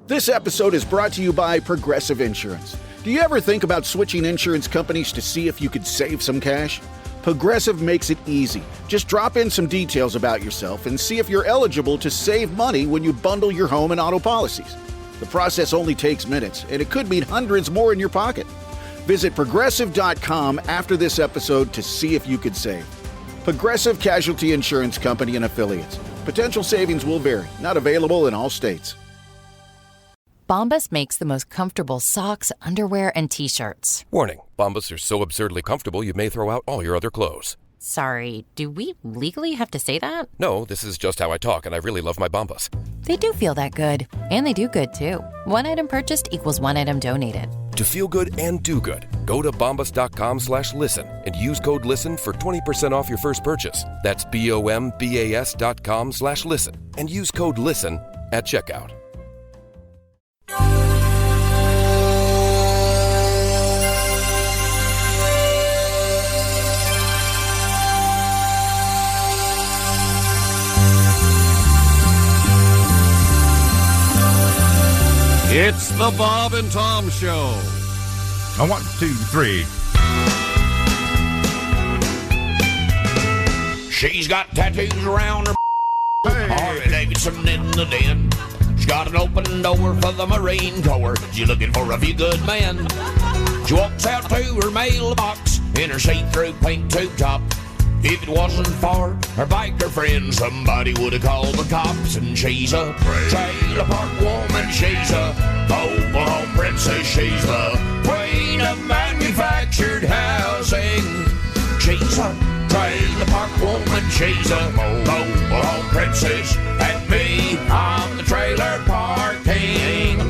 This episode is brought to you by Progressive Insurance. Do you ever think about switching insurance companies to see if you could save some cash? Progressive makes it easy. Just drop in some details about yourself and see if you're eligible to save money when you bundle your home and auto policies. The process only takes minutes, and it could mean hundreds more in your pocket. Visit Progressive.com after this episode to see if you could save. Progressive Casualty Insurance Company and Affiliates. Potential savings will vary. Not available in all states. Bombas makes the most comfortable socks, underwear, and T-shirts. Warning, Bombas are so absurdly comfortable you may throw out all your other clothes. Sorry, do we legally have to say that? No, this is just how I talk, and I really love my Bombas. They do feel that good. And they do good, too. One item purchased equals one item donated. To feel good and do good, go to bombas.com/listen and use code LISTEN for 20% off your first purchase. That's BOMBAS.com/listen and use code LISTEN at checkout. It's the Bob and Tom Show. 1, 2, 3. She's got tattoos around her. Harley Davidson in the den. She's got an open door for the Marine Corps. She's looking for a few good men. She walks out to her mailbox in her see-through pink tube top. If it wasn't for her biker friend, somebody would have called the cops. And she's a trailer park woman. She's a mobile home princess. She's the queen of manufactured housing. She's a trailer park woman. She's a mobile home princess. And me, I'm the trailer park king.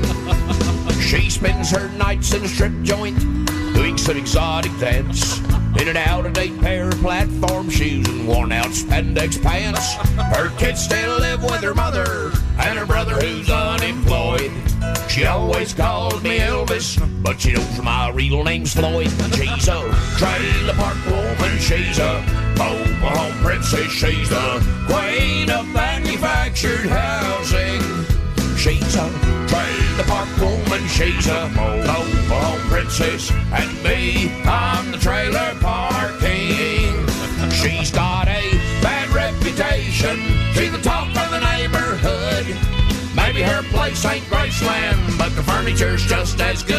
She spends her nights in a strip joint, doing some exotic dance, in an out-of-date pair of platform shoes and worn-out spandex pants. Her kids still live with her mother and her brother who's unemployed. She always calls me Elvis, but she knows my real name's Floyd. She's a trailer park woman. She's a mobile home princess. She's the queen of manufactured housing. She's a trailer park woman. She's a mobile home princess. And me, I'm the trailer park king. She's got a bad reputation. She's the talk of the neighborhood. Maybe her place ain't Graceland, but the furniture's just as good.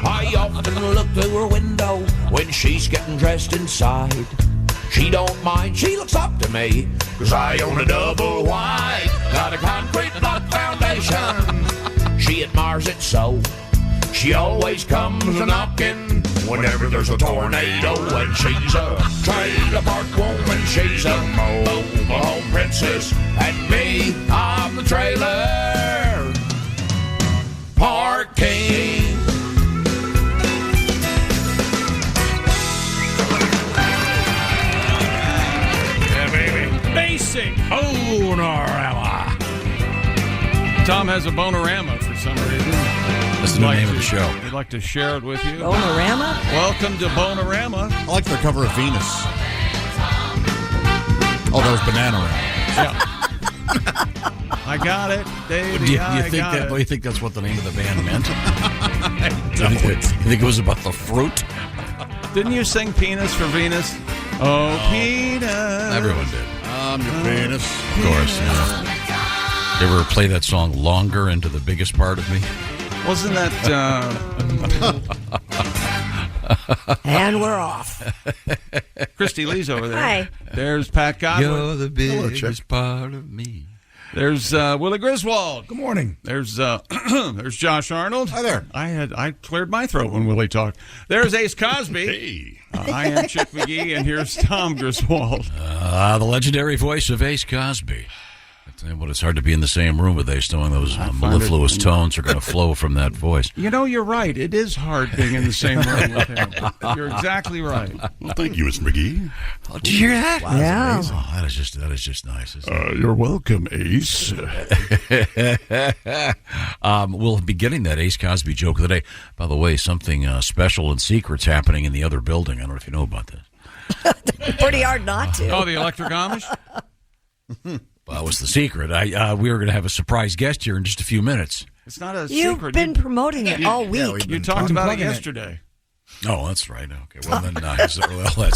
I often look through her window when she's getting dressed inside. She don't mind, she looks up to me, 'cause I own a double wide. Got a concrete block foundation. She admires it so. She always comes a-knocking whenever there's a tornado. And she's a trailer park woman. She's a mobile home princess. And me, I'm the trailer park king. Basic Bonorama. Tom has a Bonorama for some reason. That's the new name of the show. We'd like to share it with you. Bonorama? Welcome to Bonorama. I like their cover of Venus. Oh, that was Bananarama. Yeah. I got it, Dave. Do you think that's what the name of the band meant? You think it was about the fruit? Didn't you sing Penis for Venus? Oh, penis. Everyone did. I'm your penis. Of course, yeah. You ever play that song longer into the biggest part of me? Wasn't that... And we're off. Christy Lee's over there. Hi. There's Pat Godwin. You're the biggest part of me. There's Willie Griswold. Good morning. There's there's Josh Arnold. Hi there. I cleared my throat when Willie talked. There's Ace Cosby. Hey. I am Chick McGee, and here's Tom Griswold. The legendary voice of Ace Cosby. I tell you what, it's hard to be in the same room with Ace, knowing those mellifluous tones are going to flow from that voice. You know, you're right. It is hard being in the same room with him. You're exactly right. Well, thank you, Mr. McGee. Oh, did you hear that? Wow, yeah. Oh, that is just nice. You're welcome, Ace. We'll be getting that Ace Cosby joke of the day. By the way, something special and secret's happening in the other building. I don't know if you know about this. Pretty hard not to. Oh, the Electric Amish? Well, that was the secret. We were going to have a surprise guest here in just a few minutes. It's not a You've secret. been promoting it all week. You talked about it yesterday. Oh, that's right. Okay. Well, then, that's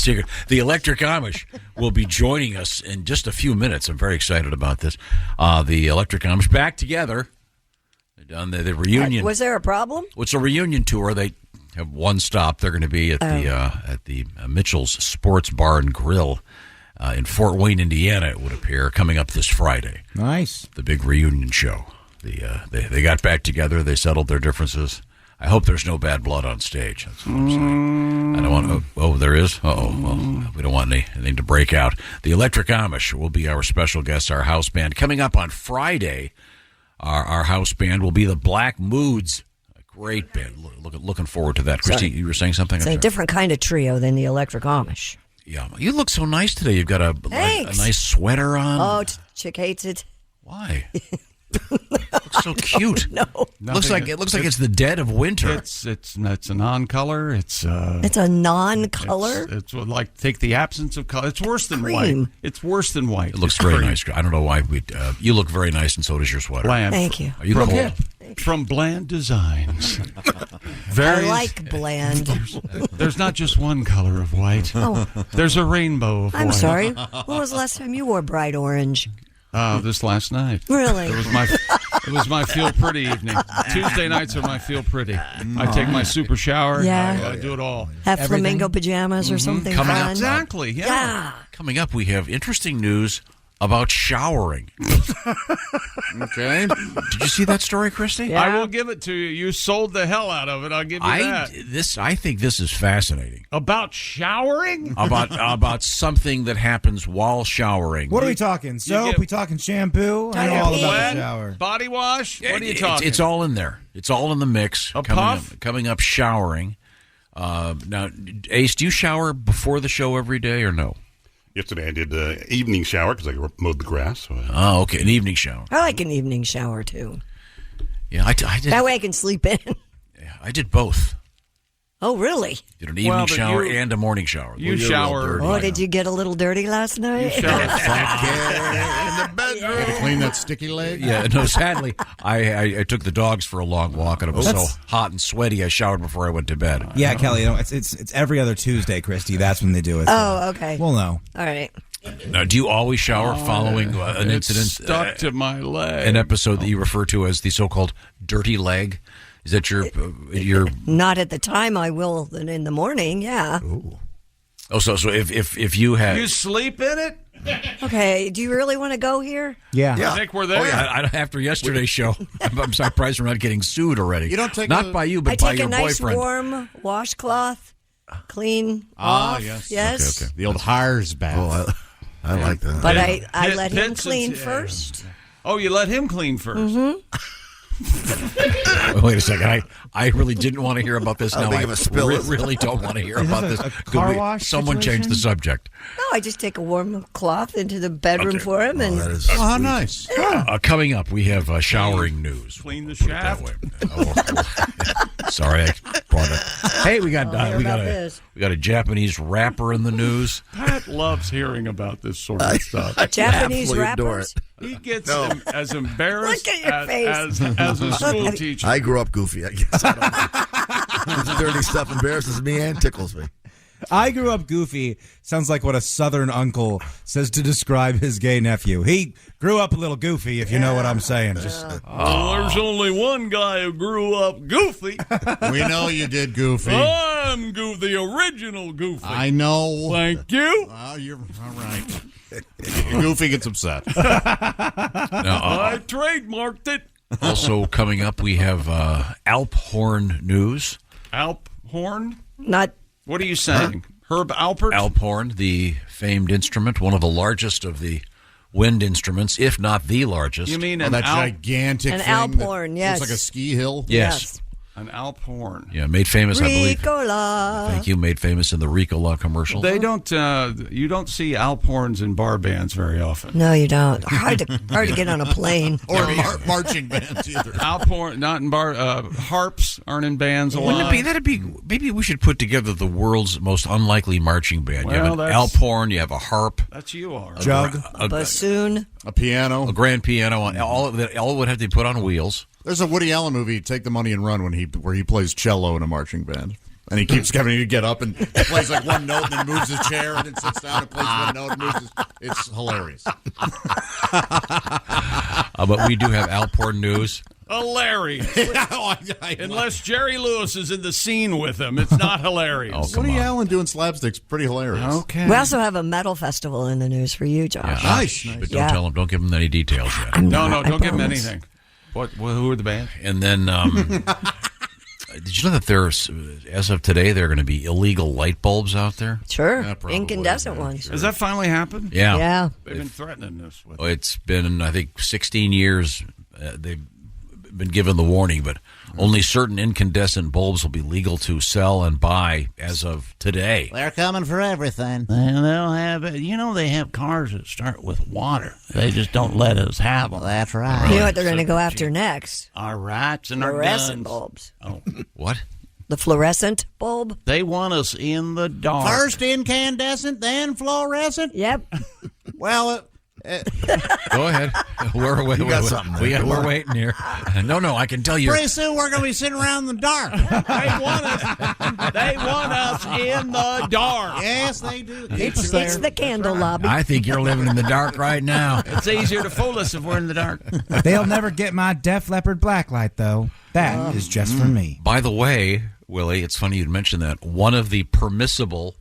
secret. The Electric Amish will be joining us in just a few minutes. I'm very excited about this. The Electric Amish back together. They've done the reunion. Was there a problem? Well, it's a reunion tour. They have one stop. They're going to be at the Mitchell's Sports Bar and Grill in Fort Wayne, Indiana. It would appear coming up this Friday. Nice. The big reunion show. They got back together. They settled their differences. I hope there's no bad blood on stage. That's what I'm saying. I don't want. Oh, there is. Well, we don't want anything to break out. The Electric Amish will be our special guest, our house band. Coming up on Friday, our house band will be the Black Moods. A great band. Looking forward to that. Christy, you were saying something? It's a different kind of trio than the Electric Amish. Yeah, you look so nice today. You've got a nice sweater on. Oh, Chick hates it. Why? Looks so cute. No, looks like it's the dead of winter. It's a non-color. It's a non-color. It's like take the absence of color. It's worse than Cream. white. It's worse than white. It looks very nice. I don't know why you look very nice, and so does your sweater. Bland. Thank you. You look old. From Bland Designs. I like bland. There's not just one color of white. Oh. There's a rainbow of white. I'm sorry. When was the last time you wore bright orange? This last night. Really? It was my feel pretty evening. Tuesday nights are my feel pretty. I take my super shower. Yeah. I do it all. Have flamingo pajamas or something Coming fun. up. Exactly. Yeah. Coming up, we have interesting news about showering. Okay. Did you see that story, Christy? Yeah. I will give it to you. You sold the hell out of it. I'll give you that. I think this is fascinating. About showering? About something that happens while showering. What are we talking? Soap? We talking shampoo? I know all about the shower. Body wash? What are you talking? It's all in there. It's all in the mix. Coming up, showering. Now, Ace, do you shower before the show every day or no? Yesterday I did an evening shower because I mowed the grass. So okay, an evening shower. I like an evening shower, too. Yeah, I did. That way I can sleep in. Yeah, I did both. Oh, really? Did an evening shower and a morning shower. You shower. Oh, did you get a little dirty last night? in the bedroom. Had to clean that sticky leg? Yeah, no, sadly, I took the dogs for a long walk, and it was so hot and sweaty, I showered before I went to bed. Yeah, Kelly, it's every other Tuesday, Christy. That's when they do it. Oh, okay. We'll know. All right. Now, do you always shower following an incident? Stuck to my leg. An episode that you refer to as the so-called dirty leg? Is that your? Not at the time. I will in the morning. Yeah. Ooh. Oh, so if you had you sleep in it? Okay. Do you really want to go here? Yeah. I think we're there. Oh, yeah. After yesterday's show, I'm surprised we're not getting sued already. You don't take not by you, but by your I take a nice boyfriend. warm washcloth, clean off. Yes. Okay. The old Hires bath. Oh, I like that. But I let him clean first. Oh, you let him clean first. Mm-hmm. Wait a second. I really didn't want to hear about this. How Now big I of a spill is it? really don't want to hear about this. a car wash Someone situation? change the subject. No, I just take a warm cloth into the bedroom for him, and That is how nice. Coming up, we have showering news. Clean the We'll put it shaft. that way. Sorry, I brought it. Hey, we got a Japanese rapper in the news. Pat loves hearing about this sort of stuff. Japanese absolutely adore rappers. He gets as embarrassed Look at your face. as a school teacher. I grew up goofy, I guess. I don't know. This dirty stuff embarrasses me and tickles me. I grew up goofy. Sounds like what a southern uncle says to describe his gay nephew. He grew up a little goofy, if you know what I'm saying. There's only one guy who grew up goofy. We know you did, Goofy. I'm the original Goofy. I know. Thank you. Oh, you're all right. Goofy gets upset. I trademarked it. Also coming up, we have Alphorn news. Alphorn? Not. What are you saying? Herb Alpert? Alphorn, the famed instrument, one of the largest of the wind instruments, if not the largest. You mean that gigantic An thing Alphorn, that yes. looks like a ski hill? Yes. An Alphorn. Yeah, made famous, I believe. Ricola. Thank you. Made famous in the Ricola commercial. They don't. You don't see Alphorns in bar bands very often. No, you don't. Hard to get on a plane. Or marching bands either. Alphorn, not in bar. Harps aren't in bands a lot. Wouldn't it be? That'd be. Maybe we should put together the world's most unlikely marching band. You have an Alphorn. You have a harp. That's you are. Jug. A bassoon. A piano. A grand piano. All would have to be put on wheels. There's a Woody Allen movie, Take the Money and Run, where he plays cello in a marching band. And he keeps having to get up and plays like one note and then moves his chair and then sits down and plays one note and moves his... It's hilarious. But we do have Alphorn news. Hilarious. Unless Jerry Lewis is in the scene with him, it's not hilarious. Woody Allen doing slapstick's pretty hilarious. Okay. We also have a metal festival in the news for you, Josh. Yeah. Nice. But don't tell him. Don't give him any details yet. No, don't give him anything. Who are the band? And then, did you know that there's, as of today, there are going to be illegal light bulbs out there? Sure. Yeah, probably. Incandescent ones. Has that finally happened? Yeah. Yeah. They've been threatening this. It's been, I think, 16 years. They've been given the warning, but only certain incandescent bulbs will be legal to sell and buy as of today. They're coming for everything. They'll have, they have cars that start with water. They just don't let us have them. That's right. You know what they're going to go after next? Our rights and our Fluorescent guns. bulbs. Oh. What? The fluorescent bulb? They want us in the dark. First incandescent, then fluorescent? Yep. Well, Go ahead. We're something there. We're waiting here. No, I can tell you. pretty soon we're going to be sitting around in the dark. They want us in the dark. Yes, they do. It's the candle lobby. I think you're living in the dark right now. It's easier to fool us if we're in the dark. They'll never get my Def Leppard blacklight, though. That is just for me. By the way, Willie, it's funny you'd mention that. One of the permissible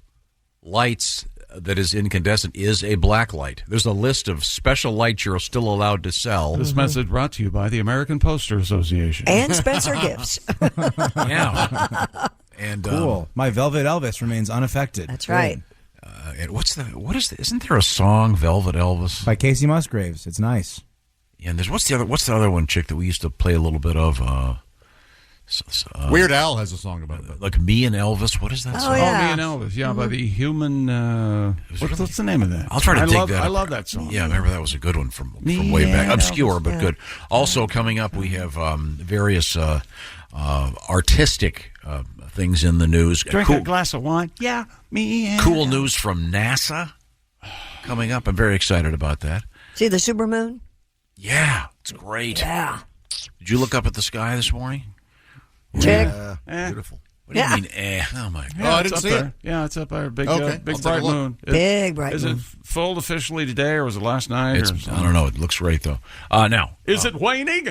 lights that is incandescent is a black light. There's a list of special lights you're still allowed to sell. This message brought to you by the American Poster Association. And Spencer Gifts. Yeah. And cool. My Velvet Elvis remains unaffected. That's right. And isn't there a song, Velvet Elvis? By Casey Musgraves. It's nice. Yeah, and what's the other one, chick, that we used to play a little bit of? Weird Al has a song about it. Like Me and Elvis. What is that song? Yeah. Me and Elvis. Yeah, by the Human... what's the name of that? I'll try to dig that up. I love that song. Yeah, I remember that was a good one from way back. Obscure, but good. Also, coming up, we have various artistic things in the news. Drink a glass of wine. Yeah, me and... Cool news from NASA coming up. I'm very excited about that. See the supermoon? Yeah, it's great. Yeah. Did you look up at the sky this morning? Check. Beautiful. What do you mean, Oh, my God. Yeah, I didn't see it. Yeah, it's up there. Big Okay, big I'll take a bright look. moon. Big bright Is moon. it full officially today, or was it last night? I don't know. It looks great, though. Now. Is it waning?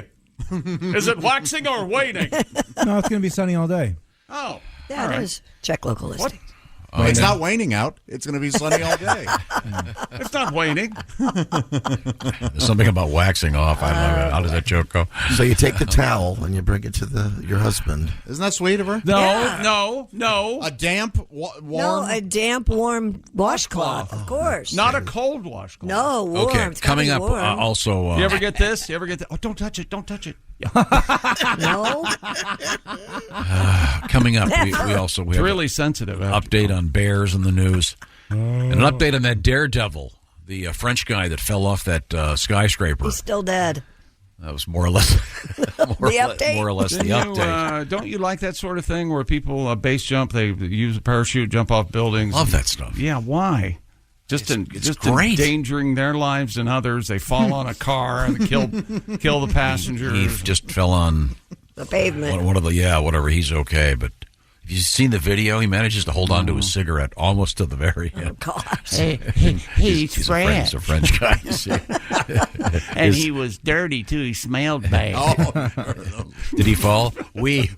Is it waxing or waning? No, it's going to be sunny all day. Oh. Yeah, all it right. is. Check local listings. It's not waning out. It's going to be sunny all day. It's not waning. There's something about waxing off. I love it. How does that joke go? So you take the towel and you bring it to your husband. Isn't that sweet of her? No. A damp, warm... No, a damp, warm washcloth, of course. Not a cold washcloth. No, warm. Okay, It's gotta coming be up warm. also... You ever get this? Oh, don't touch it. Don't touch it. No. coming up, we also... It's really sensitive. Update on bears in the news. And an update on that daredevil, the French guy that fell off that skyscraper. He's still dead. That was more or less update? more or less the update. Don't you like that sort of thing where people base jump, they use a parachute, jump off buildings? Love that stuff. Yeah, why? It's great. Endangering their lives and others. They fall on a car and kill the passengers. He just fell on the pavement. One of the whatever. He's okay, but if you've seen the video, he manages to hold on to his cigarette almost to the very end. Oh gosh! He's a French guy. You see, and he was dirty too. He smelled bad. Did he fall? Wee.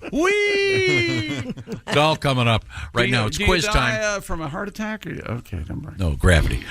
It's all coming up right now. It's quiz time. From a heart attack? Okay, never mind. No, gravity.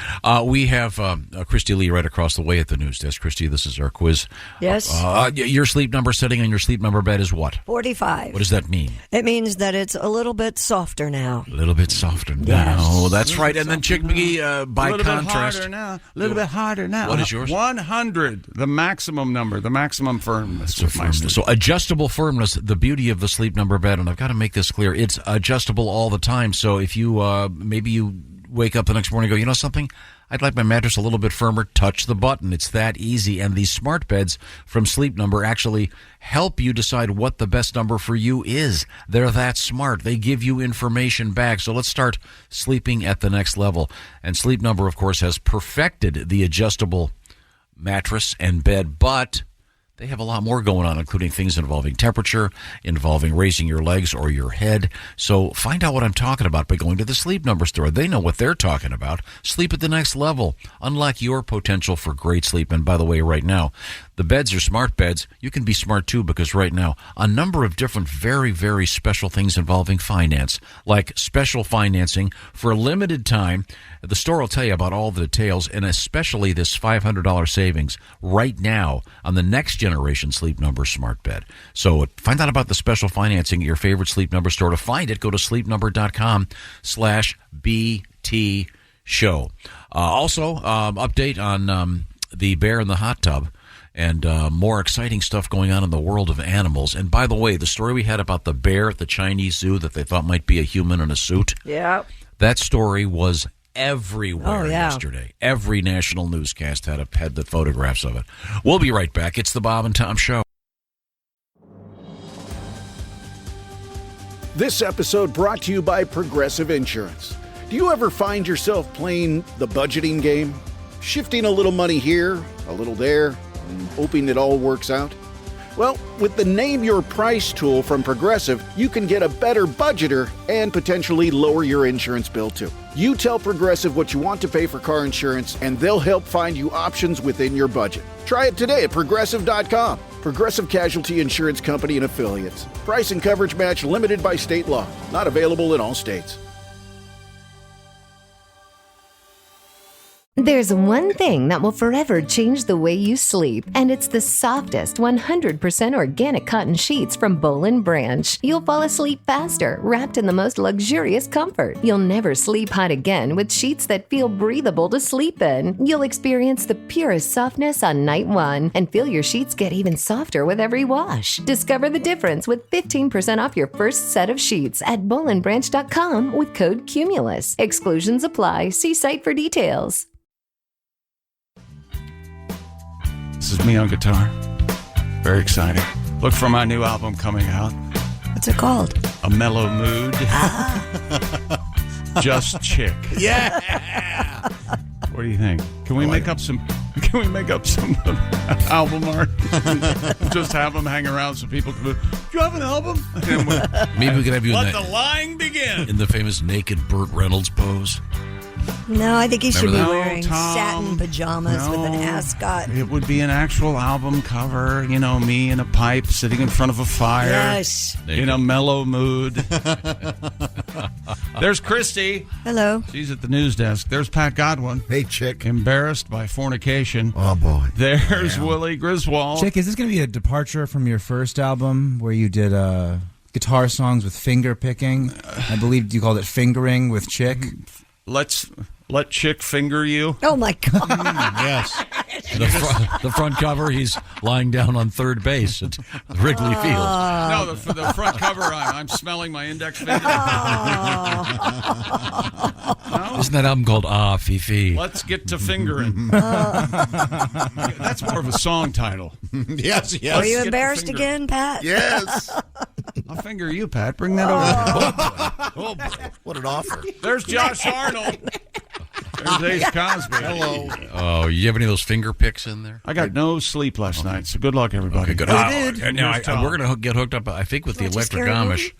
We have Christy Lee right across the way at the news desk. Christy, this is our quiz. Yes. Your sleep number setting on your sleep number bed is what? 45. What does that mean? It means that it's a little bit softer now. A little bit softer now. That's right. And then Chick McGee, by contrast. A little bit harder now. What is yours? 100, the maximum number, the maximum firmness. So adjustable firmness, the beauty of the Sleep Number bed, and I've got to make this clear, it's adjustable all the time. So if you, maybe you wake up the next morning and go, you know something? I'd like my mattress a little bit firmer. Touch the button. It's that easy. And these smart beds from Sleep Number actually help you decide what the best number for you is. They're that smart. They give you information back. So let's start sleeping at the next level. And Sleep Number, of course, has perfected the adjustable mattress and bed, but they have a lot more going on, including things involving temperature, involving raising your legs or your head. So find out what I'm talking about by going to the Sleep Number store. They know what they're talking about. Sleep at the next level. Unlock your potential for great sleep. And by the way, right now, the beds are smart beds. You can be smart too, because right now, a number of different very, very special things involving finance, like special financing for a limited time. The store will tell you about all the details, and especially this $500 savings right now on the next generation Sleep Number smart bed. So find out about the special financing at your favorite Sleep Number store. To find it, go to sleepnumber.com/BT show. Also, update on the bear in the hot tub. And more exciting stuff going on in the world of animals. And by the way, the story we had about the bear at the Chinese zoo that they thought might be a human in a suit, Yeah. that story was everywhere yesterday. Every national newscast had the photographs of it. We'll be right back. It's the Bob and Tom Show. This episode brought to you by Progressive Insurance. Do you ever find yourself playing the budgeting game? Shifting a little money here, a little there, and hoping it all works out? Well, with the Name Your Price tool from Progressive, you can get a better budgeter and potentially lower your insurance bill too. You tell Progressive what you want to pay for car insurance, and they'll help find you options within your budget. Try it today at Progressive.com. Progressive Casualty Insurance Company and Affiliates. Price and coverage match limited by state law. Not available in all states. There's one thing that will forever change the way you sleep, and it's the softest 100% organic cotton sheets from Boll & Branch. You'll fall asleep faster, wrapped in the most luxurious comfort. You'll never sleep hot again with sheets that feel breathable to sleep in. You'll experience the purest softness on night one and feel your sheets get even softer with every wash. Discover the difference with 15% off your first set of sheets at bollandbranch.com with code CUMULUS. Exclusions apply. See site for details. This is me on guitar. Very excited. Look for my new album coming out. What's it called? A Mellow Mood. Just Chick. Yeah. What do you think? Can we make up some? Can we make up some album art? Just have them hang around so people can. Do you have an album? Maybe we could have you Let in the lying begin. in the famous naked Burt Reynolds pose. No, I think he should be Remember wearing Tom, satin pajamas with an ascot. It would be an actual album cover. You know, me in a pipe sitting in front of a fire. Yes. In a mellow mood. There's Christy. Hello. She's at the news desk. There's Pat Godwin. Hey, Chick. Embarrassed by fornication. Oh, boy. There's Willie Griswold. Chick, is this going to be a departure from your first album where you did guitar songs with finger picking? I believe you called it fingering with Chick. Let Chick finger you. Oh, my God. Yes. The front cover, he's lying down on third base at Wrigley Field. No, the front cover, I'm smelling my index finger. No? Isn't that album called Ah Fifi? Let's get to fingering. That's more of a song title. Yes. Are you embarrassed again, Pat? Yes. I'll finger you, Pat. Bring that over. Oh, boy. What an offer. There's Josh Arnold. There's Ace Cosby. Hello. Oh, you have any of those finger picks in there? I got no sleep last night, so good luck, everybody. Okay, good. And now we're going to get hooked up, I think, with the Electric Amish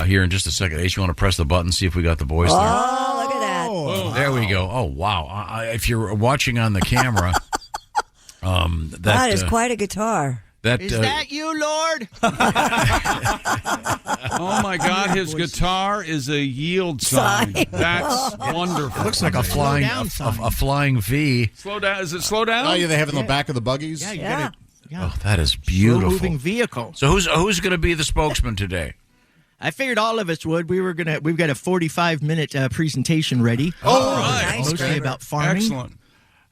here in just a second. Ace, you want to press the button, see if we got the voice there? Oh, look at that. Oh, there we go. Oh, wow. If you're watching on the camera, that is quite a guitar. Is that you, Lord? Oh, my God. His guitar is a yield sign. That's wonderful. It looks like a flying V. Slow down. Is it slow down? Oh, yeah, they have it in the back of the buggies? Yeah, you got it. Oh, that is beautiful. Slow-moving vehicle. So who's going to be the spokesman today? I figured all of us would. We've got a 45-minute presentation ready. Mostly about farming. Excellent.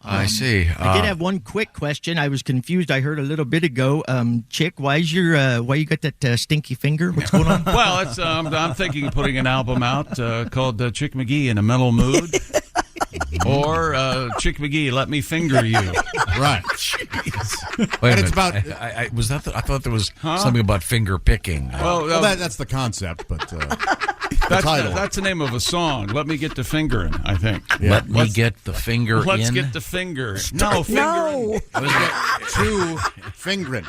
I see. I did have one quick question. I was confused. I heard a little bit ago, Chick, why you got that stinky finger? What's going on? Well, it's I'm thinking of putting an album out called Chick McGee in a Mellow Mood. Or Chick McGee, Let Me Finger You. Right. Wait a minute. It's about. I thought there was something about finger picking. Well, that's the concept, but that's title. That's the name of a song. Let me get the fingering, I think. Yeah. Let me get the finger Let's in. get the finger. No, fingering. Two fingering.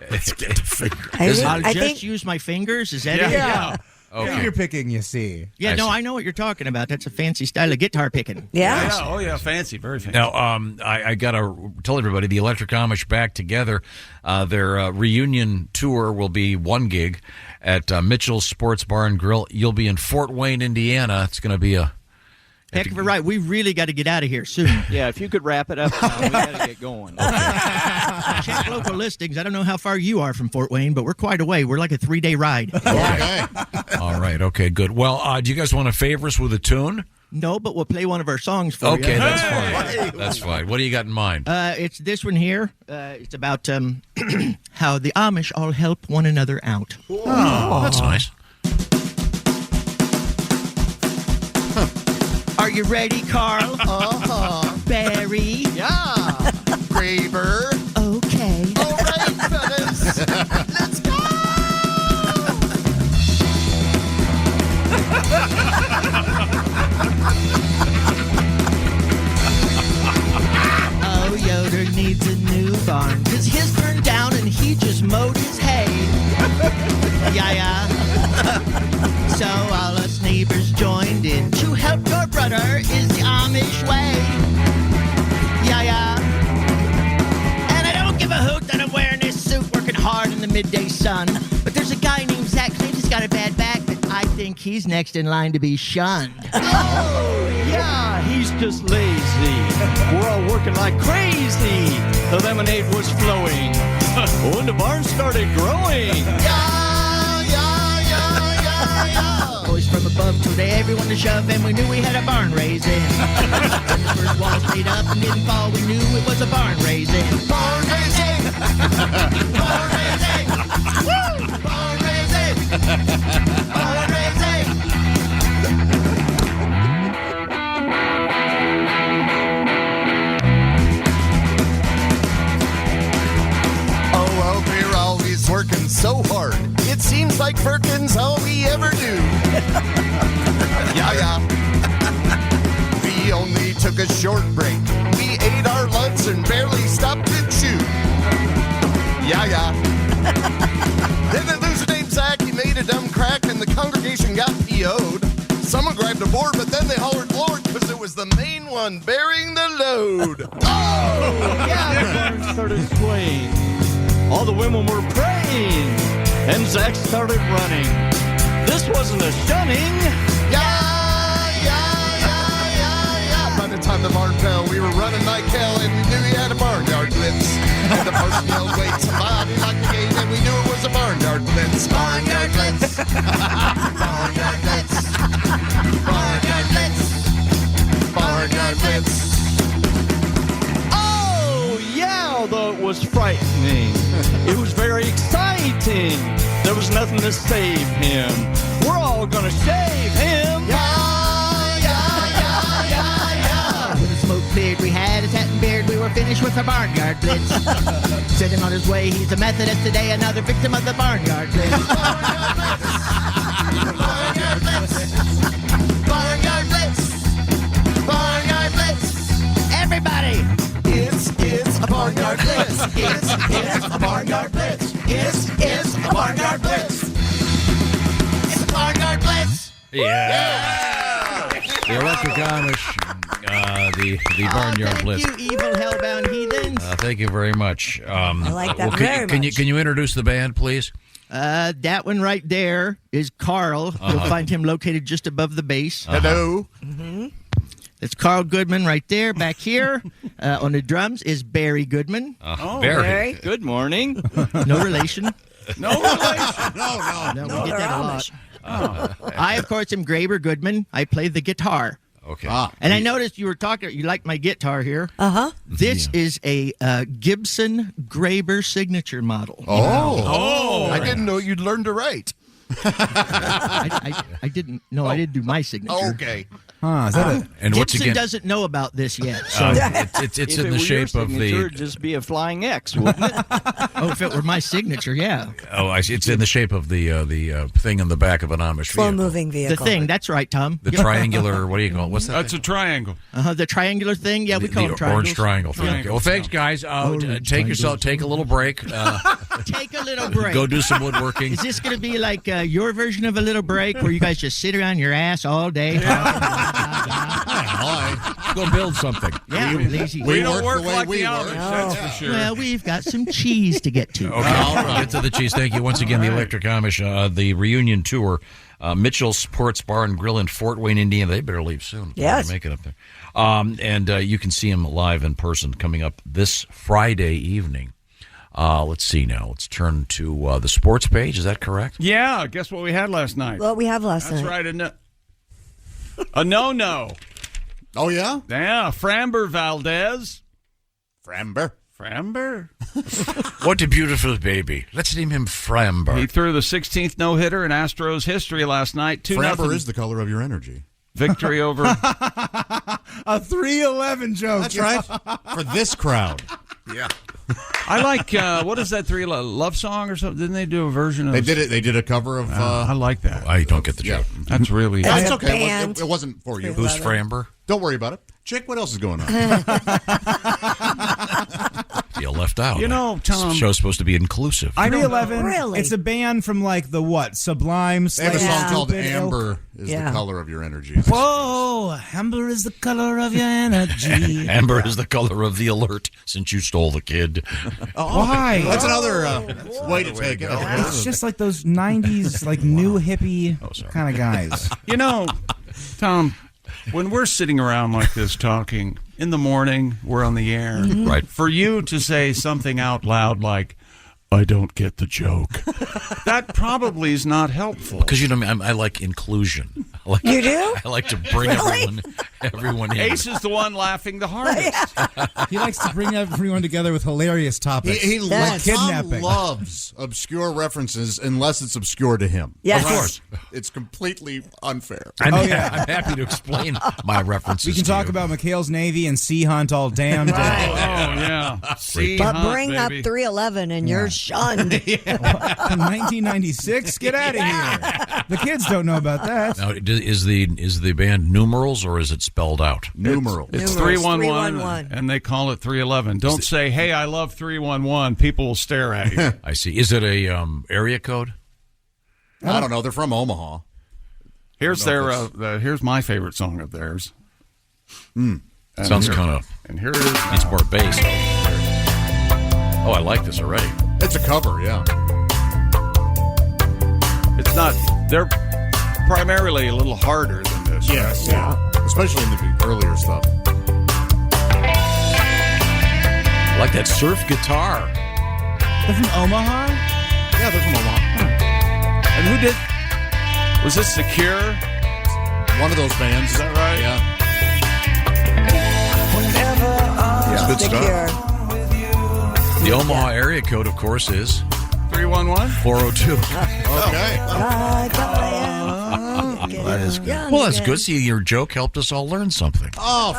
Let's get the finger. I'll just use my fingers? Is that it? Yeah. Okay. Finger picking, you see. Yeah, I know what you're talking about. That's a fancy style of guitar picking. Yeah. Oh, yeah, fancy, very fancy. Now, I got to tell everybody, the Electric Amish back together. Their reunion tour will be one gig at Mitchell's Sports Bar and Grill. You'll be in Fort Wayne, Indiana. It's going to be a... Heck of a ride. We really got to get out of here soon. Yeah, if you could wrap it up, we got to get going. Check local listings. I don't know how far you are from Fort Wayne, but we're quite away. We're like a 3-day ride. Okay. All right. Okay, good. Well, do you guys want to favor us with a tune? No, but we'll play one of our songs for you. Okay, that's fine. That's fine. What do you got in mind? It's this one here. It's about how the Amish all help one another out. Oh, that's nice. Are you ready, Carl? Barry? Yeah. Graver. Okay. All right, fellas. Let's go. Oh, Yoder needs a new barn, 'cause his burned down and he just mowed his hay. Yeah. So all us neighbors joined in to help your brother is the Amish way. Yeah. And I don't give a hoot that I'm wearing this suit working hard in the midday sun. But there's a guy named Zach Clint who's got a bad back, but I think he's next in line to be shunned. Oh, yeah, he's just lazy. We're all working like crazy. The lemonade was flowing when the barn started growing. Boys from above told everyone to shove, and we knew we had a barn raising. When the first walls made up and didn't fall, we knew it was a barn raising. Barn raising! Barn raising! Woo! Barn raising! Barn raising! Oh, well, we're always working so hard. It seems like working's all we ever do. Yeah. We only took a short break. We ate our lunch and barely stopped to chew. Yeah. Then the loser named Zach, he made a dumb crack and the congregation got PO'd. Someone grabbed a board, but then they hollered Lord, because it was the main one bearing the load. Oh, yeah, the barn started swaying. All the women were praying, and Zach started running. This wasn't a shunning. Yeah. By the time the barn fell, we were running like hell, and we knew he had a barnyard blitz. And the person yelled, wait, somebody locked the gate, and we knew it was a barnyard blitz. Barnyard blitz. Barnyard blitz. Barnyard blitz. Barnyard blitz. Oh, yeah, although it was frightening. It was very exciting. There was nothing to save him. We're all gonna shave him. When the smoke cleared, we had his hat and beard. We were finished with our barnyard blitz. Sitting on his way, he's a Methodist today, another victim of the barnyard blitz. Barnyard blitz. Barnyard blitz. Barnyard blitz. Everybody! It's a barnyard blitz. It's a barnyard blitz. It's a barnyard blitz. It's a barnyard blitz. Yeah. The Electric Amish, the Barnyard Blitz. Thank you, evil hellbound heathens. Thank you very much. I like that very can much. you introduce the band, please? That one right there is Carl. You'll find him located just above the bass. Hello. Then It's Carl Goodman right there. Back here on the drums is Barry Goodman. Barry. Good morning. No relation. No relation. No, we get that a lot. I, of course, am Graber Goodman. I play the guitar. Okay. And I noticed you were talking, you like my guitar here. Uh-huh. This is a Gibson Graber signature model. I didn't know you'd learn to write. I didn't. No, I didn't do my signature. Okay. Is that and what's Gibson again? doesn't know about this yet. So. It's If in it the were shape your of signature, the. it'd just be a flying X, wouldn't it? Oh, if it were my signature, yeah. Oh, I see. It's in the shape of the thing in the back of an Amish vehicle. Slow-moving vehicle. The thing. That's right, Tom. The triangular. What do you call it? What's that? That's a triangle. The triangular thing. Yeah, we call the it triangles. orange triangle thing. Okay. Well, thanks, guys. Take a little break. Take a little break. Go do some woodworking. Is this going to be like your version of a little break where you guys just sit around your ass all day? Go build something. Yeah, lazy. We don't work the way like we the work. Amish, that's for sure. Well, we've got some cheese to get to. Okay, get to the cheese. Thank you once again. The Electric Amish, the reunion tour, Mitchell Sports Bar and Grill in Fort Wayne, Indiana. They better leave soon. Yes. Make it up there. And you can see them live in person coming up this Friday evening. Let's see now. Let's turn to the sports page. Is that correct? Yeah, guess what we had last night? What we have last night. That's right, a no-no. Oh, yeah? Yeah, Framber Valdez. Framber. What a beautiful baby. Let's name him Framber. He threw the 16th no-hitter in Astros history last night. 2-0 Framber is the color of your energy. victory over... A 311 joke. That's right. For this crowd. Yeah. I like, what is that love song or something? Didn't they do a version of... They did it. They did a cover of... I like that. I don't get the joke. That's really... That's a okay. band. It wasn't for you. Who's Framber? Don't worry about it. Chick, what else is going on? Feel left out. You know, Tom... This show's supposed to be inclusive. 311. Really? It's a band from like the what? Sublime. They have a song called Stupid Amber is Yeah. the color of your energy. Whoa, amber is the color of your energy. Amber is the color of the alert since you stole the kid. Why? That's another way to take it. It's just like those 90s, like new hippie kind of guys. You know, Tom, when we're sitting around like this talking, in the morning, we're on the air. Mm-hmm. Right. For you to say something out loud like, I don't get the joke, that probably is not helpful. Because, you know, I like inclusion. You do? I like to bring everyone in. Ace is the one laughing the hardest. He likes to bring everyone together with hilarious topics. He like kidnapping. loves obscure references unless it's obscure to him. Yes. Of course. It's completely unfair. I'm happy to explain my references. We can to talk you. about McHale's Navy and Sea Hunt all damn day. Oh, yeah. See, But Hunt, bring baby. up 311 and you're shunned. 1996? Get out of here. The kids don't know about that. Now, is the band numerals or is it spelled out? Numeral. It's Numerals, 311, 311. and they call it 311. Don't say, hey, I love 311. People will stare at you. I see. Is it a area code? I don't know. They're from Omaha. Here's here's my favorite song of theirs. Sounds kind of... And here it is. It's more bass. Oh, I like this already. It's a cover, yeah. It's not... They're primarily a little harder than this. Yes, yeah. Especially in the earlier stuff. I like that surf guitar. They're from Omaha? Yeah, they're from Omaha. And who did... Was this The Cure? One of those bands. Is that right? Yeah. It's good The stuff. Cure. The Omaha area code, of course, is 311? 402. Okay. That is good. Well, that's good. See, your joke helped us all learn something. Oh,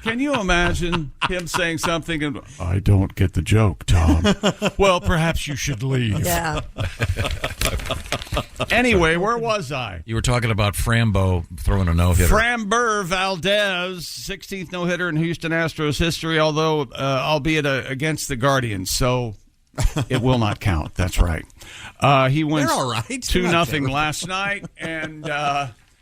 Can you imagine him saying something and I don't get the joke, Tom? Well, perhaps you should leave. Yeah. Anyway, where was I? You were talking about Frambo throwing a no-hitter. Framber Valdez, 16th no-hitter in Houston Astros history, although albeit against the Guardians, so it will not count. That's right. He went They're all right. 2-0 last night, and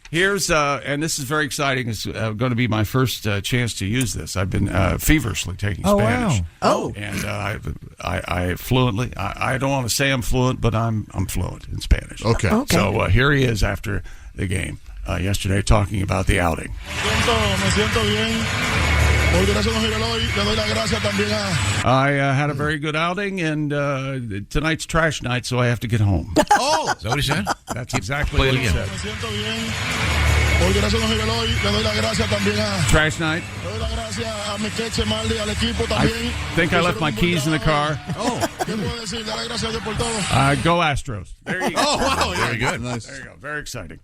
here's and this is very exciting. It's going to be my first chance to use this. I've been feverishly taking Spanish. Wow. Oh. And I fluently. I don't want to say I'm fluent, but I'm fluent in Spanish. Okay. So here he is after the game yesterday, talking about the outing. Me siento bien. Hoy gracias a Don Girelo, le doy las gracias también a... I had a very good outing, and tonight's trash night, so I have to get home. Oh! Is that what he said? That's exactly what he said. Me siento bien. Hoy gracias a Don Girelo, le doy las gracias también a... Trash night. Le doy las gracias a mi queche Maldi, al equipo I también. think I left my keys in the car. Oh. ¿Qué puedo decir? Dar las gracias a Dios por todo. Go Astros. There you go. Oh, wow. Very good. Nice. There you go. Very exciting.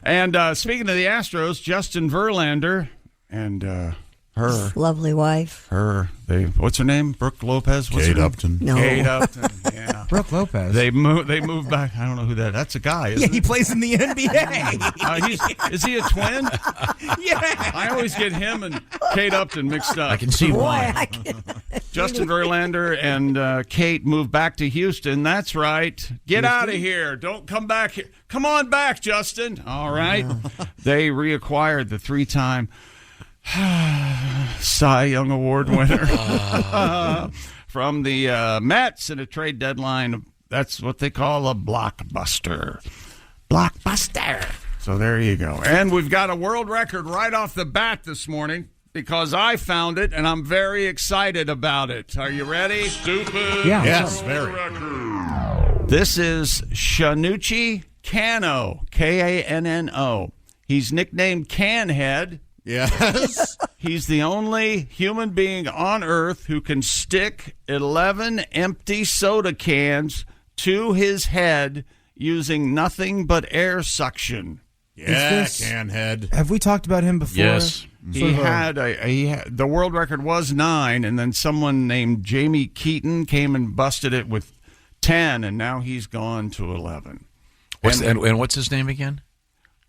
And speaking of the Astros, Justin Verlander and her lovely wife. What's her name? Brooke Lopez? What's Kate her name? Upton. No. Kate Upton, yeah. Brooke Lopez. They moved back. I don't know who that. That's a guy, isn't Yeah, he it? plays in the NBA. Is he a twin? Yeah. I always get him and Kate Upton mixed up. I can see why. Justin Verlander and Kate moved back to Houston. That's right. Get out of here. Don't come back here. Come on back, Justin. All right. They reacquired the 3-time Cy Young Award winner from the Mets in a trade deadline. That's what they call a blockbuster. Blockbuster. So there you go. And we've got a world record right off the bat this morning because I found it, and I'm very excited about it. Are you ready? Stupid. Yeah. Yes, very. This is Shanuchi Cano, Kanno. He's nicknamed Canhead. Yes. He's the only human being on Earth who can stick 11 empty soda cans to his head using nothing but air suction. Yeah, Canhead. Have we talked about him before? Yes. He had the world record was 9, and then someone named Jamie Keaton came and busted it with 10, and now he's gone to 11. And what's his name again?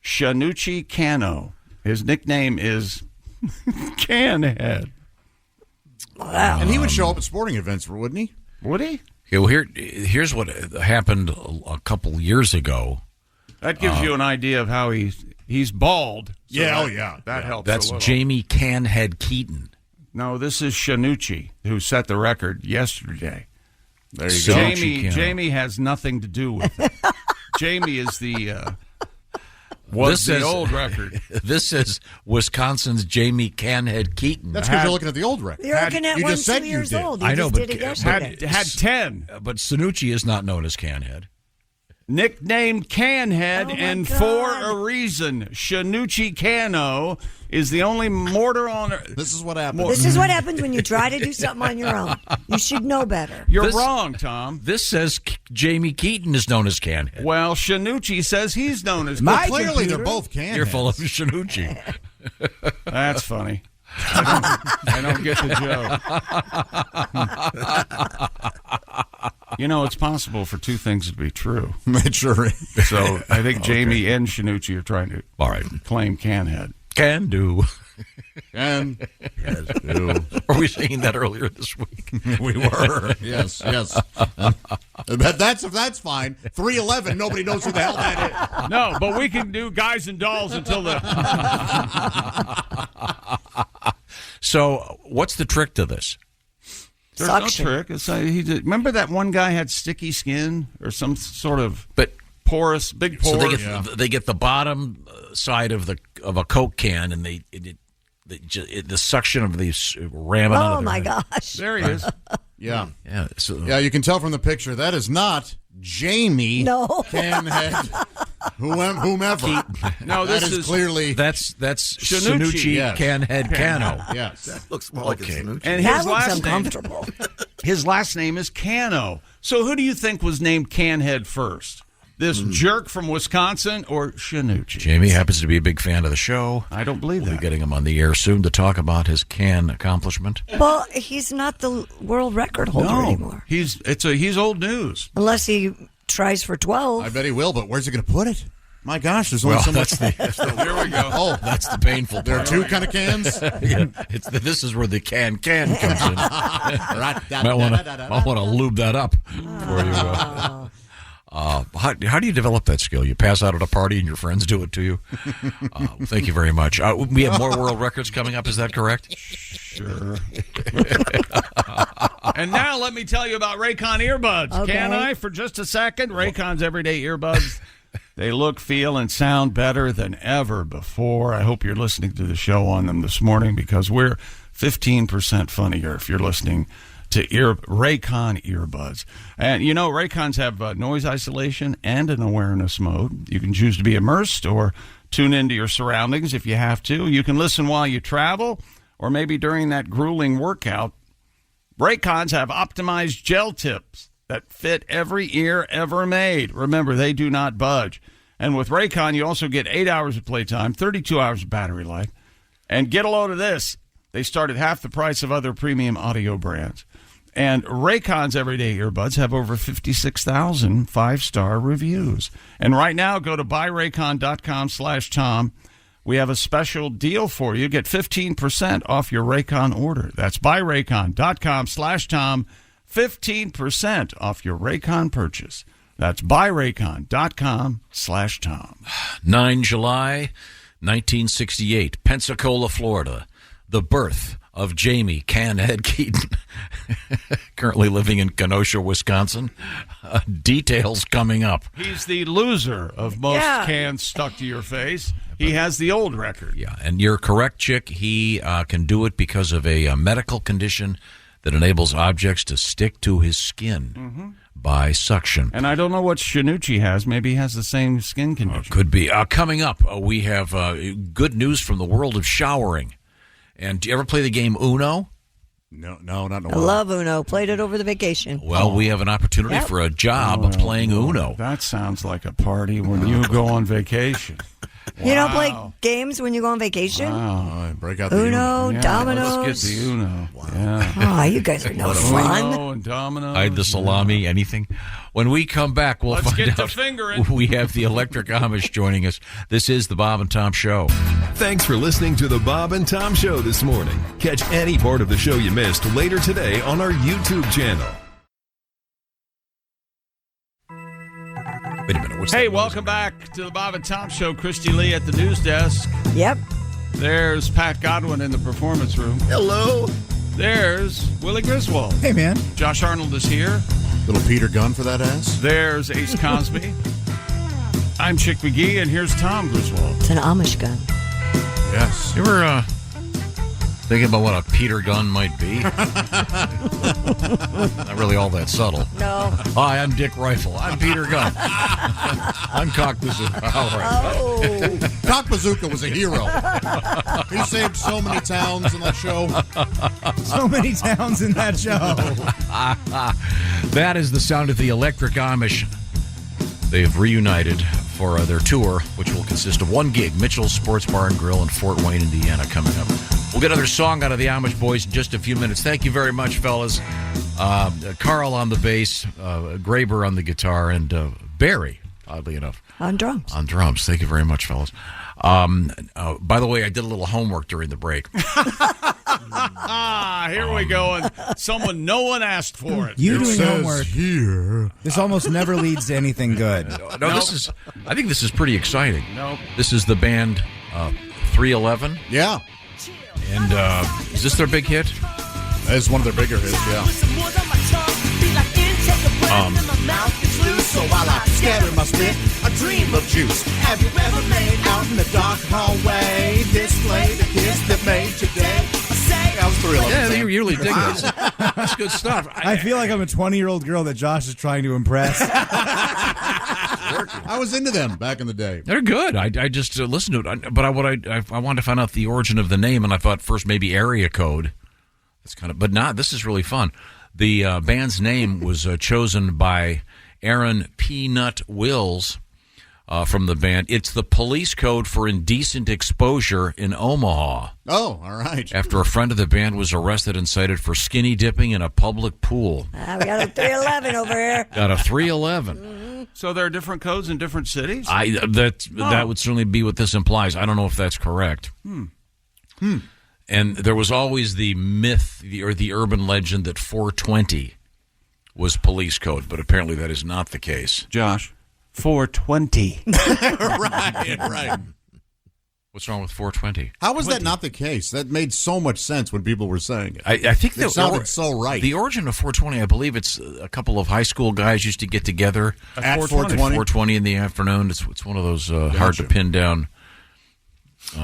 Shanuchi Cano. His nickname is Canhead. Wow. And he would show up at sporting events, wouldn't he? Would he? Yeah, well, here's what happened a couple years ago. That gives you an idea of how he's bald. So that helps. That's a little. Jamie Canhead Keaton. No, this is Shanuchi, who set the record yesterday. There you go. Jamie has nothing to do with it. Jamie is the old record. This is Wisconsin's Jamie Canhead Keaton. That's because you're looking at the old record. You're looking at you one just said 2 you years did. old. I know, just but did it yesterday. had 10. But Sanucci is not known as Canhead. Nicknamed Canhead, Oh, my and God. for a reason. Shanuchi Cano is the only mortar on Earth. This is what happens. This is what happens when you try to do something on your own. You should know better. You're wrong, Tom. This says Jamie Keaton is known as Canhead. Well, Shanuchi says he's known as Clearly, they're both Canheads. You're full of Shanucci. That's funny. I don't get the joke. You know, it's possible for two things to be true. It sure is. So I think Jamie and Shanuchi are trying to claim Canhead. Can do. And Were we saying that earlier this week? We were. Yes. That's fine. 311. Nobody knows who the hell that is. No, but we can do guys and dolls until the. So, what's the trick to this? There's no trick. It's remember that one guy had sticky skin or some sort of porous, big pores. So they get the bottom side of a Coke can, and the suction of these ramming. Oh my gosh! There he is. Yeah. So, you can tell from the picture that is not Jamie Canhead, whomever. No, this is clearly that's Shanuchi yes. Canhead Cano. Yes, that looks more like a Shanuchi. And that his looks last uncomfortable. His last name is Cano. So who do you think was named Canhead first? This jerk from Wisconsin or Shanuchi? Jamie happens to be a big fan of the show. I don't believe We'll that. be getting him on the air soon to talk about his can accomplishment. Well, he's not the world record holder anymore. He's old news. Unless he tries for 12. I bet he will, but where's he going to put it? My gosh, there's only so much. Here we go. Oh, that's the painful part. There are two kind of cans? This is where the can comes in. Might want to lube that up for you. How do you develop that skill? You pass out at a party and your friends do it to you? Thank you very much. We have more world records coming up. Is that correct? Sure. And now let me tell you about Raycon earbuds. Okay. Can I for just a second? Raycon's everyday earbuds. They look, feel, and sound better than ever before. I hope you're listening to the show on them this morning because we're 15% funnier if you're listening to Raycon earbuds. And, you know, Raycons have noise isolation and an awareness mode. You can choose to be immersed or tune into your surroundings if you have to. You can listen while you travel or maybe during that grueling workout. Raycons have optimized gel tips that fit every ear ever made. Remember, they do not budge. And with Raycon, you also get 8 hours of playtime, 32 hours of battery life. And get a load of this. They start at half the price of other premium audio brands. And Raycon's everyday earbuds have over 56,000 five-star reviews. And right now, go to buyraycon.com/Tom. We have a special deal for you. Get 15% off your Raycon order. That's buyraycon.com/Tom. 15% off your Raycon purchase. That's buyraycon.com/Tom. 9 July 1968, Pensacola, Florida. The birth of Jamie Canhead Keaton, currently living in Kenosha, Wisconsin. Details coming up. He's the loser of most cans stuck to your face. He has the old record. Yeah, and you're correct, Chick. He can do it because of a medical condition that enables objects to stick to his skin by suction. And I don't know what Shinucci has. Maybe he has the same skin condition. Could be. Coming up, we have good news from the world of showering. And do you ever play the game Uno? No, not in a I while. love Uno. Played it over the vacation. Well, we have an opportunity for a job of playing Uno. That sounds like a party when you go on vacation. You don't play games when you go on vacation? Wow. Break out the Uno, dominoes. Let's get the Uno. Wow. Yeah. Oh, you guys are no fun. Uno and dominoes. Hide the salami, anything. When we come back, we'll Let's find get out. to fingering. We have the Electric Amish joining us. This is the Bob and Tom Show. Thanks for listening to the Bob and Tom Show this morning. Catch any part of the show you missed later today on our YouTube channel. Wait a minute. Hey, welcome back to the Bob and Tom Show. Christy Lee at the news desk. Yep. There's Pat Godwin in the performance room. Hello. There's Willie Griswold. Hey, man. Josh Arnold is here. Little Peter Gunn for that ass. There's Ace Cosby. I'm Chick McGee, and here's Tom Griswold. It's an Amish gun. Yes. You ever thinking about what a Peter gun might be? Not really all that subtle. No. Hi, I'm Dick Rifle. I'm Peter Gunn. I'm Cock Bazooka. All right. Oh. Cock Bazooka was a hero. He saved so many towns in that show. So many towns in that show. That is the sound of the Electric Amish. They've reunited for their tour, which will consist of one gig, Mitchell's Sports Bar and Grill in Fort Wayne, Indiana, coming up. We'll get another song out of the Amish Boys in just a few minutes. Thank you very much, fellas. Carl on the bass, Graber on the guitar, and Barry, oddly enough. On drums. On drums. Thank you very much, fellas. By the way, I did a little homework during the break. Here we go. And someone, no one asked for it. You It doing says homework here. This almost never leads to anything good. No, this is. I think this is pretty exciting. Nope. This is the band 311. Yeah. And is this their big hit? That is one of their bigger hits, yeah. So while I scatter my spit, I dream of juice. Have you ever laid out in the dark hallway? Display the kiss that made today. I say I was thrilled. Yeah, you really dig this. That's good stuff. I feel like I'm a 20-year-old girl that Josh is trying to impress. I was into them back in the day. They're good. I just listened to it, but I wanted to find out the origin of the name, and I thought first maybe area code. That's kind of, but not. This is really fun. The band's name was chosen by Aaron Peanut Wills from the band. It's the police code for indecent exposure in Omaha. Oh, all right. After a friend of the band was arrested and cited for skinny dipping in a public pool. We got a 311 over here. Got a 311. So there are different codes in different cities? That would certainly be what this implies. I don't know if that's correct. And there was always the myth or the urban legend that 420 was police code, but apparently that is not the case. Josh, 420. Right. What's wrong with 420? How was that not the case? That made so much sense when people were saying it. I think it sounded so right. The origin of 420, I believe it's a couple of high school guys used to get together at 420 in the afternoon. It's one of those hard to pin down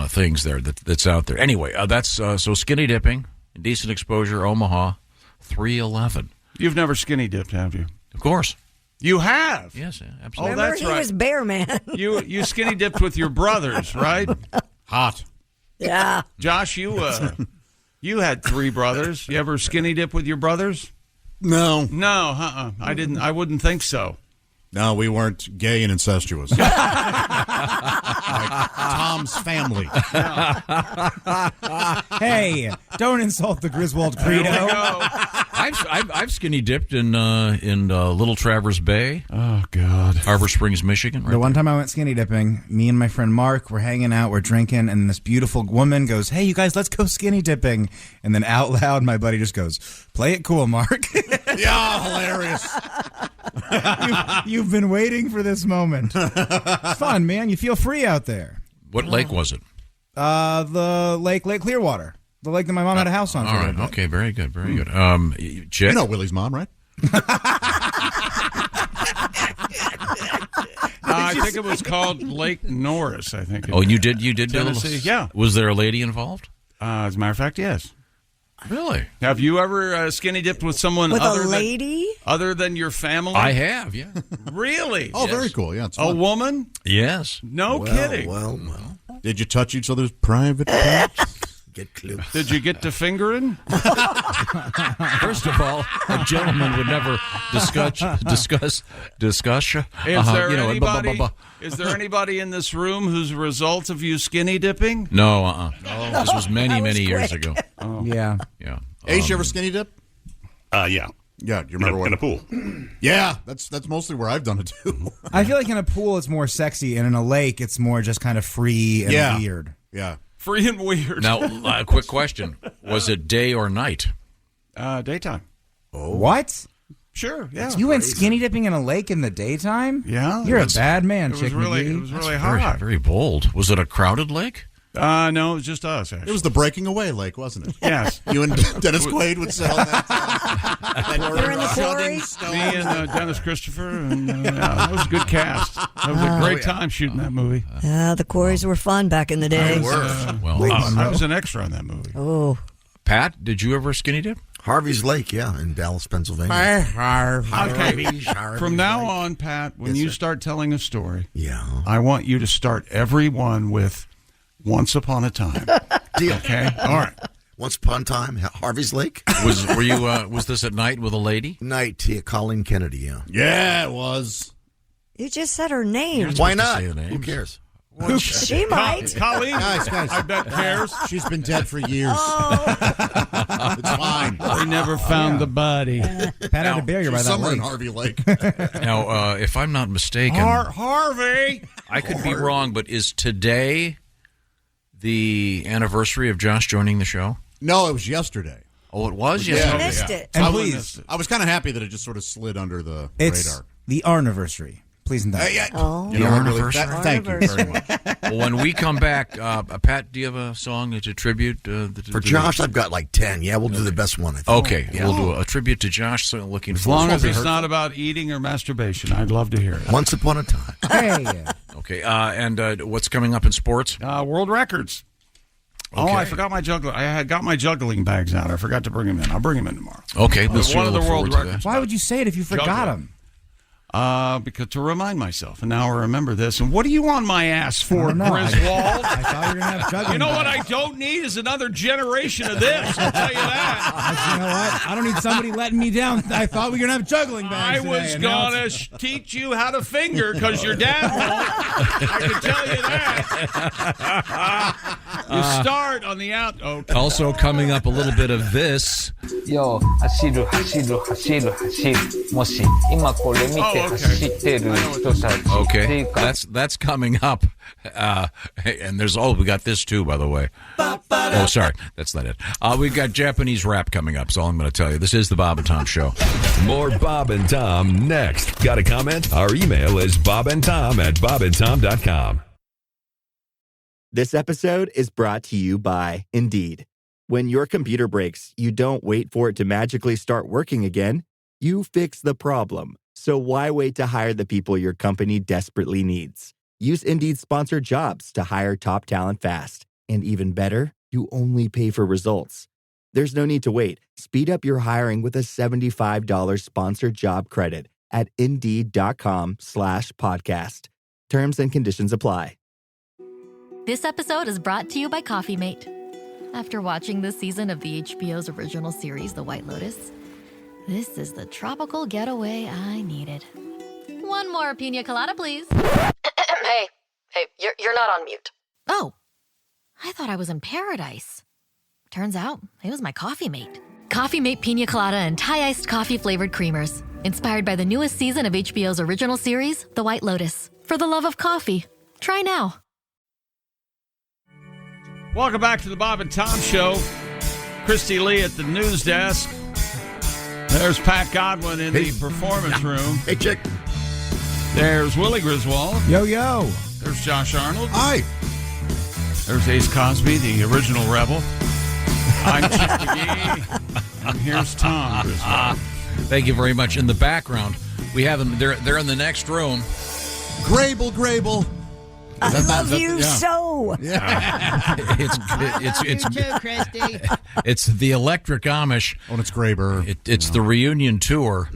things there that's out there. Anyway, that's so skinny dipping, indecent exposure, Omaha, 311. You've never skinny dipped, have you? Of course. You have? Yes, absolutely. Remember, that's he right. was Bear Man. You skinny dipped with your brothers, right? Hot. Yeah. Josh, you had 3 brothers. You ever skinny dip with your brothers? No. No, I didn't. I wouldn't think so. No, we weren't gay and incestuous. Like Tom's family. Hey, don't insult the Griswold Credo. I've skinny dipped in Little Traverse Bay. Oh God, Harbor Springs, Michigan. The one time I went skinny dipping, me and my friend Mark were hanging out, we're drinking, and this beautiful woman goes, "Hey, you guys, let's go skinny dipping." And then out loud, my buddy just goes, "Play it cool, Mark." Yeah, hilarious. You've been waiting for this moment. It's fun, man. You feel free out there. What lake was it? The Lake Clearwater. The lake that my mom had a house on. All right. Okay. Very good. Very good. Chet? You know Willie's mom, right? I think it was called Lake Norris. I think. Oh, you did Tennessee. Yeah. Was there a lady involved? As a matter of fact, yes. Really? Have you ever skinny dipped with someone with other a lady? Other than your family? I have, yeah. Really? Oh, very cool. Yeah, it's fun. A woman? Yes. No kidding. Well. Did you touch each other's private parts? Get close. Did you get to fingering? First of all, a gentleman would never discuss. Is there anybody in this room who's a result of you skinny dipping? No, this was many years ago. Oh. Yeah. Ace, you ever skinny dip? Yeah. Yeah, you remember in a pool? Yeah, that's mostly where I've done it too. I feel like in a pool it's more sexy, and in a lake it's more just kind of free and weird. Yeah. Free and weird. Now, a quick question. Was it day or night? Daytime. Oh. What? Sure, yeah. You went skinny dipping in a lake in the daytime? Yeah. You're a bad man, It was Chick really McGee. hot. Very bold. Was it a crowded lake? No, it was just us, actually. It was the breaking away lake, wasn't it? Yes. You and Dennis Quaid would sit on that. You're in the quarry? Me and Dennis Christopher. And, that was a good cast. That was a great time shooting that movie. The quarries were fun back in the day. I was an extra on that movie. Oh. Pat, did you ever skinny dip? Harvey's Lake, yeah, in Dallas, Pennsylvania. Okay. From now on, Pat, when you start telling a story, I want you to start every one with "Once Upon a Time." Deal. Okay. All right. Once upon a time, Harvey's Lake. Was this at night with a lady? Night, Colleen Kennedy. Yeah. Yeah, it was. You just said her name. Why not? Who cares? She might. Colleen, guys, I bet cares. She's been dead for years. It's fine. We never found the body. Pat had to bury her by that Somewhere lake. in Harvey Lake. Now, if I'm not mistaken, Harvey. I could be wrong, but is today the anniversary of Josh joining the show? No, it was yesterday. Oh, it was You yesterday. missed it. And please, I was kind of happy that it just sort of slid under the it's radar. the anniversary. Please and thank you. Oh. You know what, really, anniversary? thank you very much. Well, when we come back, Pat, do you have a song to tribute? For Josh, I've got like 10. Yeah, we'll do the best one, I think. Okay, we'll do a tribute to Josh. So looking As forward. long as it's not about eating or masturbation, I'd love to hear it. Once upon a time. Hey. Okay, and what's coming up in sports? World records. Okay. Oh, I forgot my juggling. I had got my juggling bags out. I forgot to bring them in. I'll bring them in tomorrow. Okay, let's one of the look world forward to records. Why would you say it if you forgot them? Because to remind myself, and now I remember this. And what are you on my ass for, Griswold? I thought you were going to have juggling. You know what I don't need is another generation of this. I'll tell you that. You know what? I don't need somebody letting me down. I thought we were going to have juggling bags I today, was and now going to teach you how to finger because your dad won't. I can tell you that. You start on the out. Okay. Also coming up, a little bit of this. Yo, 走る走る走る走るもし今これ見て走ってる人たち Okay, that's coming up, and there's we got this too, by the way. Oh, sorry, that's not it. We've got Japanese rap coming up. That's all I'm going to tell you. This is the Bob and Tom Show. More Bob and Tom next. Got a comment? Our email is bobandtom@bobandtom.com. This episode is brought to you by Indeed. When your computer breaks, you don't wait for it to magically start working again. You fix the problem. So why wait to hire the people your company desperately needs? Use Indeed's sponsored jobs to hire top talent fast. And even better, you only pay for results. There's no need to wait. Speed up your hiring with a $75 sponsored job credit at Indeed.com/podcast. Terms and conditions apply. This episode is brought to you by Coffee Mate. After watching this season of the HBO's original series, The White Lotus, this is the tropical getaway I needed. One more pina colada, please. Hey, you're not on mute. Oh, I thought I was in paradise. Turns out it was my Coffee Mate. Coffee Mate pina colada and Thai iced coffee flavored creamers. Inspired by the newest season of HBO's original series, The White Lotus. For the love of coffee. Try now. Welcome back to the Bob and Tom Show. Christy Lee at the news desk. There's Pat Godwin in the performance room. Hey, chick. There's Willie Griswold. Yo, yo. There's Josh Arnold. Hi. There's Ace Cosby, the original rebel. I'm Chick McGee. And here's Tom Griswold. Thank you very much. In the background, we have them. They're in the next room. Grable. I love you so. Yeah. It's You too, Christy. It's the Electric Amish. Oh, it's Graber. It's the reunion tour.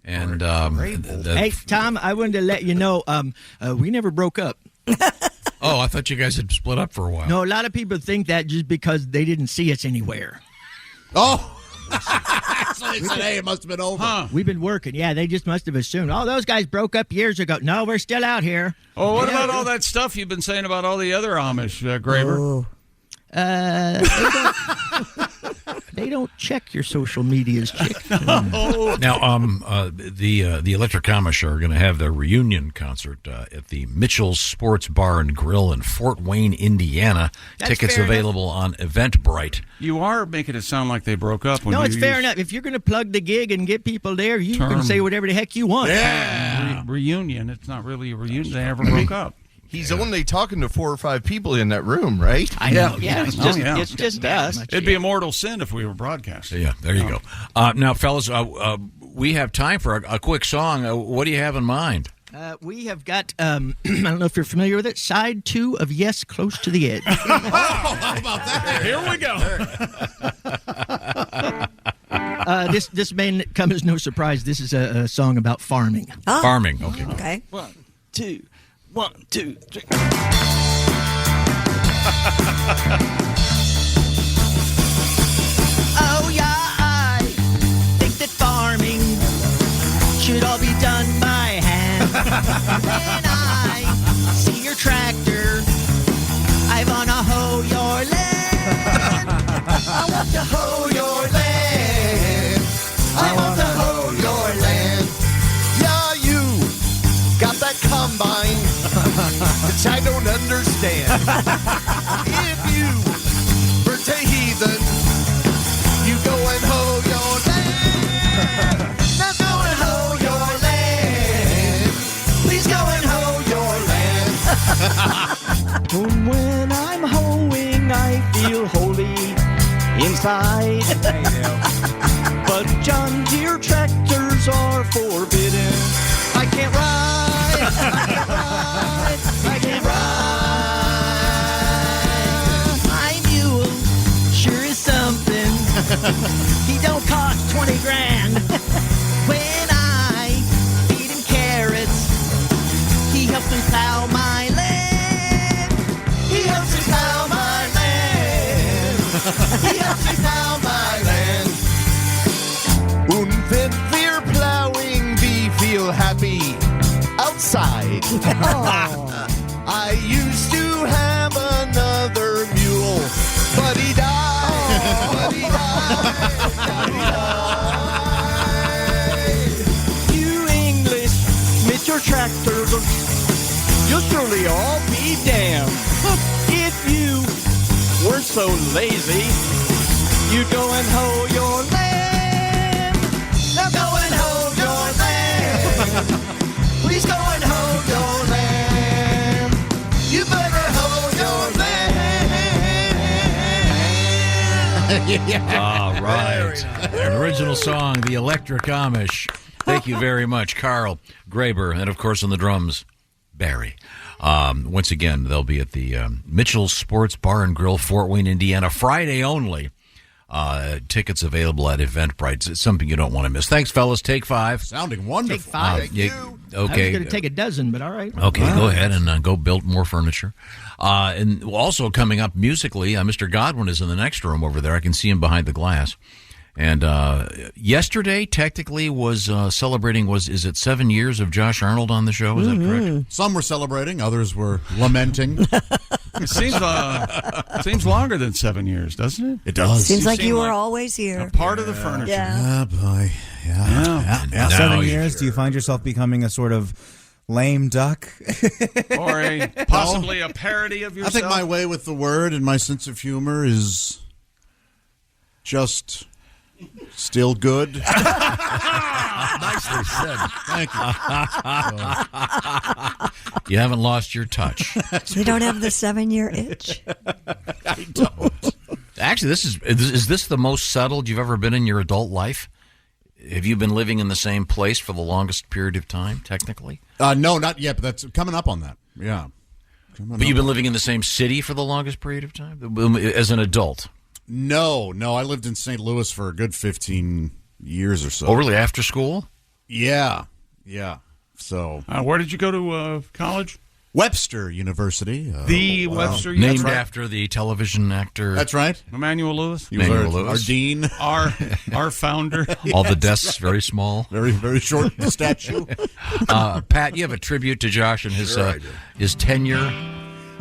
And Hey, Tom, I wanted to let you know we never broke up. Oh, I thought you guys had split up for a while. No, a lot of people think that just because they didn't see us anywhere. Oh. So they said, hey, it must have been over. Huh. We've been working. Yeah, they just must have assumed. Oh, those guys broke up years ago. No, we're still out here. Oh, what about all that stuff you've been saying about all the other Amish, Graber? They don't check your social medias, chick. Now, the Electric Amish are going to have their reunion concert at the Mitchell's Sports Bar and Grill in Fort Wayne, Indiana. That's Tickets fair available on Eventbrite. You are making it sound like they broke up. No, it's fair enough. If you're going to plug the gig and get people there, you can say whatever the heck you want. Yeah. Reunion. It's not really a reunion. They never broke up. He's only talking to 4 or 5 people in that room, right? I know. Yeah, it's just us. It'd be a mortal sin if we were broadcasting. Yeah, there you go. Now, fellas, we have time for a quick song. What do you have in mind? We have got, I don't know if you're familiar with it, side 2 of Yes, Close to the Edge. How about that? Here we go. This may come as no surprise. This is a song about farming. Oh. Farming, okay. Okay. 1, 2, 1, 2, 3. Oh yeah, I think that farming should all be done by hand. When I see your tractor, I wanna hoe your land. I want to hoe your land. I want to hoe your land. Yeah, you got that combine, which I don't understand. If you were to heathen, you go and hoe your land. Now go and hoe your land. Please go and hoe your land. When I'm hoeing, I feel holy inside. But John Deere tractors are forbidden. I can't ride. I can't ride. My mule sure is something. He don't cost 20 grand. When I feed him carrots, he helps me plow my land. He helps me plow my land. He helps me plow my land. Und wenn wir plowing, we feel happy outside. I used to have another mule, but he died. But he died. But he died. You English, with your tractors, you'll surely all be damned. If you were so lazy, you'd go and hoe your land. Now go and hoe your land. Please go and hoe your land. You better hoe your land. All right. An original song, The Electric Amish. Thank you very much, Carl Graber. And, of course, on the drums, Barry. Once again, they'll be at the Mitchell's Sports Bar and Grill, Fort Wayne, Indiana, Friday only. Tickets available at Eventbrite. It's something you don't want to miss. Thanks, fellas. Take 5. Sounding wonderful. Take 5. Okay. I was going to take a dozen, but all right. Okay, go ahead and go build more furniture. And also coming up musically, Mr. Godwin is in the next room over there. I can see him behind the glass. And yesterday, technically, was celebrating, is it 7 years of Josh Arnold on the show? Is that correct? Some were celebrating, others were lamenting. It seems longer than 7 years, doesn't it? It does. Seems like you were always here. A part of the furniture. Yeah. Oh, boy. Yeah. 7 years? Do you find yourself becoming a sort of lame duck? Or possibly a parody of yourself? I think my way with the word and my sense of humor is just still good. Nicely said. Thank you. You haven't lost your touch. You don't have the 7-year itch? I don't. Actually, is this the most settled you've ever been in your adult life? Have you been living in the same place for the longest period of time, technically? No, not yet, but that's coming up on that. Yeah. But you've been living in the same city for the longest period of time? As an adult? No. I lived in St. Louis for a good 15 years or so. Oh, really? After school? Yeah. So, where did you go to college? Webster University. Webster Named University. after the television actor. That's right. Emmanuel Lewis. He was Emmanuel our Lewis. dean. Our founder. All the desks very small. Very, very short statue. Pat, you have a tribute to Josh and his tenure.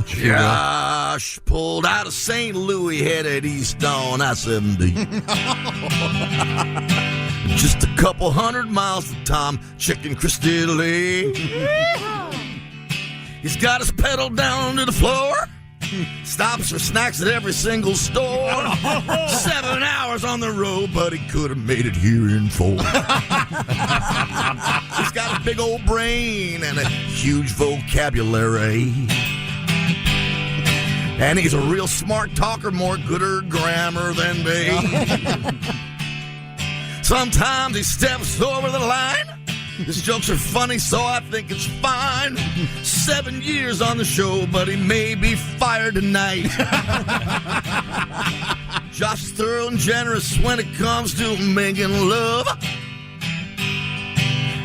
Josh pulled out of St. Louis, headed east on I-70. Just a couple 100 miles to Tom Chicken Christie Lake. He's got his pedal down to the floor. Stops for snacks at every single store. 7 hours on the road, but he could have made it here in 4. He's got a big old brain and a huge vocabulary. And he's a real smart talker, more gooder grammar than me. Sometimes he steps over the line. His jokes are funny, so I think it's fine. 7 years on the show, but he may be fired tonight. Josh is thorough and generous when it comes to making love.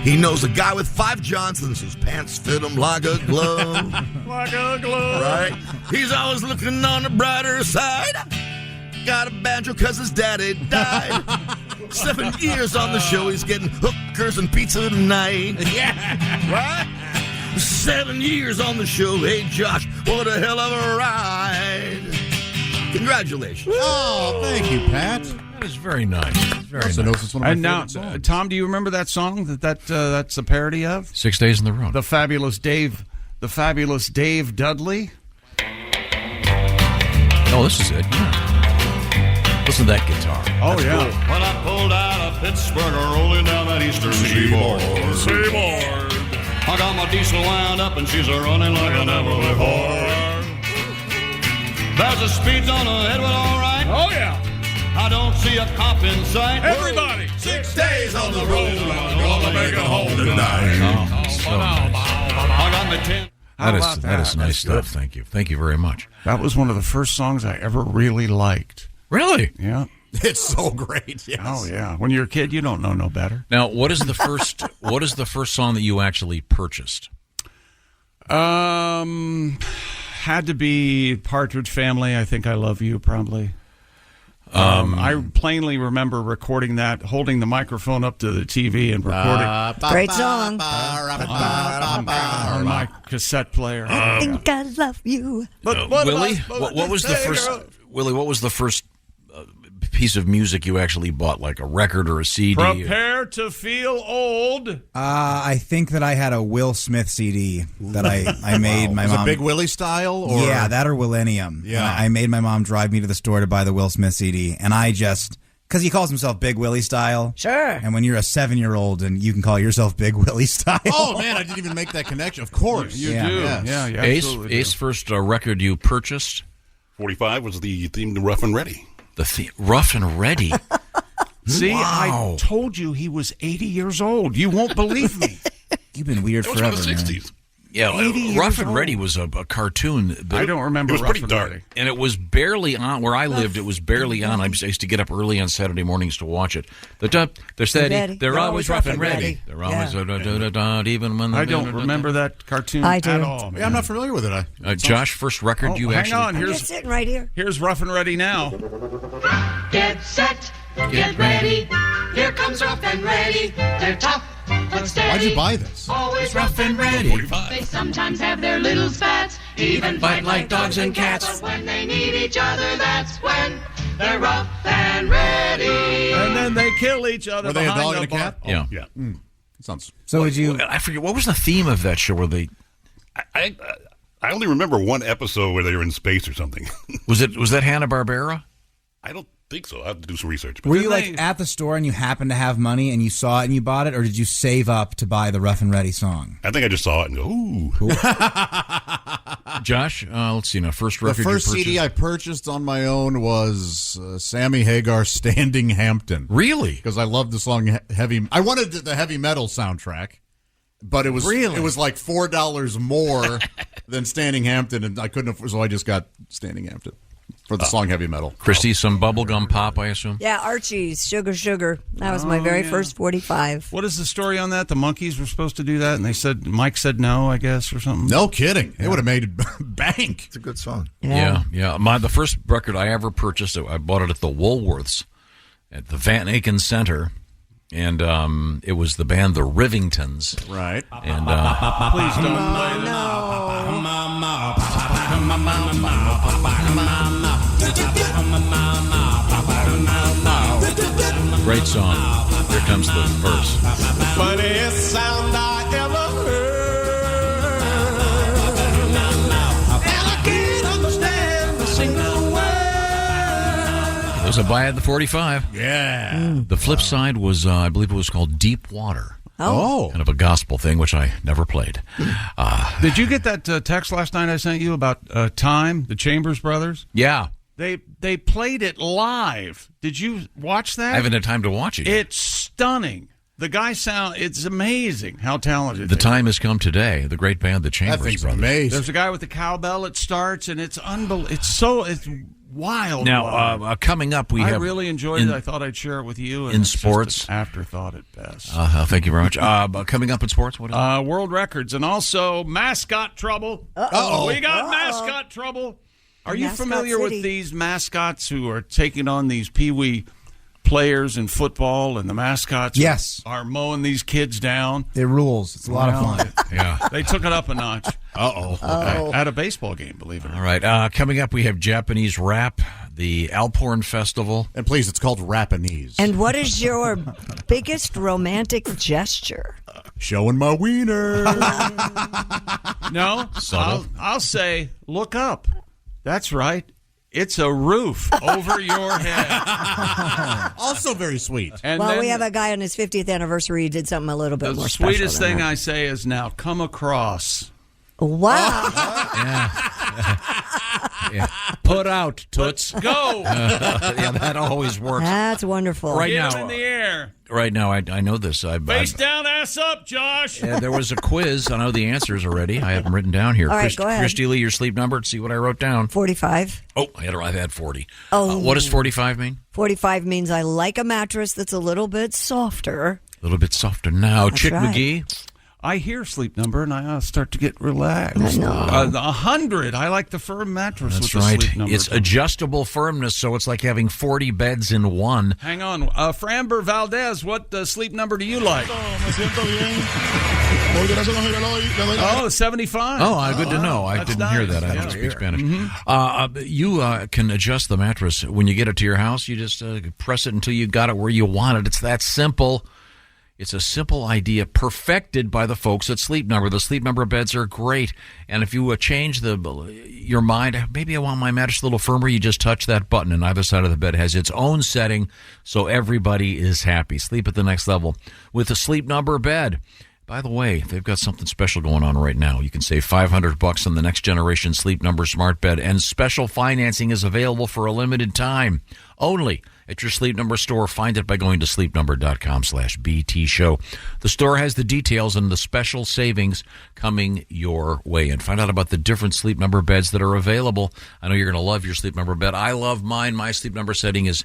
He knows a guy with 5 Johnsons whose pants fit him like a glove. Like a glove. Right? He's always looking on the brighter side. Got a banjo because his daddy died. 7 years on the show, he's getting hookers and pizza tonight. Yeah. Right? 7 years on the show. Hey, Josh, what a hell of a ride. Congratulations. Oh, thank you, Pat. That is very nice. Very nice. It's one of my And now, favorite songs. Tom, do you remember that song that's a parody of? 6 Days in the Road. The Fabulous Dave Dudley. Oh, this is it. Yeah. Listen to that guitar. Oh, That's yeah. cool. When I pulled out of Pittsburgh, rolling down that eastern seaboard. I got my diesel wound up and she's a-running like I never before. There's a speed zone ahead, well, all right. Oh, yeah. I don't see a cop in sight. Everybody. 6 days on the road, I'm gonna make it home tonight. So nice. I got my 10. That is nice stuff. Thank you. Thank you very much. That was one of the first songs I ever really liked. Really? Yeah. It's so great. Yes. Oh, yeah. When you're a kid, you don't know no better. Now, what is the first song that you actually purchased? Had to be Partridge Family. I Think I Love You, probably. I plainly remember recording that, holding the microphone up to the TV and recording. Great song. On my cassette player. I think I love you. But Willie, what was the first? Willie, what was the first piece of music you actually bought, like a record or a CD? Prepare to feel old. I think that I had a Will Smith CD that I made my Was mom. it Big Willie style? Or? Yeah, that or Millennium. Yeah. And I made my mom drive me to the store to buy the Will Smith CD, and I just, because he calls himself Big Willie style. Sure. And when you're a 7-year-old and you can call yourself Big Willie style. Oh, man, I didn't even make that connection. Of course. You Yeah. do. Yes. Yeah, you absolutely Ace first record you purchased? 45 was the theme to Rough and Ready. The theme, Rough and Ready. See, Wow. I told you he was 80 years old. You won't believe me. You've been weird It was forever, from the man. 60s. Yeah, 80 Rough years and Ready was a cartoon. I don't remember It was Rough pretty and dark. Ready. And it was barely on where I lived. It was barely on. I used to get up early on Saturday mornings to watch it. They're steady. Ready. They're always rough and ready. They're always even when I don't remember that cartoon I do. at all. Man. Yeah, I'm not familiar with it. Josh, first record you hang actually. on. I'm just sitting right here. Here's Rough and Ready now. Get set, get ready. Here comes Rough and Ready. They're tough but steady. Why'd you buy this? Always rough and ready. They sometimes have their little spats, even fight like dogs and cats. But when they need each other, that's when they're rough and ready. And then they kill each other. Were they a behind dog the and a cat? Yeah. Yeah. Sounds. So would you? I forget what was the theme of that show. Where they I only remember one episode where they were in space or something. was that Hanna-Barbera? I don't think so. I have to do some research. Were you like at the store and you happened to have money and you saw it and you bought it, or did you save up to buy the Rough and Ready song? I think I just saw it and go, ooh. Cool. Josh, let's see now. First The record first you purchased. CD I purchased on my own was Sammy Hagar's "Standing Hampton." Really? Because I loved the song "Heavy." I wanted the heavy metal soundtrack, but it was like $4 more than "Standing Hampton," and I couldn't afford, so I just got "Standing Hampton" for the song "Heavy Metal." Christy, some bubblegum pop, I assume. Yeah, Archie's Sugar Sugar. That was my very first 45. What is the story on that? The Monkees were supposed to do that, and they said Mike said no, I guess, or something. No kidding. It would have made bank. It's a good song. Yeah. The first record I ever purchased, I bought it at the Woolworths at the Van Aken Center, and it was the band the Rivingtons. Right. And Please don't play great song. Here comes the verse. Funniest sound I ever heard. And I can't understand a single word. It was a buy at the 45. Yeah. The flip side was, I believe it was called Deep Water. Oh. Kind of a gospel thing, which I never played. Did you get that text last night I sent you about Time, the Chambers Brothers? Yeah. They played it live. Did you watch that? I haven't had time to watch it yet. It's stunning. The guy it's amazing how talented The time has come today. The great band, the Chambers Brothers. Amazing. There's a guy with the cowbell. It starts, and it's unbelievable. It's wild. Now, coming up, we I have... really enjoyed it. I thought I'd share it with you. And in it's just sports. an afterthought at best. Thank you very much. Coming up in sports, what is it? World records, and also mascot trouble. Uh-oh. We got mascot trouble. Are you Mascot familiar City. with these mascots who are taking on these peewee players in football, and the mascots are mowing these kids down? It rules. It's a lot of fun. Yeah. They took it up a notch. Uh-oh. At a baseball game, believe it or not. All right. Coming up, we have Japanese rap, the Alporn Festival. And please, it's called Rapanese. And what is your biggest romantic gesture? Showing my wiener. No, I'll say, look up. That's right. It's a roof over your head. Also very sweet. And well, then we have a guy on his 50th anniversary who did something a little bit the more special. sweetest than thing that. I say is now come across. Wow. Yeah. Put out, toots. Go. Yeah, that always works. That's wonderful. Right Get now, 'em in the air. Right now, I know this. Face down, ass up, Josh. There was a quiz. I know the answers already. I have them written down here. All right, go ahead. Christy Lee, your sleep number. See what I wrote down. 45. Oh, I've had 40. Oh. What does 45 mean? 45 means I like a mattress that's a little bit softer. A little bit softer now. That's Chick right. McGee. I hear sleep number, and I start to get relaxed. No. 100. I like the firm mattress That's with right. the sleep number. It's adjustable firmness, so it's like having 40 beds in one. Hang on. Framber Valdez, what sleep number do you like? Oh, 75. Oh, good to know. I That's didn't hear that. I don't speak Spanish. You can adjust the mattress. When you get it to your house, you just press it until you got it where you want it. It's that simple. It's a simple idea perfected by the folks at Sleep Number. The Sleep Number beds are great. And if you change your mind, maybe I want my mattress a little firmer, you just touch that button, and either side of the bed has its own setting, so everybody is happy. Sleep at the next level with a Sleep Number bed. By the way, they've got something special going on right now. You can save $500 on the next generation Sleep Number smart bed, and special financing is available for a limited time only at your Sleep Number store. Find it by going to sleepnumber.com/BT show. The store has the details and the special savings coming your way. And find out about the different Sleep Number beds that are available. I know you're going to love your Sleep Number bed. I love mine. My Sleep Number setting is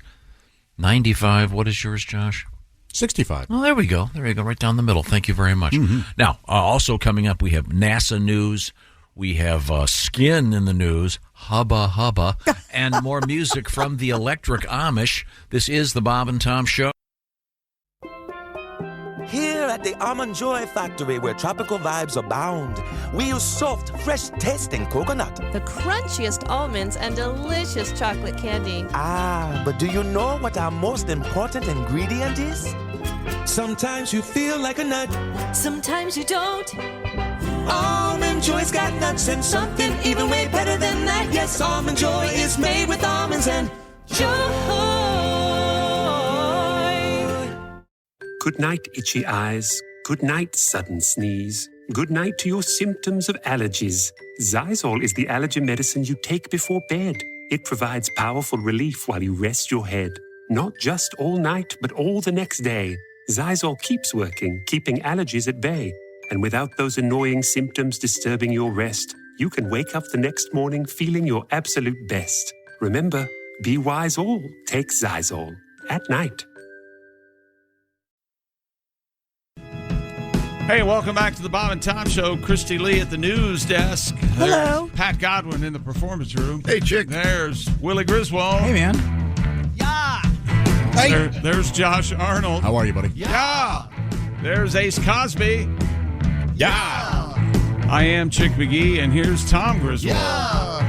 95. What is yours, Josh? 65. Oh, there we go. There you go. Right down the middle. Thank you very much. Now, also coming up, we have NASA news. We have skin in the news, hubba hubba, and more music from the Electric Amish. This is the Bob and Tom Show. Here at the Almond Joy Factory, where tropical vibes abound, we use soft, fresh-tasting coconut. The crunchiest almonds and delicious chocolate candy. Ah, but do you know what our most important ingredient is? Sometimes you feel like a nut. Sometimes you don't. Almond Joy's got nuts and something even way better than that. Yes, Almond Joy is made with almonds and joy. Good night, itchy eyes. Good night, sudden sneeze. Good night to your symptoms of allergies. Zysol is the allergy medicine you take before bed. It provides powerful relief while you rest your head. Not just all night, but all the next day. Zysol keeps working, keeping allergies at bay. And without those annoying symptoms disturbing your rest, you can wake up the next morning feeling your absolute best. Remember, be wise all. Take Zysol. At night. Hey, welcome back to the Bob and Tom Show. Christy Lee at the news desk. Hello. There's Pat Godwin in the performance room. Hey, chick. There's Willie Griswold. Hey, man. Yeah. Hey. There's Josh Arnold. How are you, buddy? Yeah. There's Ace Cosby. Yeah. I am Chick McGee, and here's Tom Griswold. Yeah.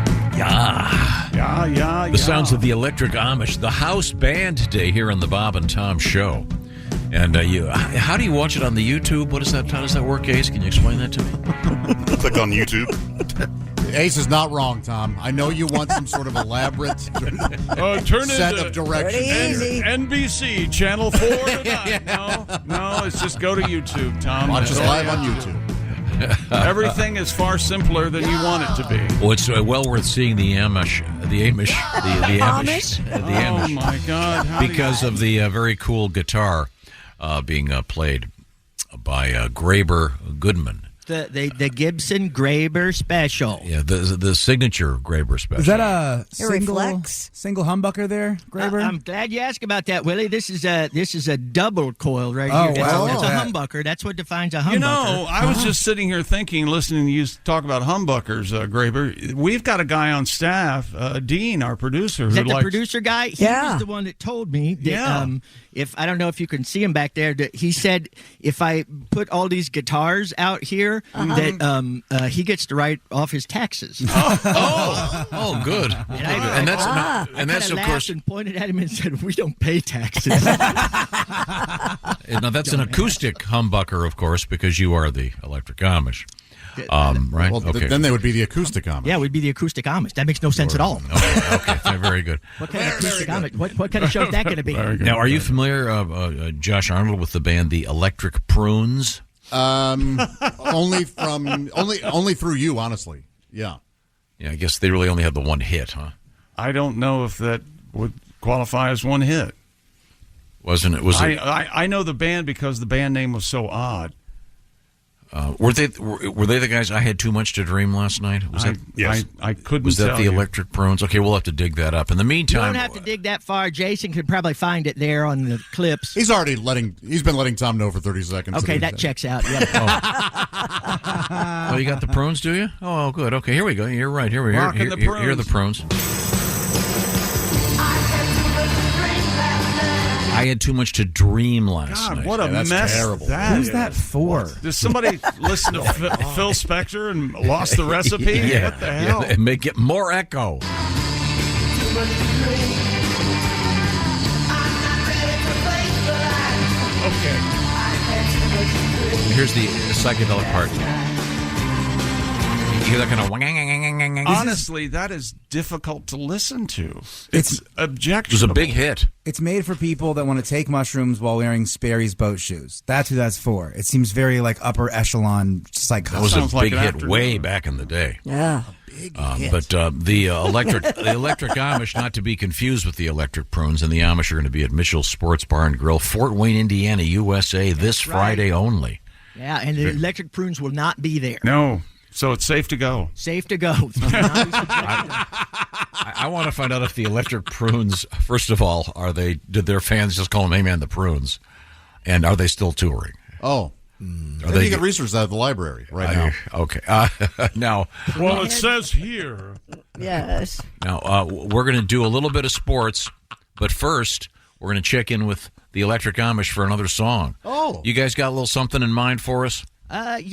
The sounds of the Electric Amish, the house band today here on the Bob and Tom Show. And how do you watch it on the YouTube? What is that? How does that work, Ace? Can you explain that to me? Click on YouTube. Ace is not wrong, Tom. I know you want some sort of elaborate turn set of directions. NBC Channel 4 tonight. No, it's just go to YouTube, Tom. Watch us live on YouTube. Everything is far simpler than you want it to be. Well, it's well worth seeing the Amish. Oh my God! Because of the very cool guitar being played by Graber Goodman. The Gibson Graber Special. Yeah, the signature Graber Special. Is that a reflex? single humbucker there, Graber? I'm glad you asked about that, Willie. This is a double coil right Oh, here. wow. That's a humbucker. That's what defines a humbucker. You know, I was just sitting here thinking, listening to you talk about humbuckers, Graber. We've got a guy on staff, Dean, our producer. Is who that the likes, producer guy? He was the one that told me that, if I don't know if you can see him back there, that he said if I put all these guitars out here, that he gets to write off his taxes. Oh, good. And that's of course. And pointed at him and said, "We don't pay taxes." Now that's an acoustic humbucker, of course, because you are the Electric Amish. Right? Well, okay. then they would be the acoustic Amish. Yeah, we'd be the acoustic Amish. That makes no sense at all. Okay, very good. What kind of acoustic Amish? What kind of show is that going to be? Now, are you familiar, Josh Arnold, with the band the Electric Prunes? Only through you, honestly. Yeah. Yeah, I guess they really only had the one hit, huh? I don't know if that would qualify as one hit. Wasn't it? I know the band because the band name was so odd. Were they the guys I Had Too Much to Dream last night? Was that, yes. I couldn't. Was that tell the you. Electric Prunes? Okay, we'll have to dig that up. In the meantime, You don't have to dig that far. Jason could probably find it there on the clips. He's been letting Tom know for 30 seconds. Okay, that checks out. Yeah. Oh, you got the prunes, do you? Oh, good. Okay, here we go. You're right. Here Rocking here are the prunes. I had too much to dream last night. What a that's mess terrible. Who's that for? Does somebody listen to Phil Spector and lost the recipe? Yeah. What the hell? Yeah, and make it more echo. Okay. Here's the psychedelic part. hear that kind of honestly, that is difficult to listen to. It's objectionable. It was a big hit. It's made for people that want to take mushrooms while wearing Sperry's boat shoes. That's who that's for. It seems very like upper echelon psychosis. That was a big hit way back in the day. Yeah. But the electric Amish, not to be confused with the Electric Prunes, and the Amish are going to be at Mitchell's Sports Bar and Grill, Fort Wayne, Indiana, USA, this Friday only. Yeah, and the Electric Prunes will not be there. No, so it's safe to go. Safe to go. I want to find out if the Electric Prunes, first of all, did their fans just call them, "Hey man, the Prunes," and are they still touring? Oh. Maybe you can research that at the library right now. Okay. Now, well, it says here. Yes. Now, we're going to do a little bit of sports, but first, we're going to check in with the Electric Amish for another song. Oh. You guys got a little something in mind for us?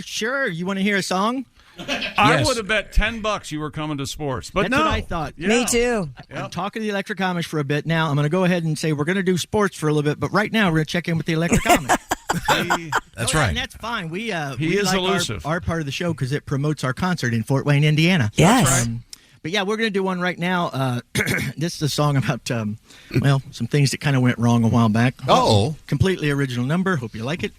Sure. You want to hear a song? I would have bet $10 you were coming to sports, but That's no. what I thought. Yeah. Me too. I'm talking to the Electric Amish for a bit now. I'm going to go ahead and say we're going to do sports for a little bit, but right now we're going to check in with the Electric Amish. That's right. And that's fine. We is like elusive. our part of the show because it promotes our concert in Fort Wayne, Indiana. Yes. But yeah, we're going to do one right now. This is a song about, some things that kind of went wrong a while back. Uh-oh. Completely original number. Hope you like it.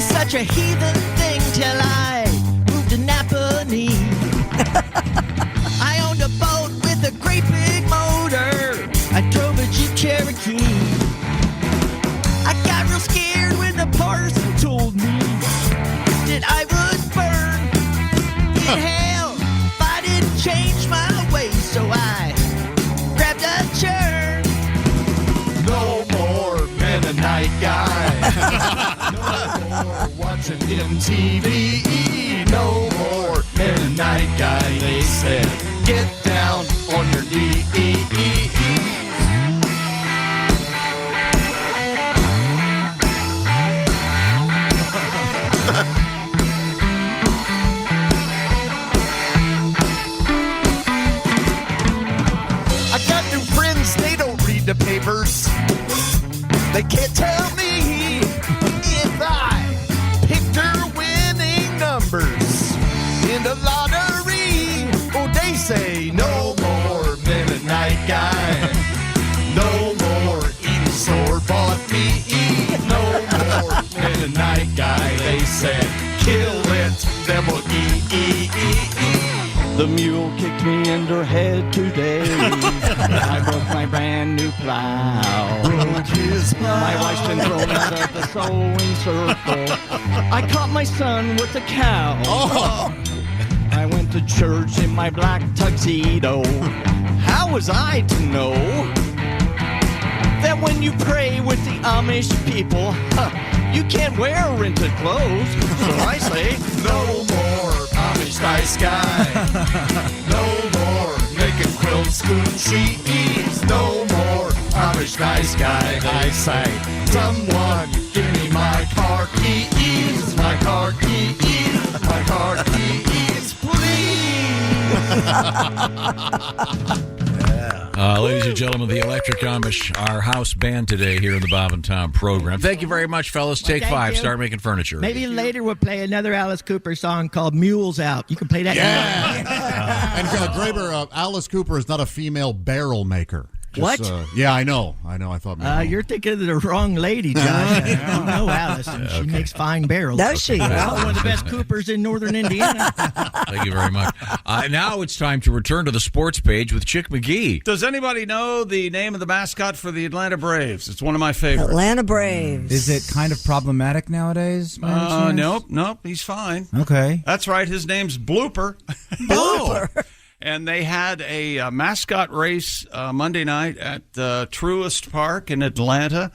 Such a heathen thing till I moved to Napanee. I owned a boat with a great big motor. I drove a Jeep Cherokee. I got real scared when the parson told me that I would burn in hell if I didn't change my ways. So I grabbed a churn. No more Mennonite guy. No more watching MTV. No more Mennonite guy. They said, get down on your knees. I got new friends, they don't read the papers. They can't tell me if I picked their winning numbers in the lottery. Oh, they say no more Mennonite guy. No more eating sore bought me. No more Mennonite guy. They said kill it, then we'll eat. The mule kicked me in the head today. I broke my brand new plow. Broke his plow. My wife's been thrown out of the sewing circle. I caught my son with a cow. Oh. I went to church in my black tuxedo. How was I to know that when you pray with the Amish people, you can't wear rented clothes? So I say, no more Amish nice guy. No more making quilt spoon sheets. No more Amish nice guy. I say, someone give me my car keys. My car keys. My car keys, please. Ladies and gentlemen, the Electric Amish, our house band today here in the Bob and Tom program. Thank you very much, fellas. Take Thank 5. you. Start making furniture. Maybe later we'll play another Alice Cooper song called Mules Out. You can play that. And Graber, Alice Cooper is not a female barrel maker. What? Yeah, I know. I thought maybe. You're thinking of the wrong lady, Josh. You know Alice, and she makes fine barrels. Does she? One of the best Coopers in northern Indiana. Thank you very much. Now it's time to return to the sports page with Chick McGee. Does anybody know the name of the mascot for the Atlanta Braves? It's one of my favorites. Atlanta Braves. Is it kind of problematic nowadays? by any chance? Nope. He's fine. Okay. That's right. His name's Blooper. Blooper. And they had a mascot race Monday night at Truist Park in Atlanta,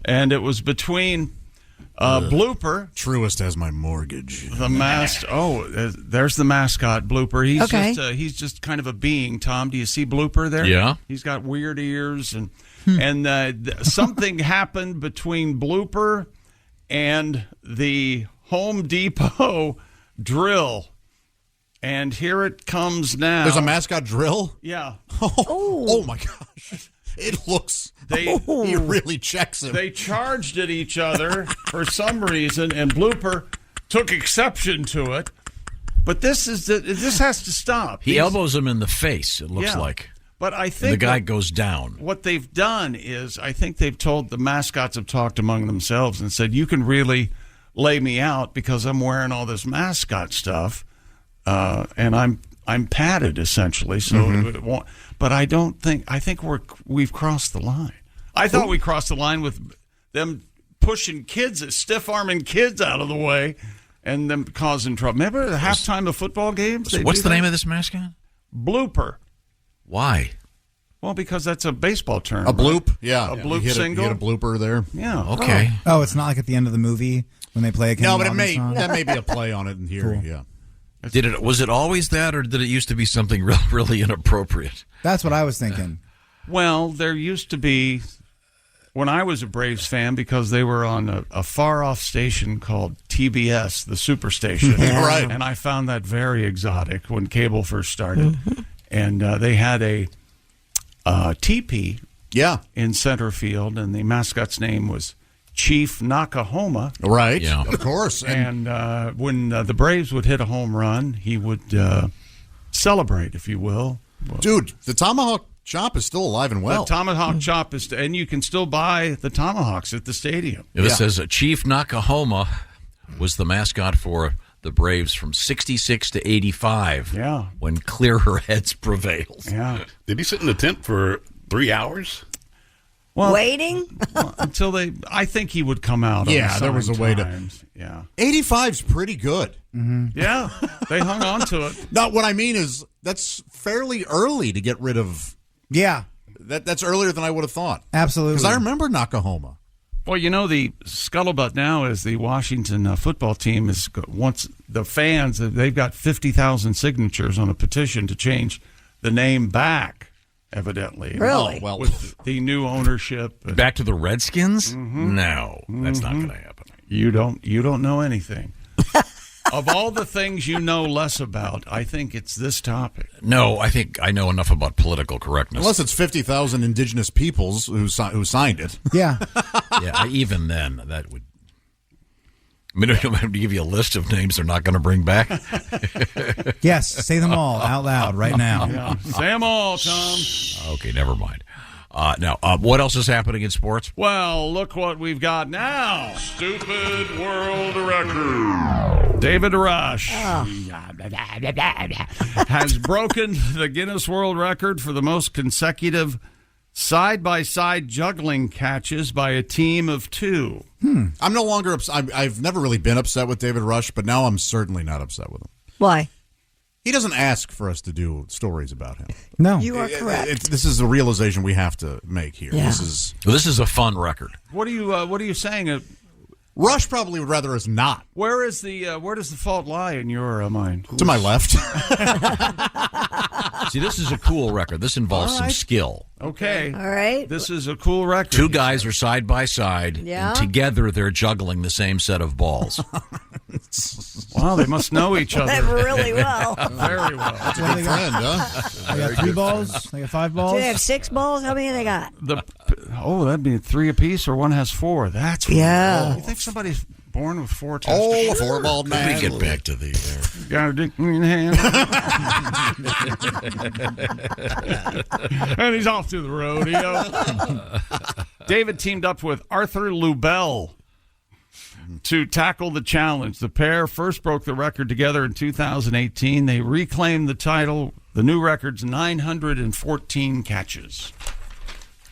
and it was between Blooper. Truest has my mortgage. The there's the mascot, Blooper. He's just kind of a being. Tom, do you see Blooper there? Yeah. He's got weird ears, and something happened between Blooper and the Home Depot drill. And here it comes now. There's a mascot drill? Yeah. Oh my gosh. It looks. He really checks him. They charged at each other for some reason, and Blooper took exception to it. But this has to stop. He elbows him in the face, it looks like. But I think the guy goes down. What they've done is, I think they've told the mascots have talked among themselves and said, you can really lay me out because I'm wearing all this mascot stuff. And I'm padded essentially, so it won't. But I think we've crossed the line. I thought we crossed the line with them pushing stiff arming kids out of the way, and them causing trouble. Remember the halftime of football games? So what's the name of this mascot? Blooper. Why? Well, because that's a baseball term. A bloop, yeah. A bloop you single. You hit a blooper there. Yeah. Okay. Oh, it's not like at the end of the movie when they play a Kenny No, but Loggins song? that may be a play on it in here. Cool. Yeah. Was it always that, or did it used to be something really inappropriate? That's what I was thinking. Well, there used to be, when I was a Braves fan, because they were on a far-off station called TBS, the Superstation. Right. And I found that very exotic when cable first started. And they had a teepee in center field, and the mascot's name was Chief Nakahoma. Right, yeah. Of course. And when the Braves would hit a home run, he would celebrate, if you will. Dude, the tomahawk chop is still alive and well. The tomahawk chop is, and you can still buy the tomahawks at the stadium. It says Chief Nakahoma was the mascot for the Braves from 66 to 85. Yeah. When clearer heads prevailed. Yeah. Did he sit in the tent for 3 hours? Well, waiting until I think he would come out. Yeah, there was a way to. Yeah, 85's pretty good. Yeah, they hung on to it. No, what I mean is that's fairly early to get rid of. Yeah, that's earlier than I would have thought. Absolutely, because I remember Nakahoma. Well, you know, the scuttlebutt now is the Washington football team is once the fans they've got 50,000 signatures on a petition to change the name back. Evidently. Really? Oh, well, with the new ownership. Back to the Redskins? No, that's not going to happen. You don't know anything. Of all the things you know less about, I think it's this topic. No, I think I know enough about political correctness. Unless it's 50,000 indigenous peoples who signed it. Yeah. Yeah, even then, that would... I mean, I'm going to give you a list of names they're not going to bring back. Yes, say them all out loud right now. Yeah. Say them all, Tom. Okay, never mind. Now, what else is happening in sports? Well, look what we've got now. Stupid world record. David Rush has broken the Guinness World Record for the most consecutive side-by-side juggling catches by a team of two. I'm no longer upset. I've never really been upset with David Rush, but now I'm certainly not upset with him. Why? He doesn't ask for us to do stories about him. No. You are correct. This is a realization we have to make here. Yeah. This is a fun record. What are you saying? Rush probably would rather us not. Where does the fault lie in your mind? To my left. See, this is a cool record. This involves some skill. Okay. All right. This is a cool record. Two guys are side by side, Yeah. and together they're juggling the same set of balls. Wow, they must know each other. Really well. Very well. That's a good friend, huh? They got 3 balls? They got 5 balls? Do they have 6 balls? How many they got? That'd be 3 apiece, or one has 4. That's Yeah. You think somebody's born with 4 testicles? Oh, a 4-balled man. Let me get back to the... Got a dick in hand. And he's off to the rodeo. David teamed up with Arthur Lubell to tackle the challenge. The pair first broke the record together in 2018. They reclaimed the title. The new record's 914 catches.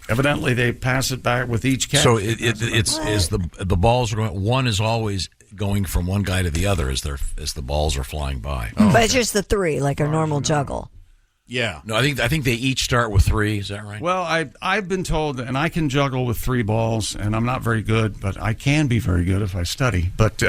Evidently, they pass it back with each catch. So it's the balls are going. One is always going from one guy to the other as the balls are flying by. But it's just the 3, like a normal juggle. Yeah. No, I think they each start with 3. Is that right? Well, I've been told, and I can juggle with 3 balls, and I'm not very good, but I can be very good if I study. But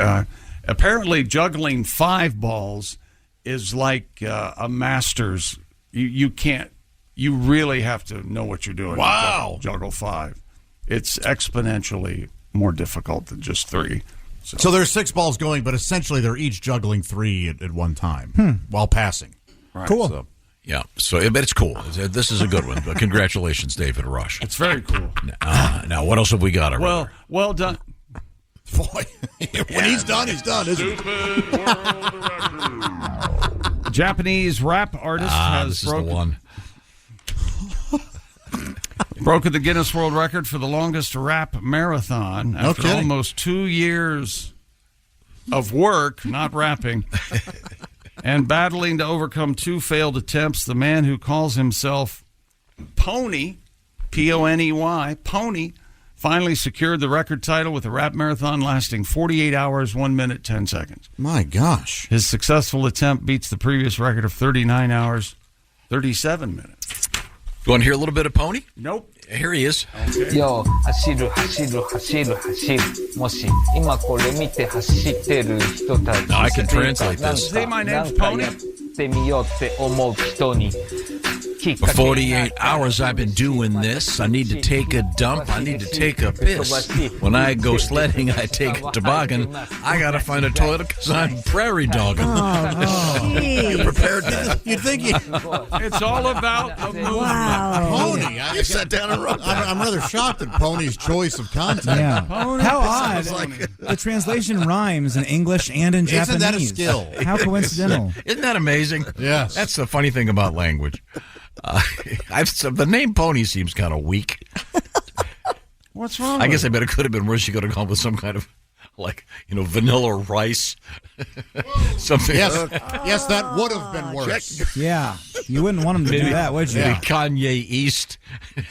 apparently juggling 5 balls is like a master's. You can't. You really have to know what you're doing. Wow. To juggle 5. It's exponentially more difficult than just 3. So there's 6 balls going, but essentially they're each juggling 3 at one time while passing. Right. Cool. So. Yeah. So, but it's cool. This is a good one. But congratulations, David Rush. It's very cool. Now, what else have we got? Well done. Boy, when he's done, isn't he? Japanese rap artist has this is the one. broken the Guinness World Record for the longest rap marathon after almost 2 years of work, not rapping, and battling to overcome 2 failed attempts. The man who calls himself Pony, P-O-N-E-Y, Pony, finally secured the record title with a rap marathon lasting 48 hours, 1 minute, 10 seconds. My gosh. His successful attempt beats the previous record of 39 hours, 37 minutes. You want to hear a little bit of Pony? Nope. Here he is. Yo, 走る走る走る走る。もし今これ見て走ってる人たち。 No, I can translate this. Say my name's Pony. やってみようって思う人に。 For 48 hours I've been doing this. I need to take a dump. I need to take a piss. When I go sledding, I take a toboggan. I gotta find a toilet because I'm prairie dogging. You prepared that. You'd think it's all about the movement. Wow. Pony. You sat down and wrote that. I'm rather shocked at Pony's choice of content. Yeah. Pony. How odd. Like, The translation rhymes in English and in Japanese. Isn't that a skill? How coincidental. Isn't that amazing? Yes. That's the funny thing about language. The name Pony seems kind of weak. What's wrong? I guess I bet it could have been worse. You could have gone with some kind of, vanilla rice. Something. Yes, that would have been worse. Yeah. You wouldn't want him to do that, would you? Maybe Kanye East.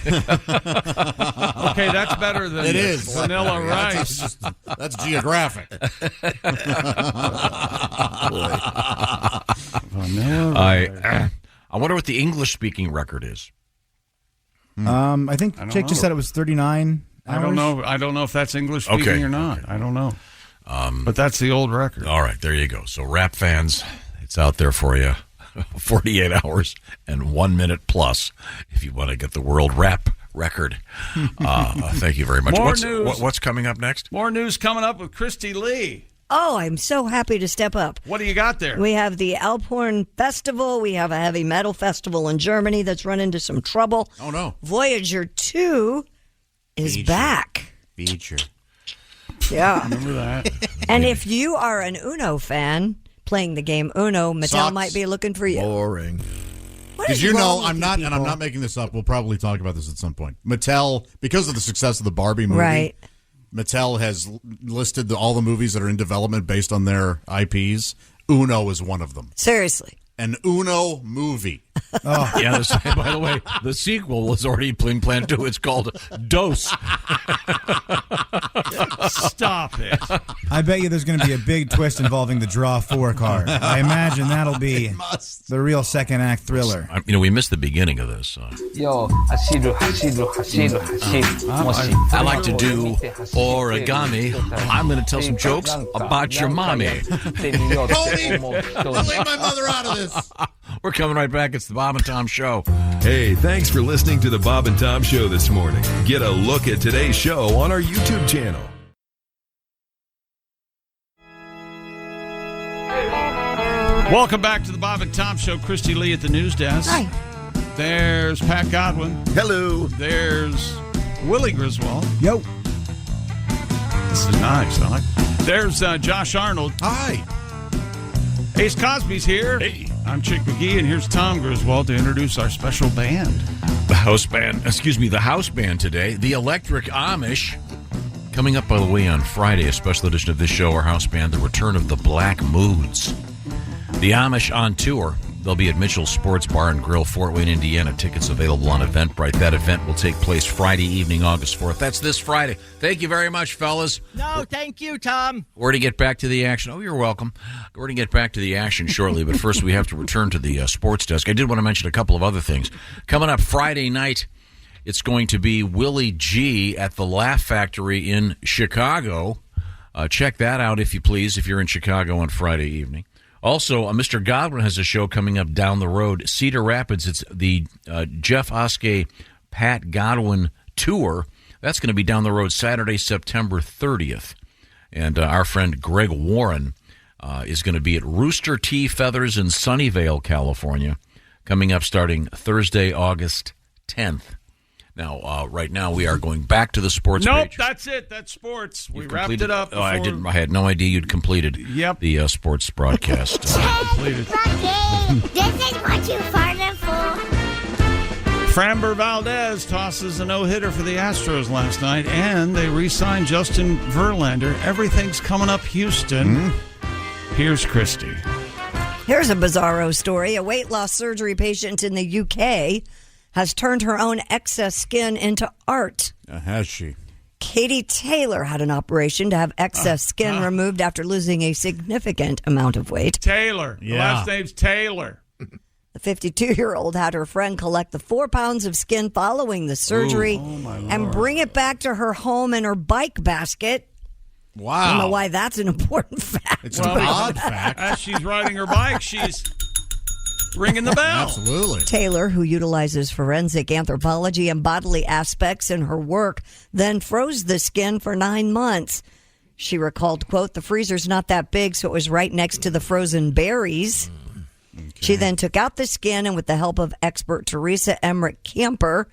Okay, that's better than It is. vanilla rice. That's geographic. I wonder what the English-speaking record is. I think Jake just said it was 39 hours. I don't know if that's English speaking or not. I don't know. But that's the old record. All right, there you go. So rap fans, it's out there for you. 48 hours and 1 minute plus if you want to get the world rap record. Thank you very much. What's coming up next? More news coming up with Christy Lee. Oh, I'm so happy to step up. What do you got there? We have the Alphorn Festival. We have a heavy metal festival in Germany that's run into some trouble. Oh, no. Voyager 2 is back. Feature. Yeah. Remember that. And if you are an Uno fan playing the game Uno, Mattel Sucks. might be looking for you. Boring. What Did is you know, wrong with I'm you not, people? and I'm not making this up, we'll probably talk about this at some point. Mattel, because of the success of the Barbie movie, Right. Mattel has listed all the movies that are in development based on their IPs. Uno is one of them. Seriously. An Uno movie. Oh, yeah. By the way, the sequel was already planned too. It's called Dose. Stop it. I bet you there's going to be a big twist involving the Draw 4 card. I imagine that'll be the real second act thriller. We missed the beginning of this. Yo, 走る走る走る走る。もし I like to do origami. I'm going to tell some jokes about your mommy. Tony, I'll leave my mother out of this. We're coming right back. It's the Bob and Tom Show. Hey, thanks for listening to the Bob and Tom Show this morning. Get a look at today's show on our YouTube channel. Welcome back to the Bob and Tom Show. Christy Lee at the news desk. Hi. There's Pat Godwin. Hello. There's Willie Griswold. Yo. This is nice. I like it. There's Josh Arnold. Hi. Ace Cosby's here. Hey. I'm Chick McGee, and here's Tom Griswold to introduce our special band. The house band today, the Electric Amish. Coming up, by the way, on Friday, a special edition of this show, our house band, the return of the Black Moods. The Amish on tour. they'll be at Mitchell Sports Bar and Grill, Fort Wayne, Indiana. Tickets available on Eventbrite. That event will take place Friday evening, August 4th. That's this Friday. Thank you very much, fellas. No, thank you, Tom. We're to get back to the action. Oh, you're welcome. We're going to get back to the action shortly, but first we have to return to the sports desk. I did want to mention a couple of other things. Coming up Friday night, it's going to be Willie G at the Laugh Factory in Chicago. Check that out, if you please, if you're in Chicago on Friday evening. Also, Mr. Godwin has a show coming up down the road, Cedar Rapids. It's the Jeff Oskey, Pat Godwin Tour. That's going to be down the road Saturday, September 30th. And our friend Greg Warren is going to be at Rooster Tea Feathers in Sunnyvale, California, coming up starting Thursday, August 10th. Now, right now, we are going back to the sports Nope, page. that's it. That's sports. We You've wrapped completed- it up. Oh, I before- didn't. I had no idea you'd completed the sports broadcast. Completed. This is what you farted for. Framber Valdez tosses a no-hitter for the Astros last night, and they re-signed Justin Verlander. Everything's coming up Houston. Here's Christy. Here's a bizarro story. A weight loss surgery patient in the UK has turned her own excess skin into art. Has she? Katie Taylor had an operation to have excess skin removed after losing a significant amount of weight. Taylor. The last name's Taylor. The 52-year-old had her friend collect the 4 pounds of skin following the surgery and bring it back to her home in her bike basket. Wow. I don't know why that's an important fact. It's an odd fact. As she's riding her bike, she's ringing the bell. Absolutely. Taylor, who utilizes forensic anthropology and bodily aspects in her work, then froze the skin for 9 months. She recalled, quote, "The freezer's not that big, so it was right next to the frozen berries." She then took out the skin and with the help of expert Teresa Emmerich Camper,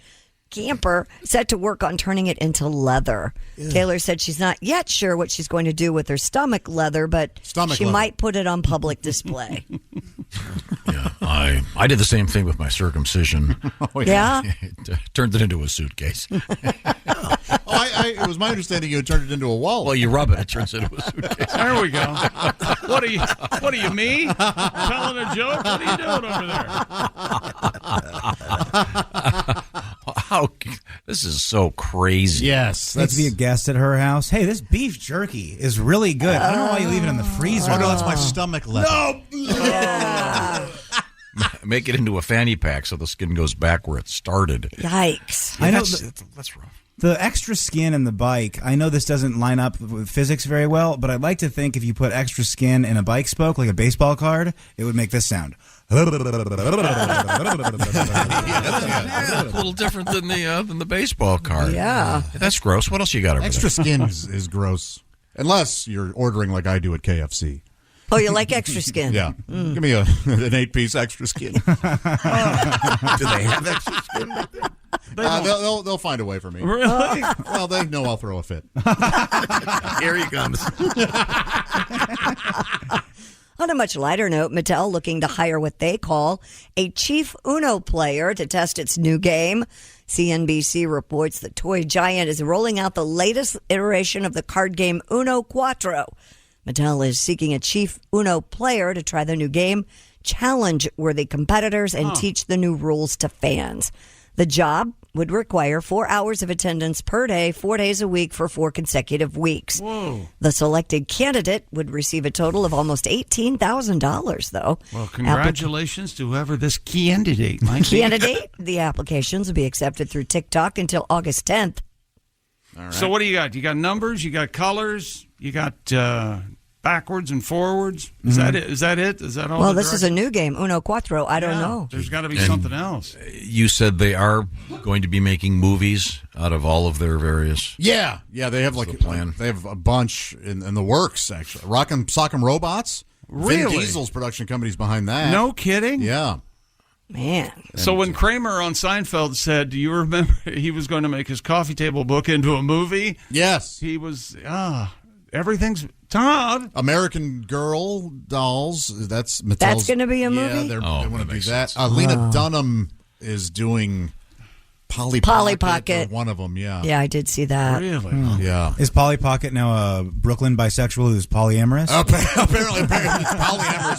set to work on turning it into leather. Taylor said she's not yet sure what she's going to do with her stomach leather, but she might put it on public display. I did the same thing with my circumcision. Yeah? Turned it into a suitcase. It was my understanding you had turned it into a wallet. Well, you rub it, it turns into a suitcase. There we go. What are you, me? Telling a joke? What are you doing over there? This is so crazy. Yes. That's to be a guest at her house. Hey, this beef jerky is really good. I don't know why you leave it in the freezer. Oh, no, that's my stomach leather. Yeah. Make it into a fanny pack so the skin goes back where it started. Yikes. I know that's rough. The extra skin in the bike, I know this doesn't line up with physics very well, but I'd like to think if you put extra skin in a bike spoke, like a baseball card, it would make this sound. Yeah, a little different than the baseball card. Yeah. That's gross. What else you got over Extra there? skin is gross. Unless you're ordering like I do at KFC. Oh, you like extra skin? Yeah. Give me an 8-piece extra skin. Do they have extra skin? They'll find a way for me. Really? Well, they know I'll throw a fit. Here he comes. On a much lighter note, Mattel looking to hire what they call a chief Uno player to test its new game. CNBC reports that toy giant is rolling out the latest iteration of the card game Uno Quattro. Mattel is seeking a chief Uno player to try the new game, challenge worthy competitors, and teach the new rules to fans. The job would require 4 hours of attendance per day, 4 days a week for 4 consecutive weeks. Whoa. The selected candidate would receive a total of almost $18,000, though. Well, congratulations to whoever this candidate might be. The applications will be accepted through TikTok until August 10th. All right. So what do you got? You got numbers, you got colors, you got backwards and forwards. Is that it? Is that all? Well, this is a new game, Uno Quattro. I don't know. There's got to be something else. You said they are going to be making movies out of all of their various. Yeah, they have like plan. They have a bunch in the works actually. Rock'em Sock'em Robots. Really? Vin Diesel's production company's behind that. No kidding. Yeah. Man. So when Kramer on Seinfeld said, do you remember he was going to make his coffee table book into a movie? Yes. He was, everything's, Todd. American Girl dolls. That's Mattel's. That's going to be a movie? Yeah, they want to do that. Lena Dunham is doing Polly Pocket. One of them, yeah. Yeah, I did see that. Really? Yeah. Is Polly Pocket now a Brooklyn bisexual who's polyamorous? Apparently, it's polyamorous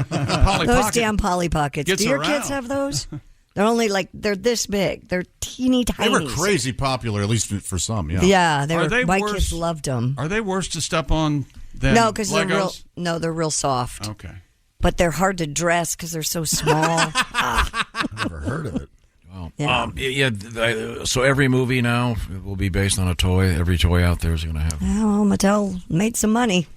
pocket. Those damn Polly Pockets. Gets Do your around. kids have those? They're only they're this big. They're teeny tiny. They were crazy popular, at least for some, yeah. Yeah, Are they my worse- kids loved them. Are they worse to step on than No, because Legos? they're real soft. Okay. But they're hard to dress because they're so small. Never heard of it. Wow. Yeah. So every movie now will be based on a toy. Every toy out there is going to have. Well, Mattel made some money.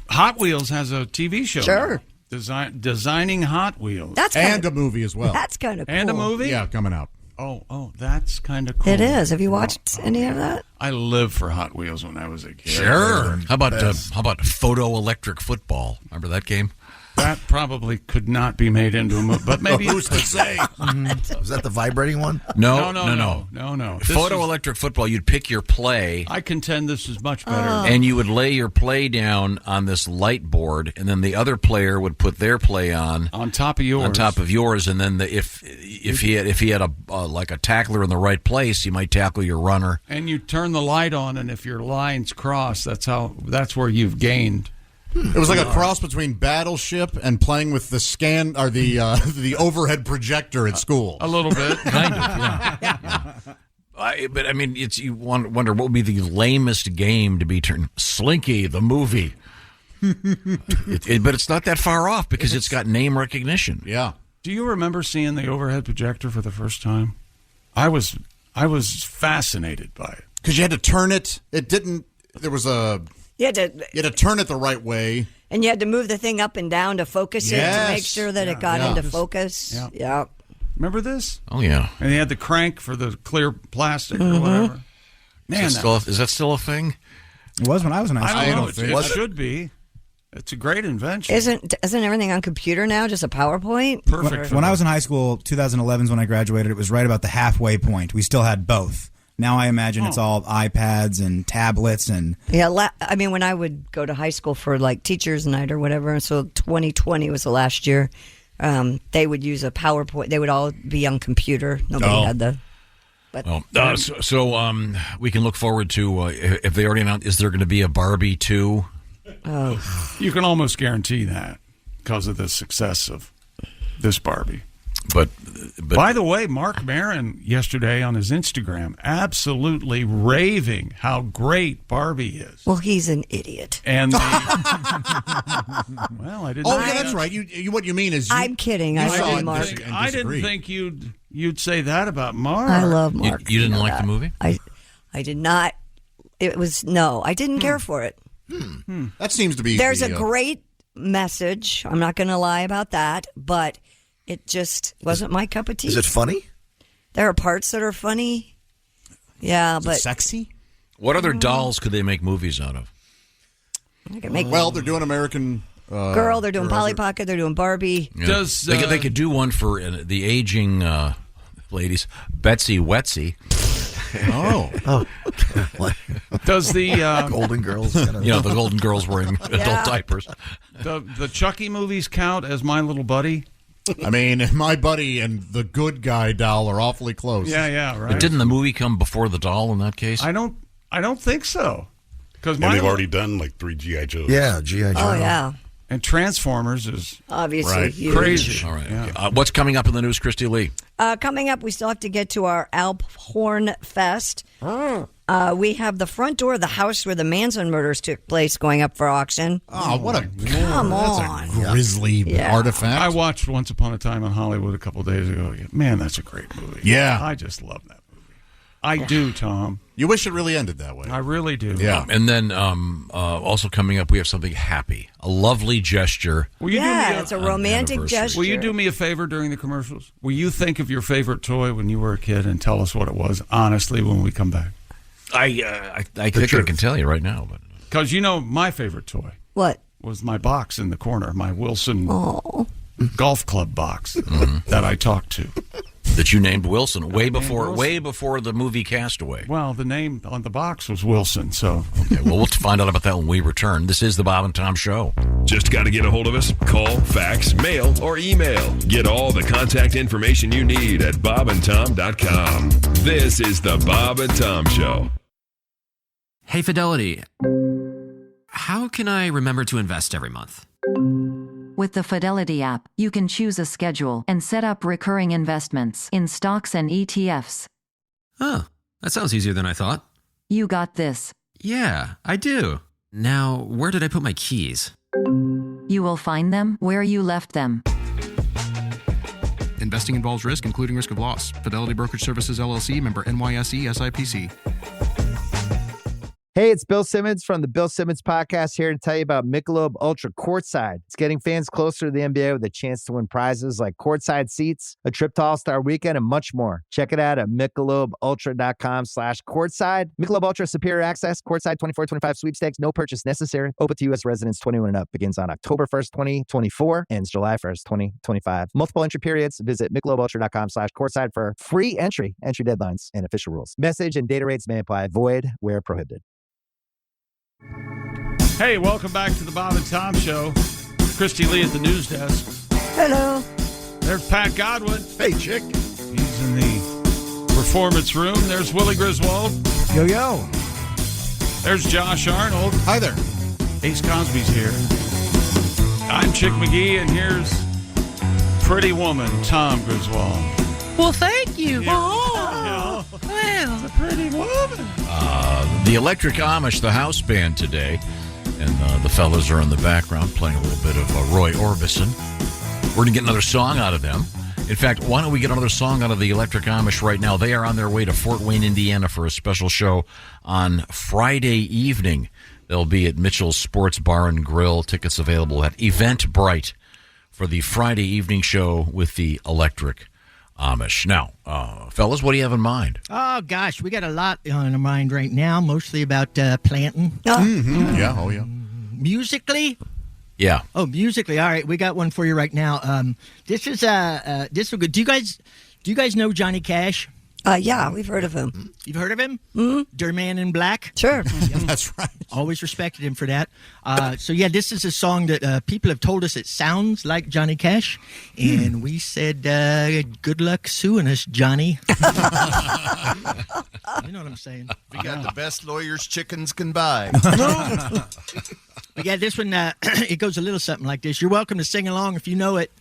Hot Wheels has a TV show. Sure. Designing Hot Wheels. And a movie as well. That's kind of cool. And a movie? Yeah, coming out. Oh, that's kind of cool. It is. Have you watched any of that? I lived for Hot Wheels when I was a kid. Sure. How about photoelectric football? Remember that game? That probably could not be made into a movie, but maybe Who's to say? Was that the vibrating one? No. This Photoelectric football, you'd pick your play. I contend this is much better. And you would lay your play down on this light board, and then the other player would put their play on top of yours. And then if he had a tackler in the right place, he might tackle your runner. And you turn the light on, and if your lines cross, that's where you've gained. It was like a cross between Battleship and playing with the the overhead projector at school. A little bit, kind of. Yeah. But I mean, you wonder what would be the lamest game to be turned. Slinky, the movie. But it's not that far off because it's got name recognition. Yeah. Do you remember seeing the overhead projector for the first time? I was fascinated by it because you had to turn it. It didn't. There was a. You had to turn it the right way. And you had to move the thing up and down to focus it to make sure that it got into focus. Yeah. Remember this? Oh, yeah. And they had the crank for the clear plastic Mm-hmm. or whatever. Man, is that still a thing? It was when I was in high school. I don't know. It should be. It's a great invention. Isn't everything on computer now just a PowerPoint? Perfect. When I was in high school, 2011 is when I graduated. It was right about the halfway point. We still had both. Now I imagine it's all iPads and tablets and I mean, when I would go to high school for like teachers' night or whatever, so 2020 was the last year. They would use a PowerPoint. They would all be on computer. Nobody had the. But so we can look forward to if they already announced. Is there going to be a Barbie 2? Oh, you can almost guarantee that because of the success of this Barbie. But by the way, Mark Maron yesterday on his Instagram absolutely raving how great Barbie is. Well, he's an idiot. And well, I didn't. Oh, yeah, that's right. You what you mean is I'm kidding. I love Mark. I didn't think you'd say that about Mark. I love Mark. You didn't like the movie? I did not. It was I didn't care for it. That seems to be. There's a great message. I'm not going to lie about that, but. It just wasn't my cup of tea. Is it funny? There are parts that are funny. Yeah, but sexy. What other dolls could they make movies out of? Well, they're doing American Girl. They're doing Polly Pocket. They're doing Barbie. Yeah. They could do one for the aging ladies, Betsy Wetsy. Oh. Does the Golden Girls? The Golden Girls wearing adult diapers. The Chucky movies count as My Little Buddy? I mean, My Buddy and the Good Guy doll are awfully close. Yeah, right. But didn't the movie come before the doll in that case? I don't think so. Because they've already done like 3 G.I. Joes. Yeah, G.I. Joe. Oh, yeah. And Transformers is obviously huge. Crazy. All right. Yeah. Okay. What's coming up in the news, Christy Lee? Coming up, we still have to get to our Alphorn Fest. We have the front door of the house where the Manson murders took place going up for auction. Oh, what a come on! That's a grisly artifact. I watched Once Upon a Time in Hollywood a couple days ago. Man, that's a great movie. Yeah. I just love that movie. I do, Tom. You wish it really ended that way. I really do. Yeah. And then also coming up, we have something happy, a lovely gesture. Will you do me it's a romantic gesture. Will you do me a favor during the commercials? Will you think of your favorite toy when you were a kid and tell us what it was, honestly, when we come back? I think I can tell you right now. Because my favorite toy. What? Was my box in the corner, my Wilson golf club box that I talked to. That you named Wilson way before the movie Castaway. Well, the name on the box was Wilson, so. Okay, well, we'll find out about that when we return. This is the Bob and Tom Show. Just got to get a hold of us? Call, fax, mail, or email. Get all the contact information you need at bobandtom.com. This is the Bob and Tom Show. Hey, Fidelity. How can I remember to invest every month? With the Fidelity app, you can choose a schedule and set up recurring investments in stocks and ETFs. Oh, that sounds easier than I thought. You got this. Yeah, I do. Now, where did I put my keys? You will find them where you left them. Investing involves risk, including risk of loss. Fidelity Brokerage Services, LLC, member NYSE, SIPC. Hey, it's Bill Simmons from the Bill Simmons Podcast here to tell you about Michelob Ultra Courtside. It's getting fans closer to the NBA with a chance to win prizes like courtside seats, a trip to All-Star Weekend, and much more. Check it out at MichelobUltra.com/courtside. Michelob Ultra Superior Access, Courtside 24-25 sweepstakes, no purchase necessary. Open to U.S. residents 21 and up. Begins on October 1st, 2024, ends July 1st, 2025. Multiple entry periods. Visit MichelobUltra.com/courtside for free entry deadlines, and official rules. Message and data rates may apply. Void where prohibited. Hey, welcome back to the Bob and Tom Show. Christy Lee at the news desk. Hello. There's Pat Godwin. Hey, chick. He's in the performance room. There's Willie Griswold. Yo, yo. There's Josh Arnold. Hi there. Ace Cosby's here. I'm Chick McGee, and here's pretty woman, Tom Griswold. Well, thank you. Oh, well. It's a pretty woman. The Electric Amish, the house band today, and the fellas are in the background playing a little bit of Roy Orbison. We're going to get another song out of them. In fact, why don't we get another song out of the Electric Amish right now? They are on their way to Fort Wayne, Indiana for a special show on Friday evening. They'll be at Mitchell's Sports Bar and Grill. Tickets available at Eventbrite for the Friday evening show with the Electric Amish. Now, fellas, what do you have in mind? Oh, gosh, we got a lot on our mind right now, mostly about planting. Mm-hmm. Yeah, oh, yeah. Musically? Yeah. Oh, musically. All right, we got one for you right now. This is good. Do you guys know Johnny Cash? Yeah, we've heard of him. You've heard of him? Mm-hmm. Der Man in Black? Sure. That's right. Always respected him for that. So, yeah, this is a song that people have told us it sounds like Johnny Cash. And we said, good luck suing us, Johnny. You know what I'm saying? We got the best lawyers chickens can buy. But, yeah, this one, it goes a little something like this. You're welcome to sing along if you know it.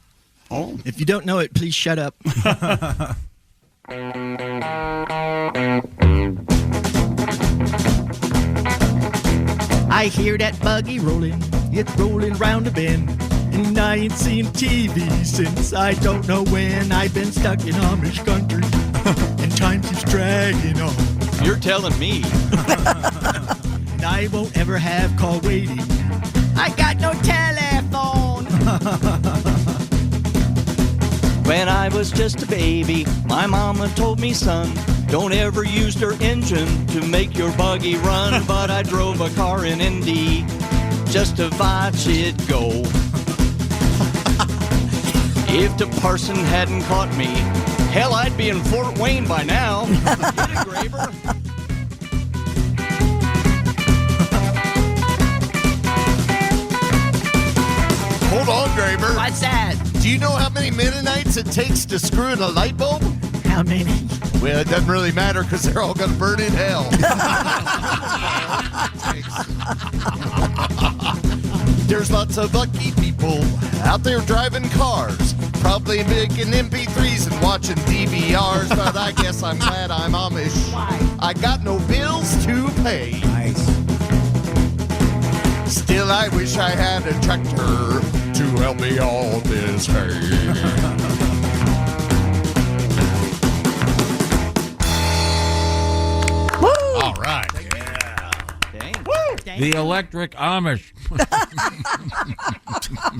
Oh. If you don't know it, please shut up. I hear that buggy rolling, it's rolling round a bend. And I ain't seen TV since I don't know when. I've been stuck in Amish country, and time keeps dragging on. You're telling me. And I won't ever have call waiting. I got no telephone. When I was just a baby, my mama told me, son, don't ever use her engine to make your buggy run. But I drove a car in Indy just to watch it go. If the parson hadn't caught me, hell, I'd be in Fort Wayne by now. Get it, Graver? Hold on, Graver. What's that? Do you know how many Mennonites it takes to screw in a light bulb? How many? Well, it doesn't really matter because they're all going to burn in hell. There's lots of lucky people out there driving cars, probably making MP3s and watching DVRs, but I guess I'm glad I'm Amish. Why? I got no bills to pay. Nice. Still, I wish I had a tractor to help me all this hay. All right. The Electric Amish.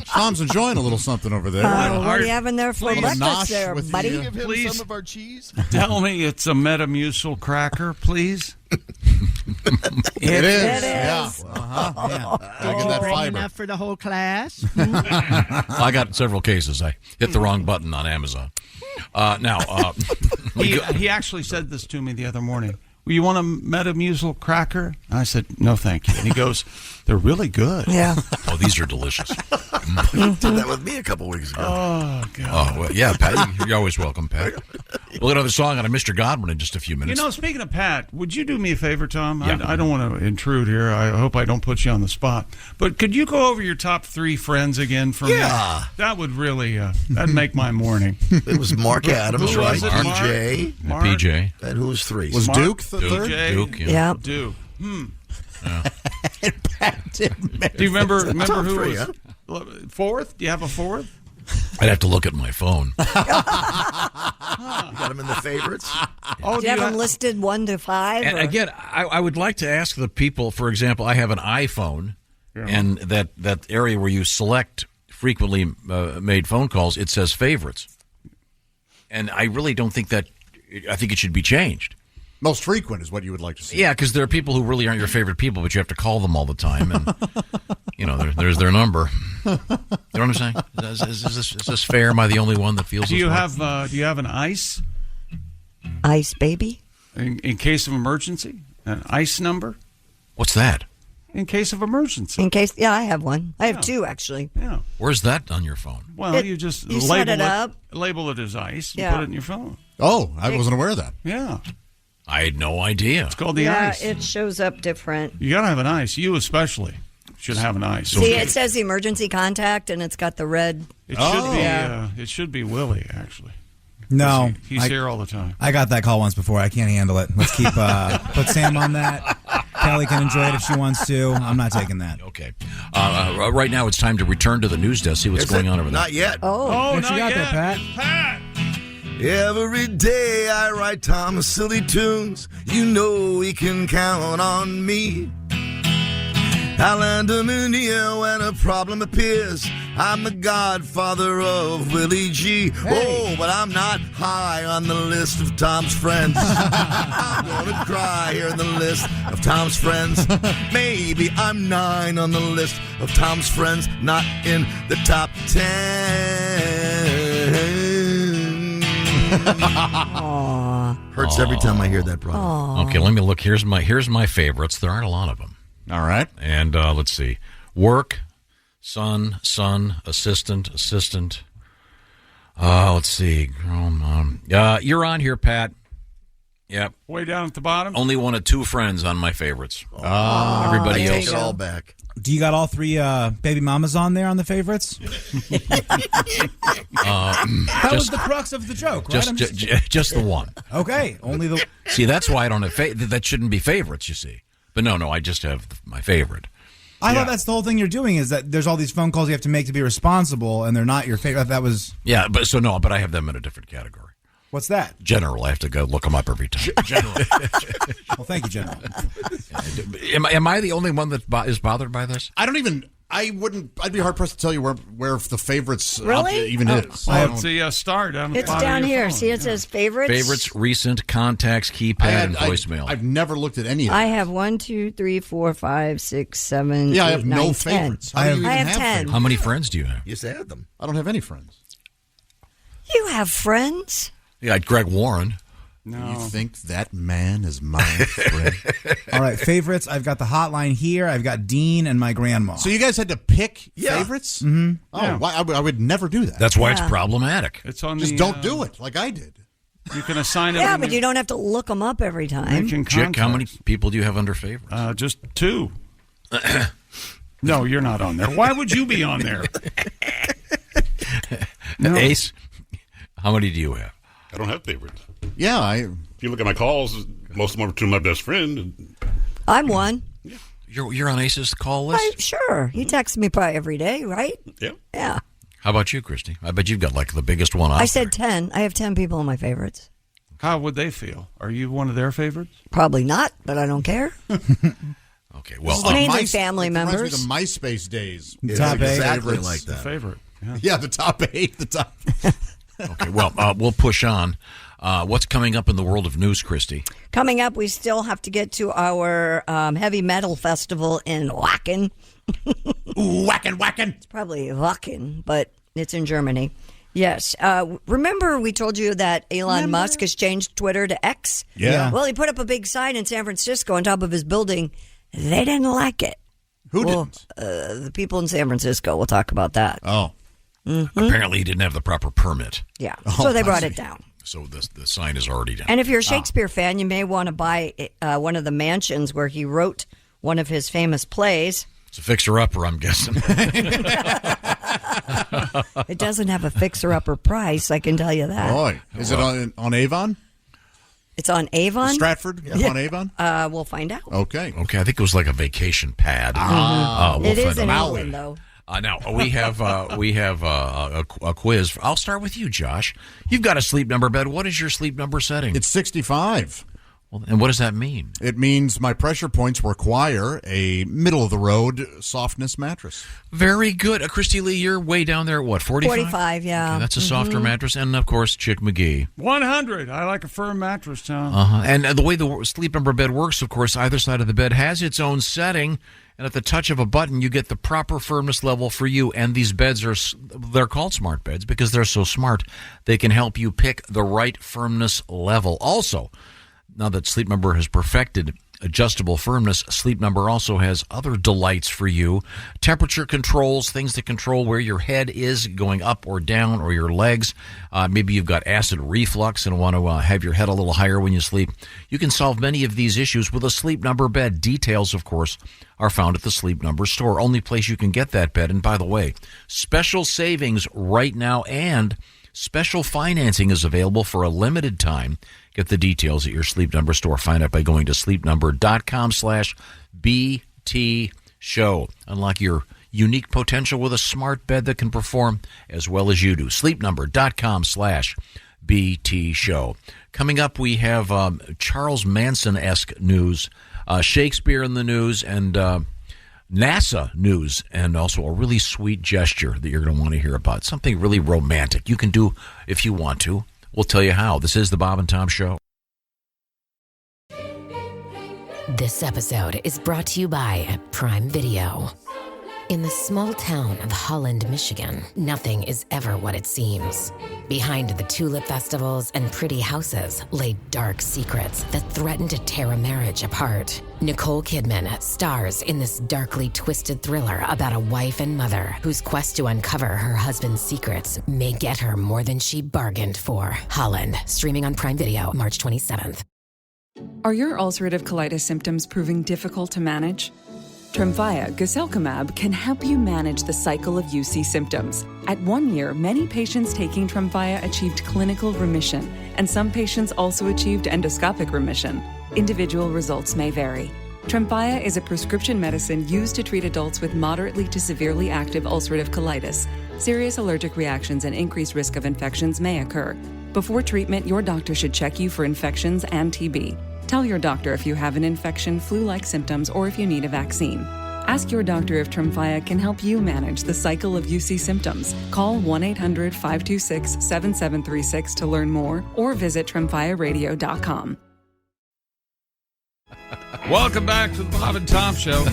Tom's enjoying a little something over there. What are you having there for breakfast there, with buddy? the, Give him Please. some of our cheese. Tell me it's a Metamucil cracker, please. It is. It is. Yeah. I get that Bring fiber. enough for the whole class. I got several cases. I hit the wrong button on Amazon. He actually said this to me the other morning. Well, you want a Metamucil cracker? And I said, no, thank you. And he goes, they're really good. Yeah. Oh, these are delicious. Did that with me a couple weeks ago. Oh, God. Oh, well, yeah, Pat. You're always welcome, Pat. We'll get another song on a Mr. Godwin in just a few minutes. You know, speaking of Pat, would you do me a favor, Tom? Yeah. I don't want to intrude here. I hope I don't put you on the spot. But could you go over your top 3 friends again for me? Yeah. That would really, that'd make my morning. It was Mark Adams, Who right? was it? PJ. Mark? PJ. And who was 3? Was Mark, Duke the third? Duke, yeah. Yeah. Duke. Yeah. Do you remember Top who 3, was fourth? Do you have a fourth? I'd have to look at my phone. You got him in the favorites? Oh, Do you have them listed 1 to 5? And or- again, I would like to ask the people, for example, I have an iPhone, and that area where you select frequently made phone calls, it says favorites. And I really don't think that, I think it should be changed. Most frequent is what you would like to see. Yeah, because there are people who really aren't your favorite people, but you have to call them all the time, and there's their number. You know what I'm saying? Is this fair? Am I the only one that feels? Do you this way? have an ICE? Ice baby? In case of emergency, an ICE number. What's that? In case of emergency. In case, I have one. I have 2, actually. Yeah. Where's that on your phone? Well, you just you label set it up. Label it as ICE. And Yeah. put it in your phone. Oh, I wasn't aware of that. Yeah. I had no idea. It's called the Yeah, ICE. it shows up different. You got to have an ICE. You especially should have an ICE. See, it says emergency contact, and it's got the red. It should be. It should be Willie, actually. No. He's here all the time. I got that call once before. I can't handle it. Let's keep put Sam on that. Kelly can enjoy it if she wants to. I'm not taking that. Okay. Right now, it's time to return to the news desk. See what's going on over there. Not yet. Oh, What you got there, Pat? Pat. Every day I write Thomas silly tunes. You know he can count on me. I'll lend him an ear when a problem appears. I'm the godfather of Willie G. Oh, but I'm not high on the list of Tom's friends. I'm gonna cry here in the list of Tom's friends. Maybe I'm 9 on the list of Tom's friends, not in the top 10. Hurts every time I hear that, brother. Okay, let me look. Here's my favorites. There aren't a lot of them. All right. And let's see. Work, son, assistant. Let's see. Girl, mom. You're on here, Pat. Yep. Way down at the bottom. Only one of 2 friends on my favorites. Everybody I else. take it all back. Do you got all 3 baby mamas on there on the favorites? That was the crux of the joke, right? Just the one. Okay, only the. See, that's why I don't have that shouldn't be favorites, you see. But no, I just have my favorite. I thought that's the whole thing you're doing is that there's all these phone calls you have to make to be responsible, and they're not your favorite. That was. Yeah, but I have them in a different category. What's that? General. I have to go look them up every time. General. Well, thank you, General. Am I the only one that is bothered by this? I'd be hard pressed to tell you where the favorites Really? even is. It's the star down at the It's bottom down of your here. phone. See, it says favorites. Favorites, recent, contacts, keypad, and voicemail. I've never looked at any of them. I have 1, 2, 3, 4, 5, 6, 7. Yeah, I 8, have 9, no 10. favorites. How do you even I have have 10. favorites? How many friends do you have? You said them. I don't have any friends. You have friends? Yeah, Greg Warren. No. You think that man is my friend? All right, favorites. I've got the hotline here. I've got Dean and my grandma. So you guys had to pick favorites? Mm-hmm. Oh, Yeah. why, I would never do that. That's why it's problematic. It's on Just the, don't do it like I did. You can assign it. Yeah, in but the- you don't have to look them up every time. Making Chick, how many contacts. people do you have under favorites? Just 2. No, you're not on there. Why would you be on there? No. Ace, how many do you have? I don't have favorites. Yeah, If you look at my calls, most of them are to my best friend. I'm one. You're on Ace's call list? Sure. He texts me probably every day, right? Yeah. Yeah. How about you, Christy? I bet you've got like the biggest one out I said 10. I have 10 people in my favorites. How would they feel? Are you one of their favorites? Probably not, but I don't care. Okay, well, Mainly family Reminds members. me of the MySpace days. Top 8. Exactly like that. Favorite. Yeah. Yeah, the top 8. The top. Okay, well, we'll push on. What's coming up in the world of news, Christy? Coming up, we still have to get to our heavy metal festival in Wacken. Wacken. It's probably Wacken, but it's in Germany. Yes. Remember we told you that Elon Musk has changed Twitter to X? Yeah. Well, he put up a big sign in San Francisco on top of his building. They didn't like it. Who didn't? The people in San Francisco. We'll talk about that. Oh. Mm-hmm. Apparently he didn't have the proper permit. Yeah. So they brought it down. So the sign is already down. And if you're a Shakespeare fan, you may want to buy one of the mansions where he wrote one of his famous plays. It's a fixer-upper, I'm guessing. It doesn't have a fixer-upper price, I can tell you that. Boy, is it on Avon? It's on Avon? Stratford? Yeah. On Avon? We'll find out. Okay. I think it was like a vacation pad. We'll It is find in out. England, though. Now we have a quiz. I'll start with you, Josh. You've got a Sleep Number bed. What is your Sleep Number setting? It's 65. Well, and what does that mean? It means my pressure points require a middle-of-the-road softness mattress. Very good. Christy Lee, you're way down there at what, 45? 45, yeah. Okay, that's a softer mattress. And, of course, Chick McGee. 100. I like a firm mattress, Tom. And the way the Sleep Number bed works, of course, either side of the bed has its own setting. And at the touch of a button, you get the proper firmness level for you. And these beds they're called smart beds because they're so smart. They can help you pick the right firmness level. Also, now that Sleep Number has perfected adjustable firmness, Sleep Number also has other delights for you. Temperature controls, things to control where your head is going up or down, or your legs. Maybe you've got acid reflux and want to have your head a little higher when you sleep. You can solve many of these issues with a Sleep Number bed. Details, of course, are found at the Sleep Number store. Only place you can get that bed. And by the way, special savings right now and special financing is available for a limited time. Get the details at your Sleep Number store. Find out by going to sleepnumber.com/BT show. Unlock your unique potential with a smart bed that can perform as well as you do. sleepnumber.com/BT show. Coming up, we have Charles Manson-esque news, Shakespeare in the news, and NASA news, and also a really sweet gesture that you're going to want to hear about. Something really romantic you can do if you want to. We'll tell you how. This is the Bob and Tom Show. This episode is brought to you by Prime Video. In the small town of Holland, Michigan, nothing is ever what it seems. Behind the tulip festivals and pretty houses lay dark secrets that threaten to tear a marriage apart. Nicole Kidman stars in this darkly twisted thriller about a wife and mother whose quest to uncover her husband's secrets may get her more than she bargained for. Holland, streaming on Prime Video March 27th. Are your ulcerative colitis symptoms proving difficult to manage? Tremfya guselkumab can help you manage the cycle of UC symptoms. At 1 year, many patients taking Tremfya achieved clinical remission, and some patients also achieved endoscopic remission. Individual results may vary. Tremfya is a prescription medicine used to treat adults with moderately to severely active ulcerative colitis. Serious allergic reactions and increased risk of infections may occur. Before treatment, your doctor should check you for infections and TB. Tell your doctor if you have an infection, flu-like symptoms, or if you need a vaccine. Ask your doctor if Tremfya can help you manage the cycle of UC symptoms. Call 1-800-526-7736 to learn more, or visit tremfyaradio.com. Welcome back to the Bob and Tom Show.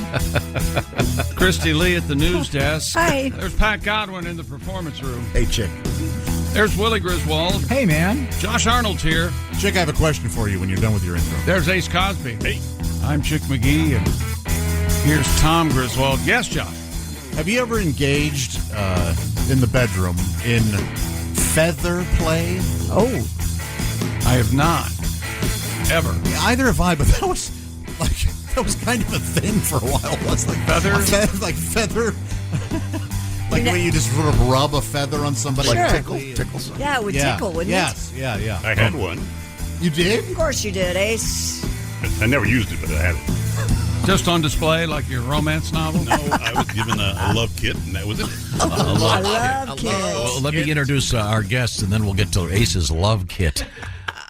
Christy Lee at the news desk. Hi. There's Pat Godwin in the performance room. Hey, Chick. There's Willie Griswold. Hey, man. Josh Arnold's here. Chick, I have a question for you when you're done with your intro. There's Ace Cosby. Hey. I'm Chick McGee, and here's Tom Griswold. Yes, Josh. Have you ever engaged in the bedroom in feather play? Oh. I have not. Ever. Either have I, but that was kind of a thing for a while. It's like feather? Like feather. Like when you just sort of rub a feather on somebody. Sure. Like tickle something. Yeah, it would tickle, wouldn't yes. it? Yes, yeah. I had one. You did? Of course you did, Ace. I never used it, but I had it. Just on display like your romance novel? No, I was given a love kit, and that was it. I love kids. Well, let me introduce our guests, and then we'll get to Ace's love kit.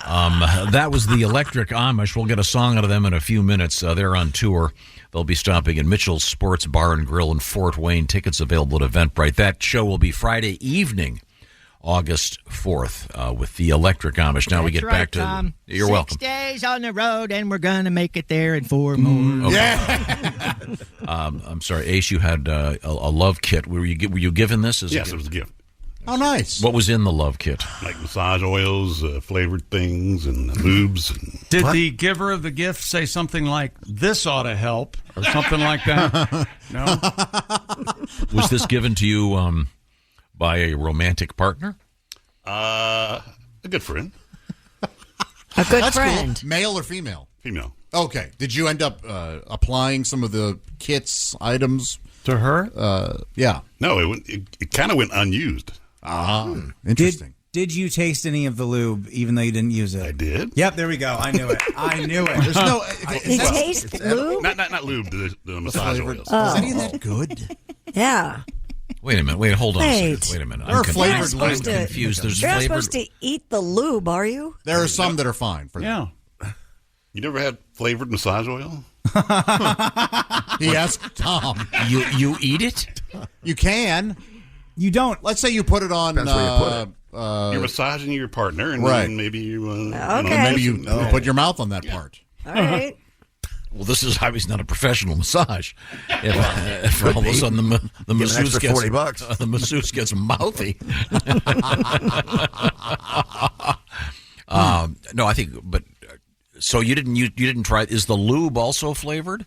That was the Electric Amish. We'll get a song out of them in a few minutes. They're on tour. They'll be stopping at Mitchell's Sports Bar and Grill in Fort Wayne. Tickets available at Eventbrite. That show will be Friday evening August 4th with the Electric Amish. Now we get back to... Tom. You're 6 welcome. days on the road, and we're going to make it there in 4 more. Okay. Yeah. I'm sorry, Ace, you had a love kit. Were you given this? Yes, it was a gift. Oh, nice. What was in the love kit? Like massage oils, flavored things, and lubes. And Did the giver of the gift say something like, "This ought to help," or something like that? No? Was this given to you by a romantic partner? A good friend. A good That's friend. Cool. Male or female? Female. Okay. Did you end up applying some of the kit's items to her? Yeah. No, it kind of went unused. Interesting. Did you taste any of the lube, even though you didn't use it? I did. Yep, there we go. I knew it. I knew it. There's no. You taste lube? Not lube. The massage oils. Oh. Is any of that good? Yeah. Wait a minute. Wait, hold on a Wait. second. Wait a minute. There are flavored I'm lube. confused. There's You're not flavored. supposed to eat the lube, are you? There are some that are fine for Yeah. You never had flavored massage oil? He asked Tom. You eat it? You can. You don't. Let's say you put it on. Depends where you put it. You're massaging your partner, and right. then maybe you. Maybe you put your mouth on that part. All right. Well, this is obviously not a professional massage. If all of a sudden the masseuse gets $40, the masseuse gets mouthy. No, I think. But so you didn't try. Is the lube also flavored?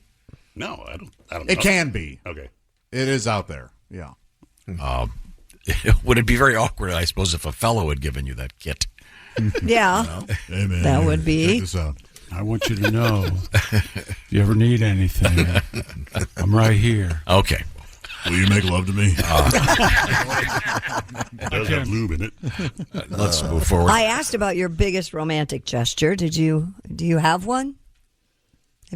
No, I don't. It know. can be. Okay. It is out there. Yeah. Would it be very awkward, I suppose, if a fellow had given you that kit? Yeah. Hey, man, That would be. Check this out. I want you to know, if you ever need anything, I'm right here. Okay. Will you make love to me? It does have lube in it. Let's move forward. I asked about your biggest romantic gesture. Do you have one?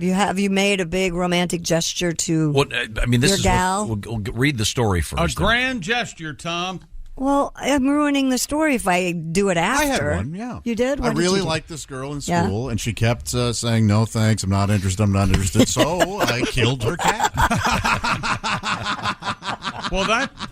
Have you made a big romantic gesture to I mean, this your is gal? we'll read the story first. A grand gesture, Tom. Well, I'm ruining the story if I do it after. I had one, yeah. You did? I What did really you do? liked this girl in Yeah. school, and she kept saying, "No, thanks, I'm not interested, I'm not interested." So I killed her cat. Well,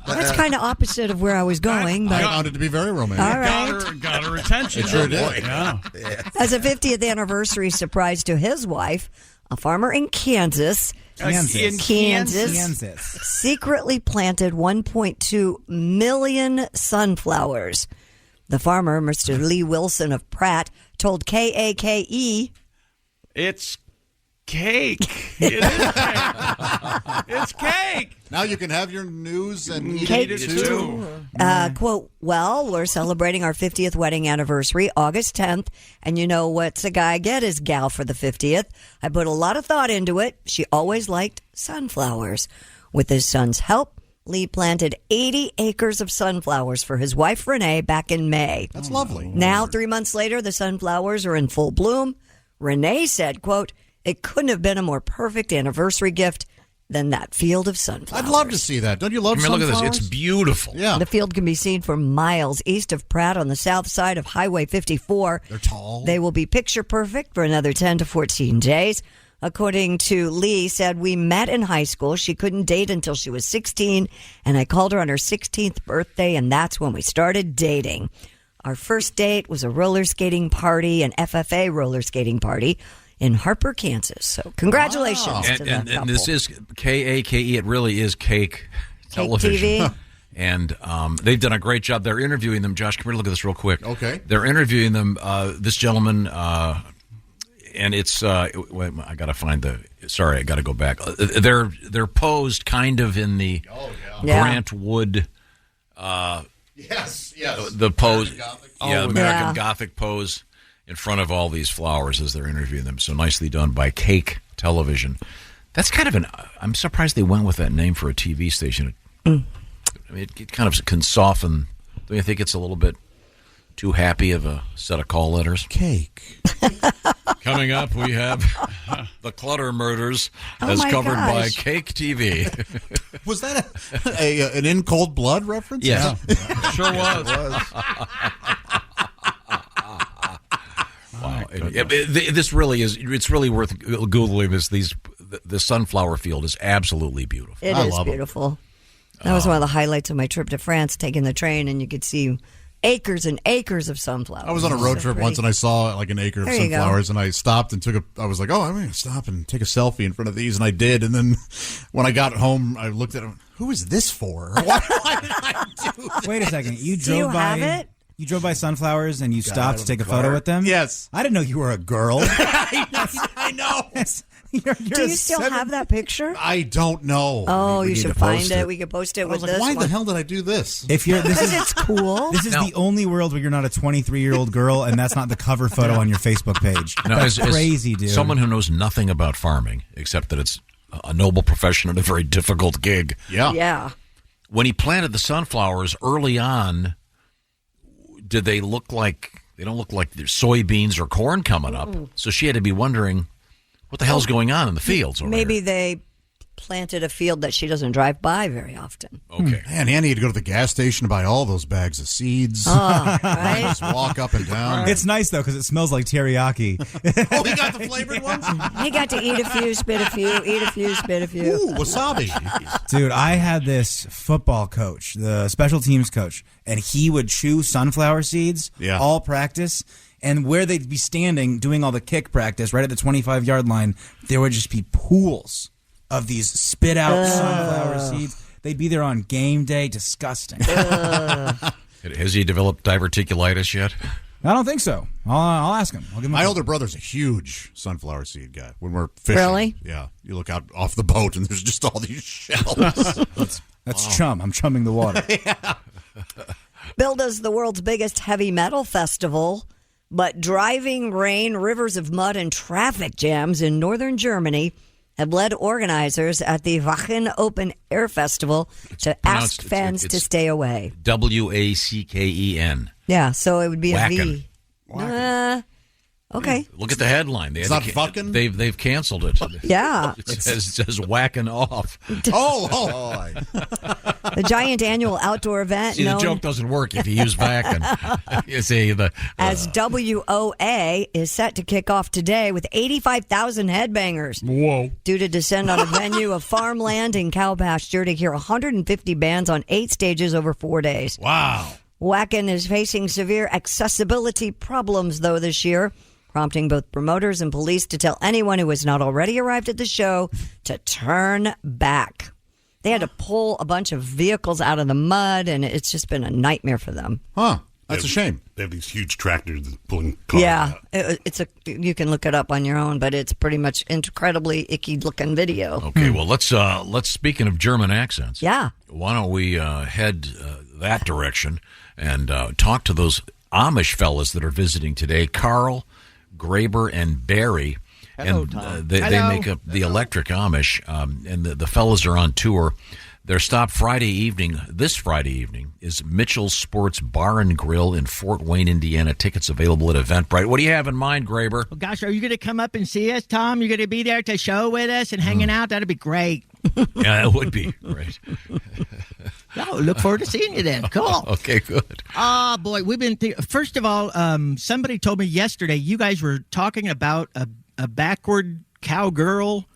That's kind of opposite of where I was going. I But found it to be very romantic. all right. got her attention. It sure Oh, boy. did. Yeah. As a 50th anniversary surprise to his wife, a farmer in Kansas secretly planted 1.2 million sunflowers. The farmer, Mr. Lee Wilson of Pratt, told KAKE, It's cake. It is cake. It's cake. Now you can have your news and eat Cake it too. quote, well, we're celebrating our 50th wedding anniversary, August 10th, and you know what's a guy get his gal for the 50th? I put a lot of thought into it. She always liked sunflowers. With his son's help, Lee planted 80 acres of sunflowers for his wife, Renee, back in May. That's lovely. Now, 3 months later, the sunflowers are in full bloom. Renee said, quote, it couldn't have been a more perfect anniversary gift than that field of sunflowers. I'd love to see that. Don't you love Look sunflowers? at this. It's beautiful. Yeah. The field can be seen for miles east of Pratt on the south side of Highway 54. They're tall. They will be picture perfect for another 10 to 14 days. According to Lee, said, we met in high school. She couldn't date until she was 16, and I called her on her 16th birthday, and that's when we started dating. Our first date was a roller skating party, an FFA roller skating party in Harper, Kansas. So congratulations to that couple. And this is KAKE. It really is Cake Television. TV. And they've done a great job. They're interviewing them. Josh, come here, look at this real quick. Okay. They're interviewing them. This gentleman, and it's. Wait, I got to find the. Sorry, I got to go back. They're posed kind of in the Grant Wood. Yes. The pose. American American Gothic pose in front of all these flowers as they're interviewing them. So nicely done by Cake Television. That's kind of I'm surprised they went with that name for a TV station. I mean, it kind of can soften. Don't you think it's a little bit too happy of a set of call letters? Cake. Coming up, we have The Clutter Murders Oh as my covered by gosh. Cake TV. Was that an In Cold Blood reference? Yeah. Sure was. Wow. This really is. It's really worth Googling this. The sunflower field is absolutely beautiful. It is beautiful. That was one of the highlights of my trip to France, taking the train, and you could see acres and acres of sunflowers. I was on a road trip once and I saw like an acre of There you go. sunflowers and I stopped and I was like, I'm going to stop and take a selfie in front of these. And I did. And then when I got home, I looked at them. Who is this for? Why did I do this? Wait a second. You Do you drove by. have it? You drove by sunflowers and you Got stopped out to of take the a photo car. with them? Yes. I didn't know you were a girl. I know. Do you still have that picture? I don't know. Oh, We you need should to find post it. We could post it I with was like, this why one. the hell did I do this? If you're this Because is it's cool. This is the only world where you're not a 23-year-old girl, and that's not the cover photo on your Facebook page. That's crazy, dude. Someone who knows nothing about farming, except that it's a noble profession and a very difficult gig. Yeah. Yeah. When he planted the sunflowers early on, did they look like... They don't look like there's soybeans or corn coming up. So she had to be wondering, what the hell's going on in the fields over Maybe here? they planted a field that she doesn't drive by very often. Okay. Man, Annie had to go to the gas station to buy all those bags of seeds. Oh, right? Just walk up and down. It's nice, though, because it smells like teriyaki. Oh, he got the flavored ones? He got to eat a few, spit a few, eat a few, spit a few. Ooh, wasabi. Dude, I had this football coach, the special teams coach, and he would chew sunflower seeds all practice. And where they'd be standing doing all the kick practice, right at the 25-yard line, there would just be pools of these spit out sunflower seeds. They'd be there on game day. Disgusting. Has he developed diverticulitis yet? I don't think so. I'll ask him. I'll give him My a older brother's a huge sunflower seed guy. When we're fishing, Really? Yeah, you look out off the boat and there's just all these shells. That's chum. I'm chumming the water. Bill does the world's biggest heavy metal festival, but driving rain, rivers of mud, and traffic jams in northern Germany have led organizers at the Wacken Open Air Festival to ask fans to stay away. Wacken. Yeah, so it would be Wacken. a V. Okay. Look at the headline. It's not fucking? They've canceled it. Yeah. It says whacking off. Oh. The giant annual outdoor event See, the known joke doesn't work if you use whacking. You see, as WOA is set to kick off today with 85,000 headbangers. Whoa. Due to descend on a venue of farmland and cow pasture to hear 150 bands on 8 stages over 4 days. Wow. Wacken is facing severe accessibility problems, though, this year, prompting both promoters and police to tell anyone who has not already arrived at the show to turn back. They had to pull a bunch of vehicles out of the mud, and it's just been a nightmare for them. Huh. That's a shame. They have these huge tractors pulling cars out. It's you can look it up on your own, but it's pretty much incredibly icky-looking video. Okay, well, let's speaking of German accents. Yeah. Why don't we head that direction and talk to those Amish fellas that are visiting today, Carl, Graber, and Barry. Hello, and Tom. they Hello. make up the Electric Amish, and the fellas are on tour. Their stop this Friday evening, is Mitchell's Sports Bar and Grill in Fort Wayne, Indiana. Tickets available at Eventbrite. What do you have in mind, Graber? Well, gosh, are you going to come up and see us, Tom? You're going to be there to show with us and hanging out? That'd be great. Yeah, that would be great. Oh, look forward to seeing you then. Cool. Okay, good. Oh, boy, we've been... First of all, somebody told me yesterday you guys were talking about a backward cowgirl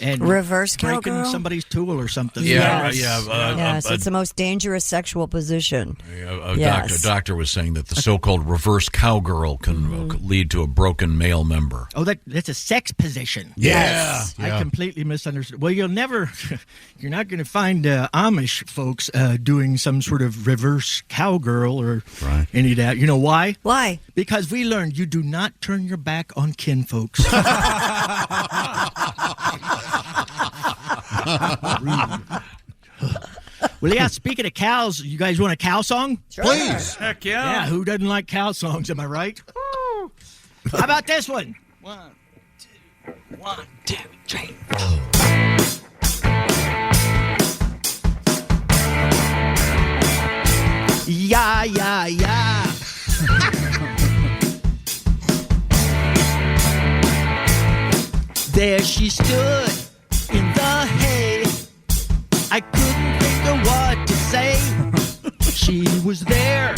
and reverse breaking cowgirl? Somebody's tool or something. Yes. It's the most dangerous sexual position. A doctor was saying that the so-called reverse cowgirl can lead to a broken male member. Oh, that's a sex position. Yes. I completely misunderstood. Well, you're not going to find Amish folks doing some sort of reverse cowgirl or any of that. You know why? Why? Because we learned you do not turn your back on kin folks. Well, yeah, speaking of cows, you guys want a cow song? Sure. Please. Heck yeah. Yeah, who doesn't like cow songs, am I right? How about this one? 1, 2, 3. Yeah, yeah, yeah. There she stood in the hay. I couldn't think of what to say. She was there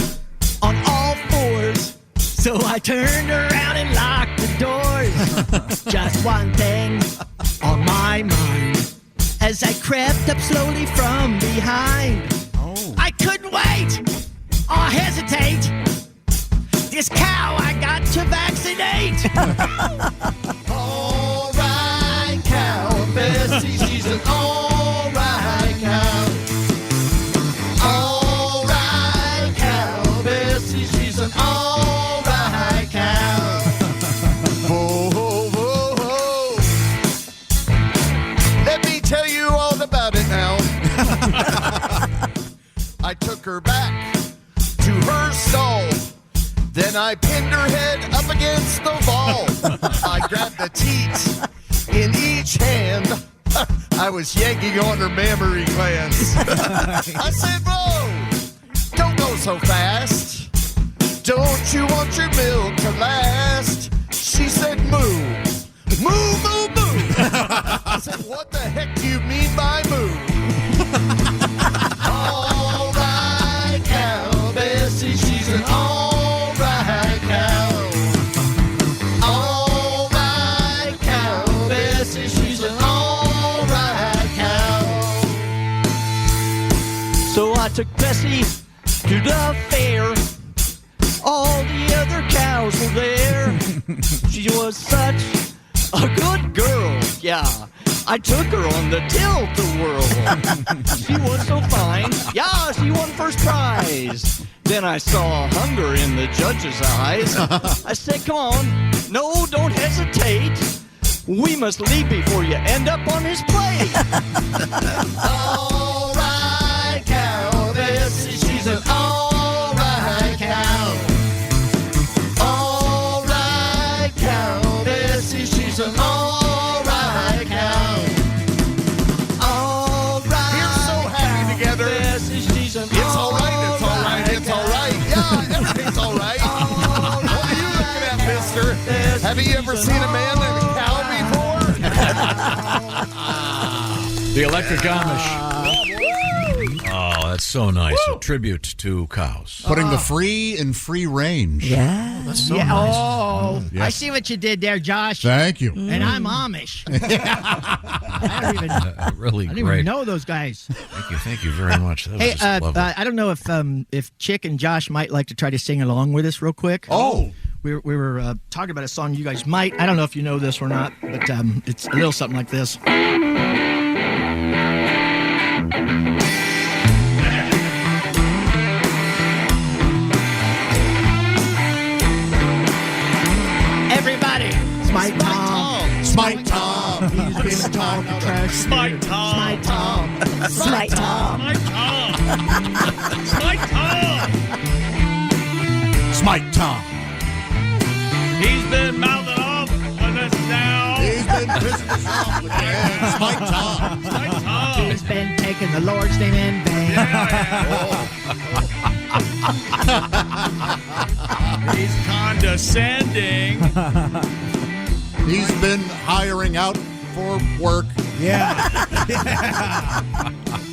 on all fours, so I turned around and locked the doors. Just one thing on my mind as I crept up slowly from behind. I couldn't wait Oh, hesitate. This cow I got to vaccinate. All right, cow. Bessie, she's an all right cow. All right, cow. Bessie, she's an all right cow. Whoa, whoa, whoa, whoa. Let me tell you all about it now. I took her back to her stall. Then I pinned her head up against the wall. I grabbed the teats in each hand. I was yanking on her mammary glands. I said, whoa, don't go so fast. Don't you want your milk to last? She said, moo. Moo, moo, moo. I said, what the heck do you mean by moo? All right, cow. Bessie, she's an all right cow. All right, cow. Bessie, she's an all right cow. So I took Bessie to the fair. All the other cows were there. She was such a good girl, yeah. I took her on the tilt-a-whirl. She was so fine, yeah, she won first prize. Then I saw hunger in the judge's eyes. I said, come on, no, don't hesitate. We must leave before you end up on his plate. All right, cow. Bessie, she's an all right cow. All right, cow. Bessie, she's an all right cow. All right. We're so happy together. Bessie, she's an It's all right, it's all right, it's all right. Yeah, everything's all right. What are you looking at, mister? Have you ever seen a man and a cow before? The Electric Amish. Oh, that's so nice. A tribute to cows. Putting the free in free range. Yeah. Oh, that's so Yeah, nice. oh, Yes. I see what you did there, Josh. Thank you. And I'm Amish. I don't even, Really I didn't great. even know those guys. Thank you very much. That was Hey, just lovely. I don't know if Chick and Josh might like to try to sing along with us real quick. Oh. We were talking about a song you guys might. I don't know if you know this or not, but it's a little something like this. Everybody, Smite Tom. Smite Tom. He's been talking trash. Smite Tom. Smite Tom. Smite Tom. Smite Tom. Smite Tom. He's been mouthing off on us now. He's been pissing us off again. Smite Tom. Smite Tom. He's been taking the Lord's name in vain. He's condescending. He's been hiring out for work. Yeah.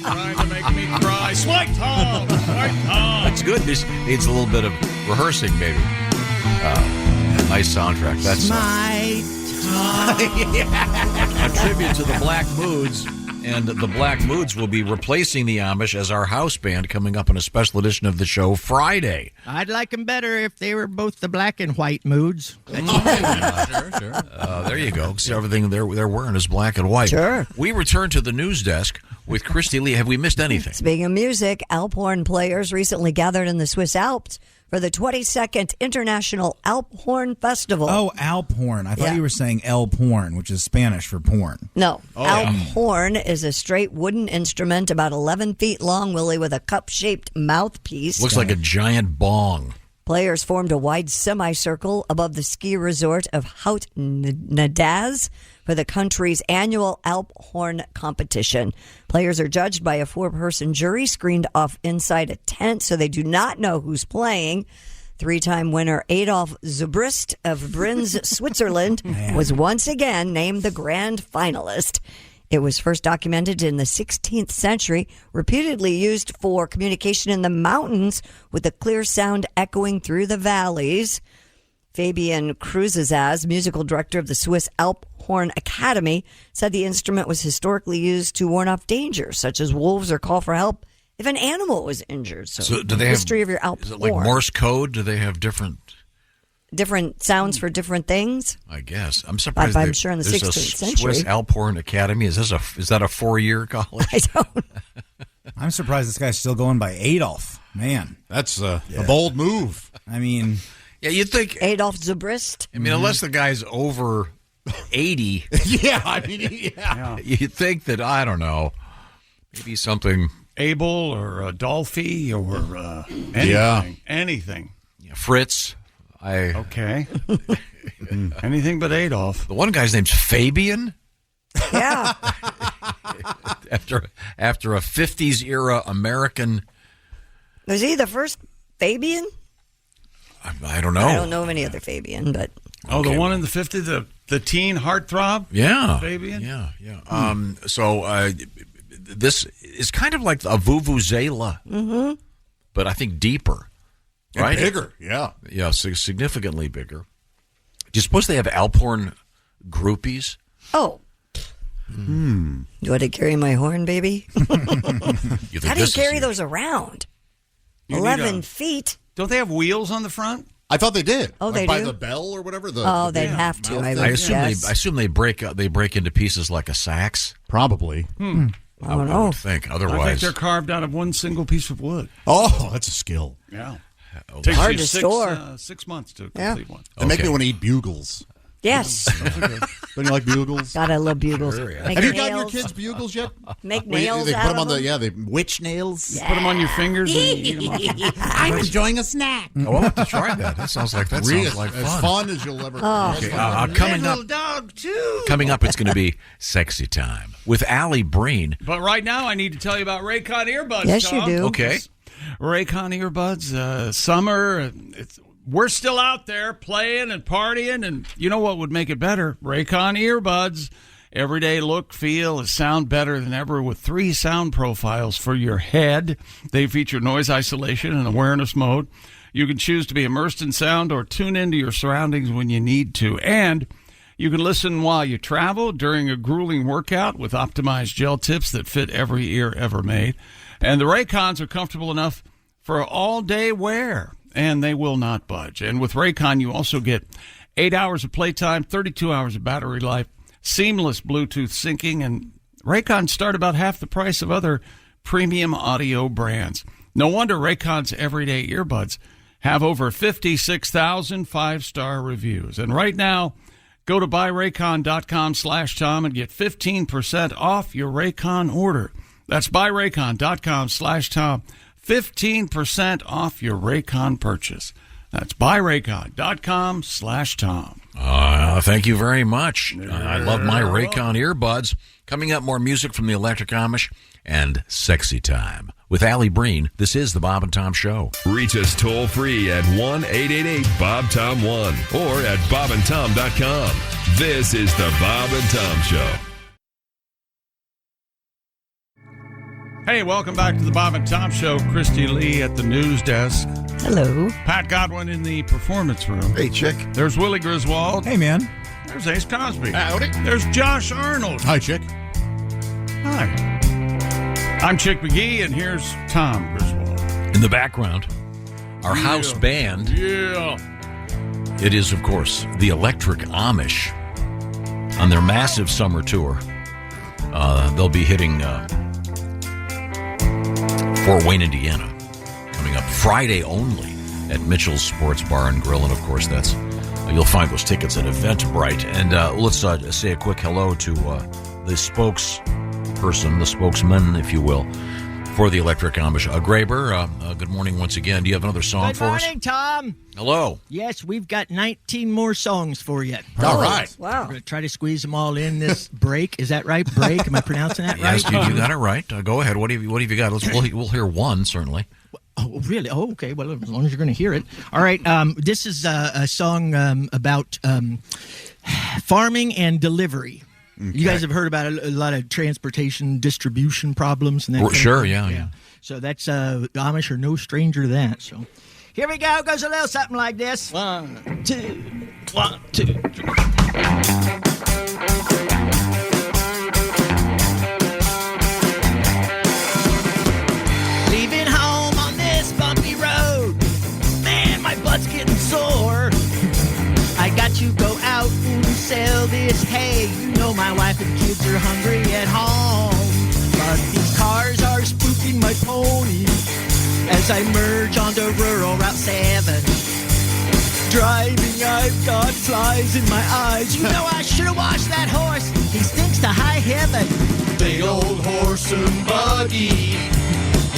Trying to make me cry. Smite Tom. Smite Tom. That's good. This needs a little bit of rehearsing, maybe. Nice soundtrack. That's Smite Tom. a tribute to the Black Moods. And the Black Moods will be replacing the Amish as our house band coming up in a special edition of the show Friday. I'd like them better if they were both the black and white moods. Sure. There you go. See, everything they're wearing is black and white. Sure. We return to the news desk with Christy Lee. Have we missed anything? Speaking of music, Alphorn players recently gathered in the Swiss Alps for the 22nd International Alphorn Festival. Oh, Alphorn. I thought Yeah. you were saying El Porn, which is Spanish for porn. No. Oh, yeah. Alphorn is a straight wooden instrument about 11 feet long, Willie, with a cup-shaped mouthpiece. Looks like a giant bong. Players formed a wide semicircle above the ski resort of Hout Nadaz for the country's annual Alphorn competition. Players are judged by a 4-person jury screened off inside a tent, so they do not know who's playing. 3-time winner Adolf Zubrist of Breen, Switzerland, was once again named the grand finalist. It was first documented in the 16th century, repeatedly used for communication in the mountains with a clear sound echoing through the valleys. Fabian Kruzazaz, musical director of the Swiss Alphorn Academy, said the instrument was historically used to warn off dangers, such as wolves or call for help if an animal was injured. So do they history have, of your Alp is it like horn. Morse code? Do they have different sounds for different things? I guess. I'm surprised. I'm sure in the there's 16th a century. Swiss Alphorn Academy. Is that a 4-year college? I don't. I'm surprised this guy's still going by Adolf. Man, that's a bold move. I mean, yeah, you'd think Adolf Zubrist. I mean, unless the guy's over 80. Yeah, I mean, yeah. You'd think that, I don't know, maybe something. Abel or Adolphi or anything. Anything. Yeah, Fritz. Okay. Anything but Adolf. The one guy's name's Fabian. Yeah. after a 50s era American. Was he the first Fabian? I don't know. I don't know of any other Fabian, but. Oh, the one in the 50s, the teen heartthrob? Yeah. Fabian? Yeah. So this is kind of like a vuvuzela, but I think deeper. Right? And bigger, yeah. Yeah, significantly bigger. Do you suppose they have Alphorn groupies? Oh. Do I carry my horn, baby? How do you carry those around? 11 feet. Don't they have wheels on the front? I thought they did. Oh, they by do? the bell or whatever. They'd have to. I assume they break into pieces like a sax. Probably. I don't know. would think. Otherwise, I think they're carved out of one single piece of wood. Oh, that's a skill. Yeah. It's hard to store. 6 months to complete one. They make me want to eat bugles. Yes. Don't you like bugles? God, I love bugles. Sure, yeah. Make Have you nails. gotten your kids bugles yet? Make nails They out put them of on them? the witch nails. Yeah. Put them on your fingers and eat them up. I'm enjoying a snack. Oh, I'll have to try that. That sounds like fun. As fun as you'll ever. Okay, coming up. Dog too. Coming up, it's going to be sexy time with Alli Breen. But right now, I need to tell you about Raycon earbuds. Yes, you Tom. do. Okay. Raycon earbuds, summer. We're still out there playing and partying, and you know what would make it better? Raycon earbuds. Everyday look, feel, and sound better than ever with 3 sound profiles for your head. They feature noise isolation and awareness mode. You can choose to be immersed in sound or tune into your surroundings when you need to. And you can listen while you travel, during a grueling workout with optimized gel tips that fit every ear ever made. And the Raycons are comfortable enough for all-day wear, and they will not budge. And with Raycon, you also get 8 hours of playtime, 32 hours of battery life, seamless Bluetooth syncing, and Raycon start about half the price of other premium audio brands. No wonder Raycon's everyday earbuds have over 56,000 5-star reviews. And right now, go to buyraycon.com/Tom and get 15% off your Raycon order. That's buyraycon.com/Tom. 15% off your Raycon purchase. That's buyraycon.com/Tom. Thank you very much. I love my Raycon earbuds. Coming up, more music from the Electric Amish and Sexy Time. With Alli Breen, this is the Bob and Tom Show. Reach us toll free at 1-888-BOB-TOM-1 or at bobandtom.com. This is the Bob and Tom Show. Hey, welcome back to the Bob and Tom Show. Christy Lee at the news desk. Hello. Pat Godwin in the performance room. Hey, Chick. There's Willie Griswold. Hey, man. There's Ace Cosby. Howdy. There's Josh Arnold. Hi, Chick. Hi. I'm Chick McGee, and here's Tom Griswold. In the background, our house band. Yeah. It is, of course, the Electric Amish on their massive summer tour. They'll be hitting Fort Wayne, Indiana, coming up Friday only at Mitchell's Sports Bar and Grill. And, of course, that's you'll find those tickets at Eventbrite. And let's say a quick hello to the spokesperson, the spokesman, if you will, for the Electric Amish. Graber, good morning once again. Do you have another song for us? Good morning, Tom. Hello. Yes, we've got 19 more songs for you. All right. Wow. We're going to try to squeeze them all in this break. Is that right? Break? Am I pronouncing that right? Yes, you got it right. Go ahead. What have you got? We'll hear one, certainly. Oh, really? Oh, okay. Well, as long as you're going to hear it. All right. This is a song about farming and delivery. Okay. You guys have heard about a lot of transportation distribution problems and that. Sure, yeah. So that's the Amish are no stranger to that. So here we go. Goes a little something like this. 1, 2, 1, 2, 3. this hay. You know my wife and kids are hungry at home. But these cars are spooking my pony as I merge onto rural Route 7. Driving, I've got flies in my eyes. You know I should have washed that horse. He stinks to high heaven. Big old horse and buggy.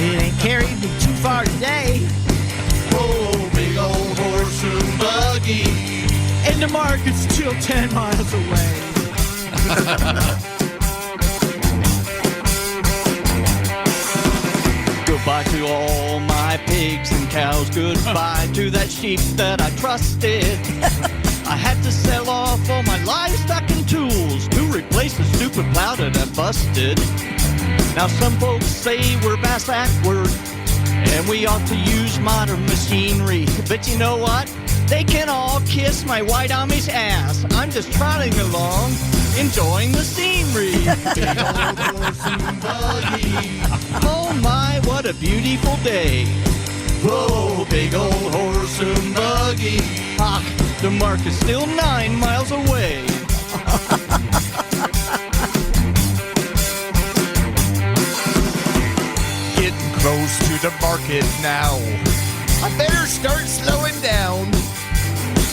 It ain't carried me too far today. Oh, big old horse and buggy. And the market's still 10 miles away. Goodbye to all my pigs and cows. Goodbye to that sheep that I trusted. I had to sell off all my livestock and tools to replace the stupid plow that I busted. Now some folks say we're bass backward and we ought to use modern machinery. But you know what? They can all kiss my white Amish ass. I'm just trotting along, enjoying the scenery. Big old horse and buggy. Oh my, what a beautiful day. Whoa, big old horse and buggy. Ah, the mark is still 9 miles away. Getting close to the market now. I better start slowing down.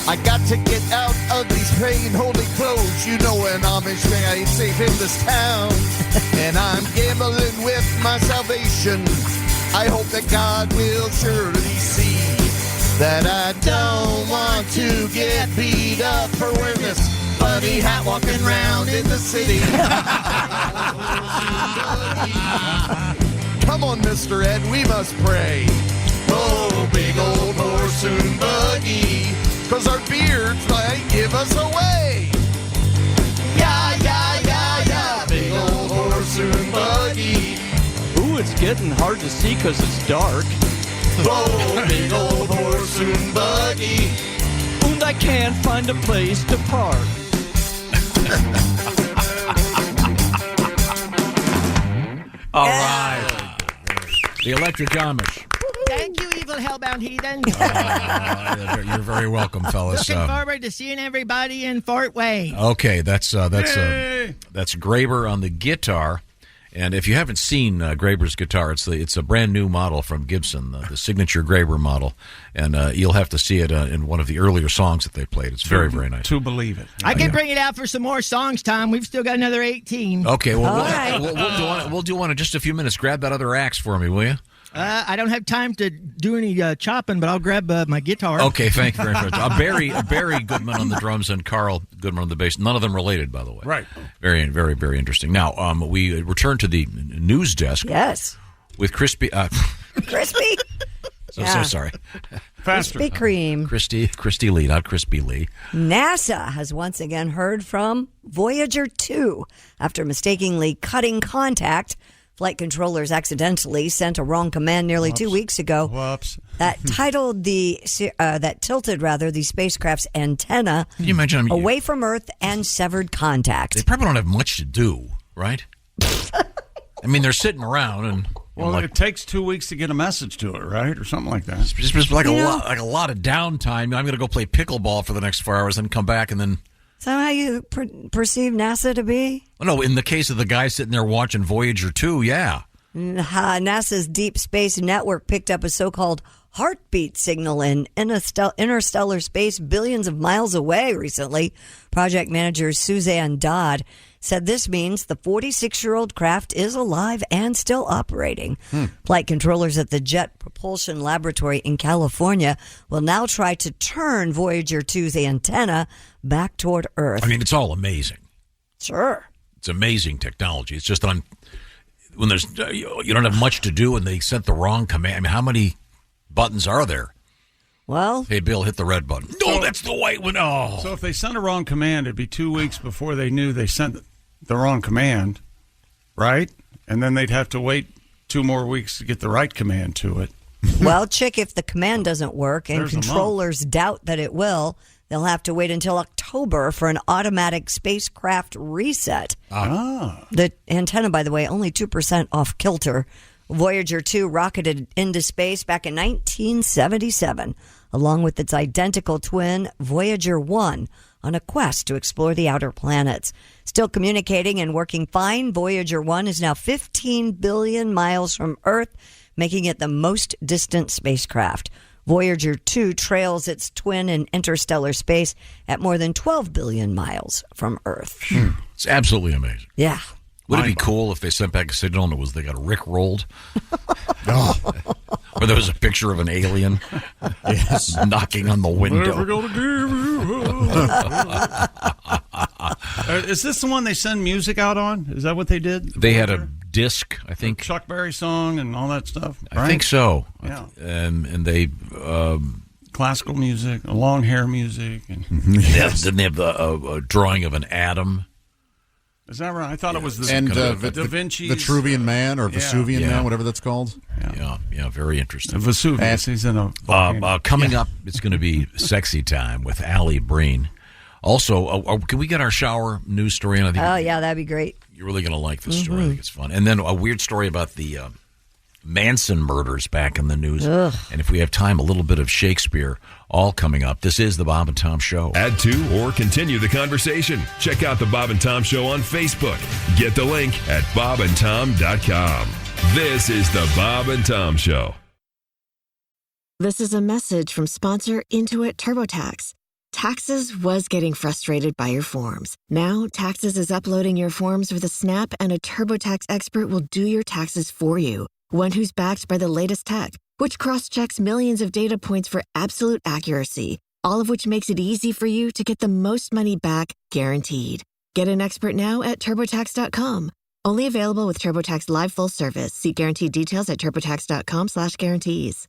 I got to get out of these plain holy clothes. You know an Amish man ain't safe in this town. And I'm gambling with my salvation. I hope that God will surely see that I don't want to get beat up for wearing this funny hat walking around in the city. Come on, Mr. Ed, we must pray. Oh, big old horse and buggy, 'cause our beards might give us away. Yeah, yeah, yeah, yeah, big old horse and buggy. Ooh, it's getting hard to see 'cause it's dark. Oh, big old horse and buggy. And I can't find a place to park. All right. The Electric Amish. Thank you, evil hellbound heathen. You're very welcome, fellas. Looking forward to seeing everybody in Fort Wayne. Okay, that's Graber on the guitar. And if you haven't seen Graber's guitar, it's a brand new model from Gibson, the signature Graber model, and you'll have to see it in one of the earlier songs that they played. It's very, very nice. To believe it. I can bring it out for some more songs, Tom. We've still got another 18. Okay, well, All we'll do one in just a few minutes. Grab that other axe for me, will you? I don't have time to do any chopping, but I'll grab my guitar. Okay, thank you very much. Barry Goodman on the drums and Carl Goodman on the bass. None of them related, by the way. Right. Very, very, very interesting. Now, we return to the news desk. Yes. With Crispy. Crispy? So sorry. Faster. Krispy Kreme. Christy Lee, not Crispy Lee. NASA has once again heard from Voyager 2 after mistakenly cutting contact. Flight controllers accidentally sent a wrong command nearly 2 weeks ago. Whoops. That tilted the spacecraft's antenna Can you imagine, away from Earth and severed contact. They probably don't have much to do, right? I mean, they're sitting around and. Well, it takes 2 weeks to get a message to it, right, or something like that. It's just like a lot of downtime. I'm going to go play pickleball for the next 4 hours, and come back, and then. Is that how you perceive NASA to be? No, in the case of the guy sitting there watching Voyager 2, yeah. NASA's Deep Space Network picked up a so-called heartbeat signal in interstellar space billions of miles away recently. Project manager Suzanne Dodd said this means the 46-year-old craft is alive and still operating. Flight controllers at the Jet Propulsion Laboratory in California will now try to turn Voyager 2's antenna back toward Earth. I mean, it's all amazing. Sure. It's amazing technology. It's just when there's you don't have much to do and they sent the wrong command. I mean, how many buttons are there? Well, hey, Bill, hit the red button. No, that's the white one. Oh. So if they sent a wrong command, it'd be 2 weeks before they knew they sent the wrong command, right? And then they'd have to wait 2 more weeks to get the right command to it. Well, Chick, if the command doesn't work and controllers doubt that it will, they'll have to wait until October for an automatic spacecraft reset. The antenna, by the way, only 2% off kilter. Voyager 2 rocketed into space back in 1977. along with its identical twin, Voyager 1, on a quest to explore the outer planets. Still communicating and working fine, Voyager 1 is now 15 billion miles from Earth, making it the most distant spacecraft. Voyager 2 trails its twin in interstellar space at more than 12 billion miles from Earth. It's absolutely amazing. Yeah. Would it be cool if they sent back a signal and they got Rick rolled? Or there was a picture of an alien knocking on the window. Never gonna give you. Is this the one they send music out on? Is that what they did? They had a disc, I think. Chuck Berry song and all that stuff. I think so. Yeah. And they... classical music, long hair music. And Didn't they have a drawing of an atom? Is that right? I thought it was the Da Vinci's Vitruvian Man or Vesuvian Man, whatever that's called. Yeah, very interesting. Vesuvius, he's in a coming up, it's going to be Sexy Time with Alli Breen. Also, can we get our shower news story? And I think that'd be great. You're really going to like this story. I think it's fun. And then a weird story about the Manson murders back in the news. Ugh. And if we have time, a little bit of Shakespeare, all coming up. This is the Bob and Tom Show. Add to or continue the conversation. Check out the Bob and Tom Show on Facebook. Get the link at bobandtom.com. This is the Bob and Tom Show. This is a message from sponsor Intuit TurboTax. Taxes was getting frustrated by your forms. Now, Taxes is uploading your forms with a snap, and a TurboTax expert will do your taxes for you. One who's backed by the latest tech, which cross-checks millions of data points for absolute accuracy, all of which makes it easy for you to get the most money back, guaranteed. Get an expert now at TurboTax.com. Only available with TurboTax Live Full Service. See guaranteed details at TurboTax.com/guarantees.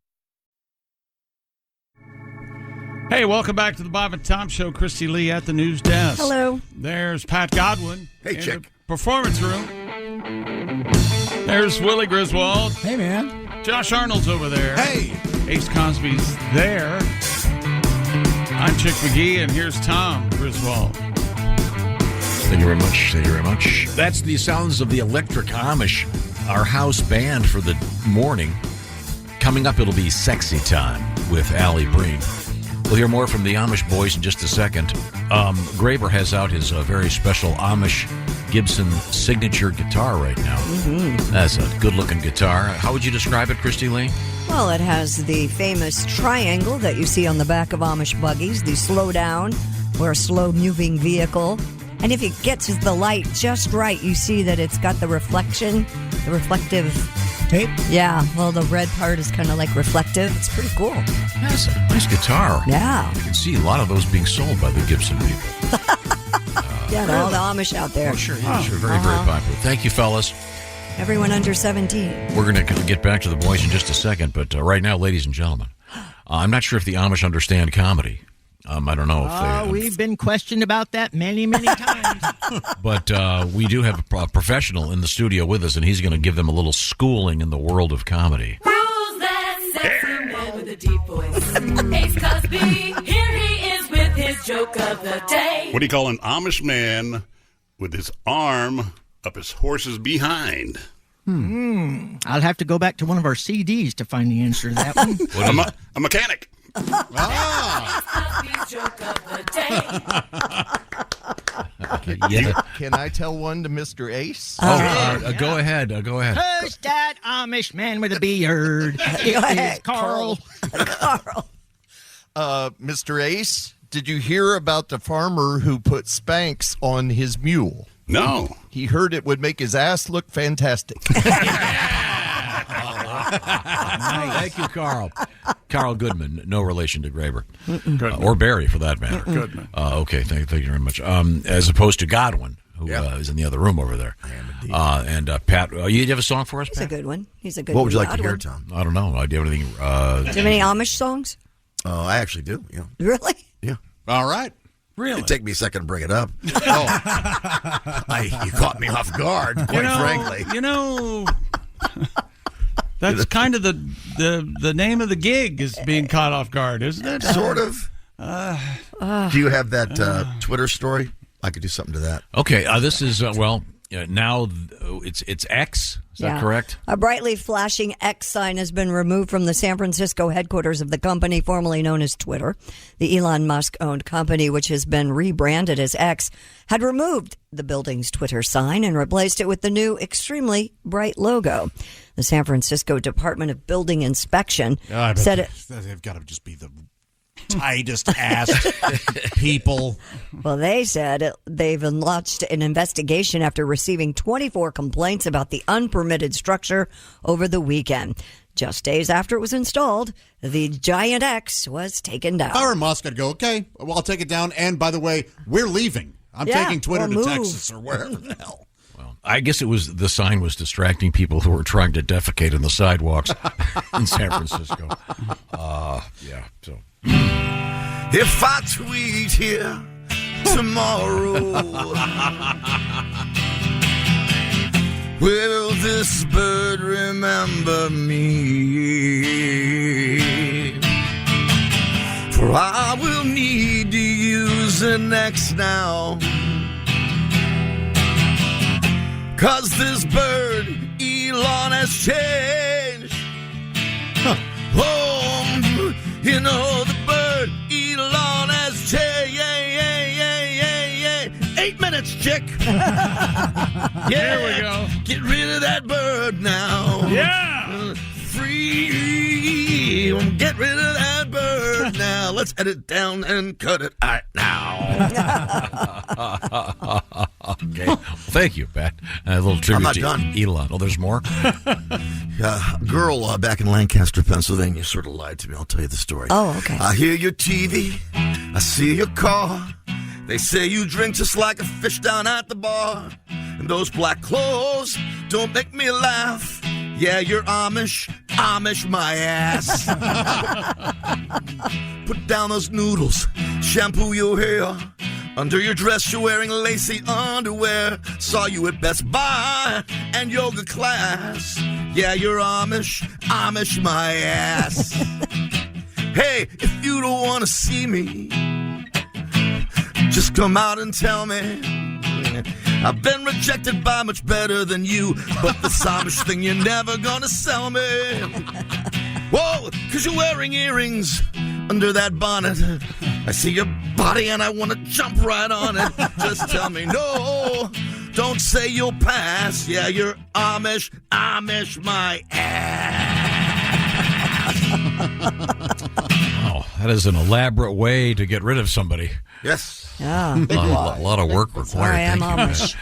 Hey, welcome back to the Bob and Tom Show. Christy Lee at the news desk. Hello. There's Pat Godwin. Hey, in chick. the performance room. There's Willie Griswold. Hey, man. Josh Arnold's over there. Hey. Ace Cosby's there. I'm Chick McGee, and here's Tom Griswold. Thank you very much. Thank you very much. That's the sounds of the Electric Amish, our house band for the morning. Coming up, it'll be Sexy Time with Alli Breen. We'll hear more from the Amish boys in just a second. Graber has out his very special Amish Gibson signature guitar right now. Mm-hmm. That's a good-looking guitar. How would you describe it, Christy Lee? Well, it has the famous triangle that you see on the back of Amish buggies, the slow down or a slow-moving vehicle. And if it gets the light just right, you see that it's got the reflective tape. Yeah, well, the red part is kind of like reflective. It's pretty cool. That's a nice guitar. Yeah. You can see a lot of those being sold by the Gibson people. Yeah, all the Amish out there. Oh, sure. Yeah, sure. Very, very popular. Thank you, fellas. Everyone under 17. We're going to get back to the boys in just a second, but right now, ladies and gentlemen, I'm not sure if the Amish understand comedy. I don't know if they... we've been questioned about that many, many times. But we do have a professional in the studio with us, and he's going to give them a little schooling in the world of comedy. Who's that sexy man with a deep voice? Ace Cosby, here he is with his joke of the day. What do you call an Amish man with his arm up his horse's behind? I'll have to go back to one of our CDs to find the answer to that one. A mechanic. Can I tell one to Mr. Ace? Go ahead. Who's that Amish man with a beard? It is Carl. Mr. Ace, did you hear about the farmer who put Spanx on his mule? No. He heard it would make his ass look fantastic. Thank you, Carl. Carl Goodman, no relation to Graber. Goodman. Or Barry, for that matter. Goodman. Okay, thank you very much. As opposed to Godwin, who is in the other room over there. I am indeed. And Pat, you have a song for us, He's Pat? a good one. He's a good What one. would you like to Odd hear, one. Tom? I don't know. Do you have anything? Do you have any Amish songs? Oh, I actually do. Yeah. Really? Yeah. All right. Really? It'd take me a second to bring it up. You caught me off guard, quite frankly. You know, that's kind of the name of the gig is being caught off guard, isn't it? Sort of. Do you have that Twitter story? I could do something to that. Okay, this is, now it's X. Is that correct? A brightly flashing X sign has been removed from the San Francisco headquarters of the company formerly known as Twitter. The Elon Musk-owned company, which has been rebranded as X, had removed the building's Twitter sign and replaced it with the new extremely bright logo. The San Francisco Department of Building Inspection said they've got to just be the tightest ass people. Well, they said they've launched an investigation after receiving 24 complaints about the unpermitted structure over the weekend. Just days after it was installed, the giant X was taken down. If I were Musk, I'd go, okay, well, I'll take it down. And by the way, we're leaving. I'm taking Twitter to Texas or wherever the hell. I guess the sign was distracting people who were trying to defecate in the sidewalks in San Francisco. So. If I tweet here tomorrow, will this bird remember me? For I will need to use an X now. 'Cause this bird, Elon, has changed. Oh, you know the bird, Elon, has changed. 8 minutes, chick. There we go. Get rid of that bird now. Yeah. Free. Get rid of that bird now. Let's head it down and cut it right now. Okay. Well, thank you, Pat. A little tribute I'm not to done. Elon. Oh, there's more? A girl back in Lancaster, Pennsylvania sort of lied to me. I'll tell you the story. Oh, okay. I hear your TV. I see your car. They say you drink just like a fish down at the bar. And those black clothes don't make me laugh. Yeah, you're Amish my ass. Put down those noodles, shampoo your hair. Under your dress, you're wearing lacy underwear. Saw you at Best Buy and yoga class. Yeah, you're Amish my ass. Hey, if you don't want to see me, just come out and tell me. I've been rejected by much better than you, but this Amish thing you're never gonna sell me. Whoa, 'cause you're wearing earrings under that bonnet. I see your body and I want to jump right on it. Just tell me no, don't say you'll pass. Yeah, you're Amish my ass. Oh, that is an elaborate way to get rid of somebody. Yes. Yeah. A lot of work required. Sorry, I'm Thank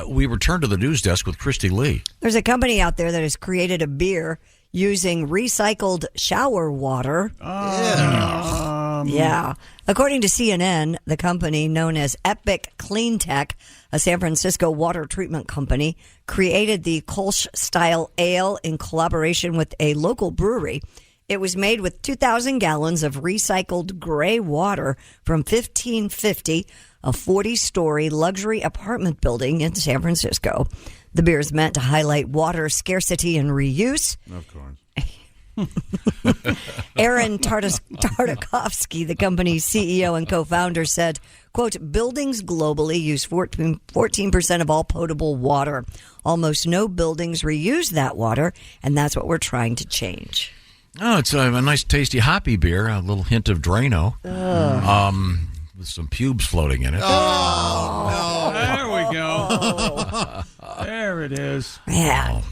you. We return to the news desk with Christy Lee. There's a company out there that has created a beer using recycled shower water. Yeah. According to CNN, the company known as Epic Clean Tech, a San Francisco water treatment company, created the Kolsch-style ale in collaboration with a local brewery. It was made with 2,000 gallons of recycled gray water from 1550, a 40-story luxury apartment building in San Francisco. The beer is meant to highlight water scarcity and reuse. Of course. Aaron Tartakovsky, the company's CEO and co-founder, said, quote, buildings globally use 14% of all potable water. Almost no buildings reuse that water, and that's what we're trying to change. Oh, it's a nice, tasty, hoppy beer. A little hint of Drano. With some pubes floating in it. Oh, no. There we go. There it is. Yeah.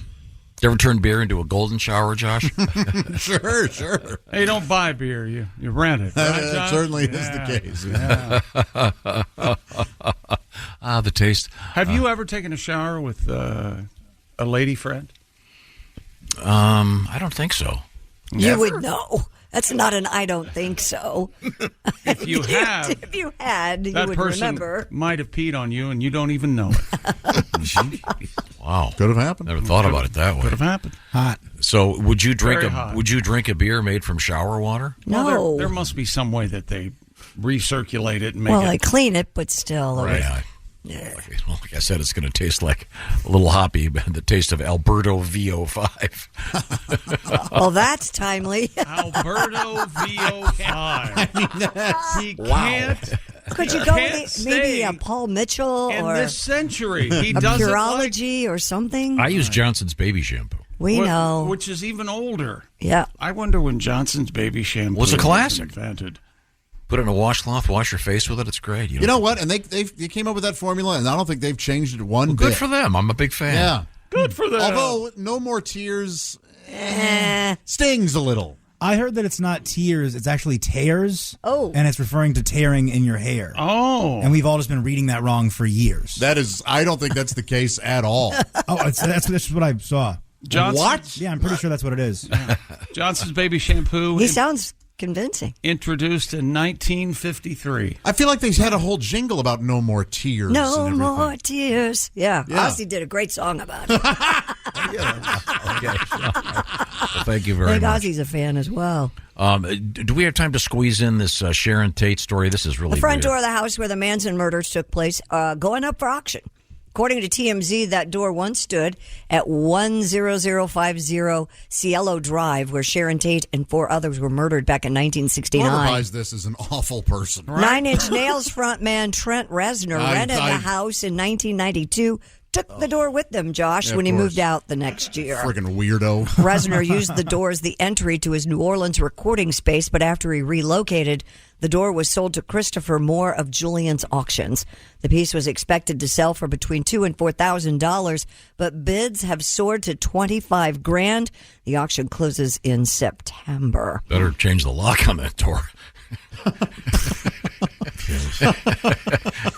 You ever turn beer into a golden shower, Josh? Sure. Hey, you don't buy beer. You rent it. Right, That certainly is the case. Yeah. The taste. Have you ever taken a shower with a lady friend? I don't think so. You would know. That's not an I don't think so. If you have, if you had, you that would person remember. might have peed on you and you don't even know it. Wow, could have happened. Never thought about it that way. Could have happened. Hot. So, would you drink Very hot. Would you drink a beer made from shower water? No. Well, there must be some way that they recirculate it and make Well, it. I clean it, but still. Right. Like I said, it's going to taste like a little hoppy, the taste of Alberto VO5. Well, that's timely. Alberto VO5. I mean, He can't Could you go with maybe a Paul Mitchell in or this century? He a doesn't Purology or something? I use Johnson's baby shampoo. We know. Which is even older. Yeah. I wonder when Johnson's baby shampoo was a classic. was invented. Put it in a washcloth, wash your face with it. It's great. You know what? And they came up with that formula, and I don't think they've changed it one bit. Good for them. I'm a big fan. Yeah. Good for them. Although, no more tears stings a little. I heard that it's not tears, it's actually tears. Oh. And it's referring to tearing in your hair. Oh. And we've all just been reading that wrong for years. I don't think that's the case at all. That's what I saw. What? Yeah, I'm pretty sure that's what it is. Johnson's baby shampoo. He sounds convincing. Introduced in 1953. I feel like they had a whole jingle about no more tears. No and more tears. Yeah. Ozzy did a great song about it. Okay. Well, thank you I very think much. Ozzy's a fan as well. Do we have time to squeeze in this Sharon Tate story? This is really The front weird. door of the house where the Manson murders took place, going up for auction. According to TMZ, that door once stood at 10050 Cielo Drive, where Sharon Tate and 4 others were murdered back in 1969. Whoever buys this is an awful person. Right? Nine Inch Nails frontman Trent Reznor rented the house in 1992. Took the door with them, Josh, Yeah, when he of course. moved out the next year. Freaking weirdo. Reznor used the door as the entry to his New Orleans recording space, but after he relocated, the door was sold to Christopher Moore of Julian's Auctions. The piece was expected to sell for between $2,000 and $4,000, but bids have soared to $25,000. The auction closes in September. Better change the lock on that door.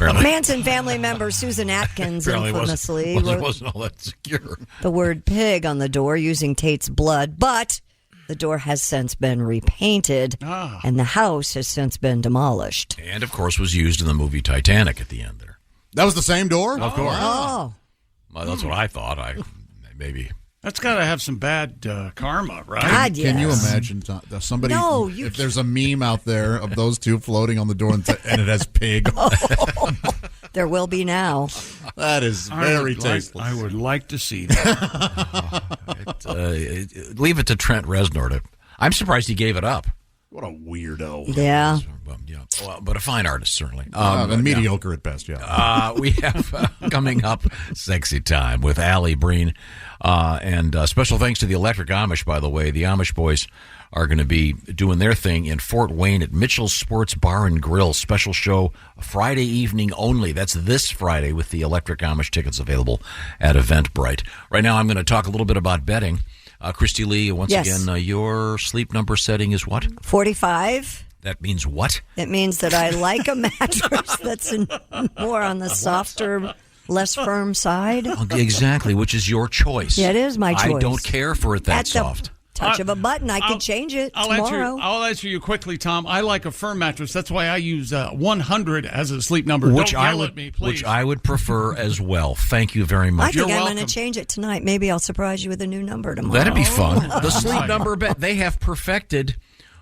Manson family member Susan Atkins infamously wasn't all that secure. The word pig on the door using Tate's blood, but the door has since been repainted and the house has since been demolished. And, of course, was used in the movie Titanic at the end there. That was the same door? Of course. Oh. Well, that's what I thought. Maybe. That's got to have some bad karma, right? God, Can you yes. imagine somebody? No, if there's a meme out there of those two floating on the door and it has pig. There will be now. That is very tasteless. I would like to see that. Leave it to Trent Reznor. I'm surprised he gave it up. What a weirdo. Yeah. Well, but a fine artist, certainly. And mediocre at best, yeah. We have coming up Sexy Time with Alli, Breen. And special thanks to the Electric Amish, by the way. The Amish boys are going to be doing their thing in Fort Wayne at Mitchell's Sports Bar and Grill. Special show Friday evening only. That's this Friday with the Electric Amish tickets available at Eventbrite. Right now I'm going to talk a little bit about betting. Christy Lee, once again, your sleep number setting is what? 45. That means what? It means that I like a mattress that's more on the softer, less firm side. Exactly, which is your choice. Yeah, it is my choice. I don't care for it that soft. Touch of a button, I can change it tomorrow. I'll answer you quickly, Tom. I like a firm mattress. That's why I use 100 as a sleep number. Which Don't yell at me, please. Which I would prefer as well. Thank you very much. I think I'm going to change it tonight. Maybe I'll surprise you with a new number tomorrow. That'd be fun. The sleep number bet, they have perfected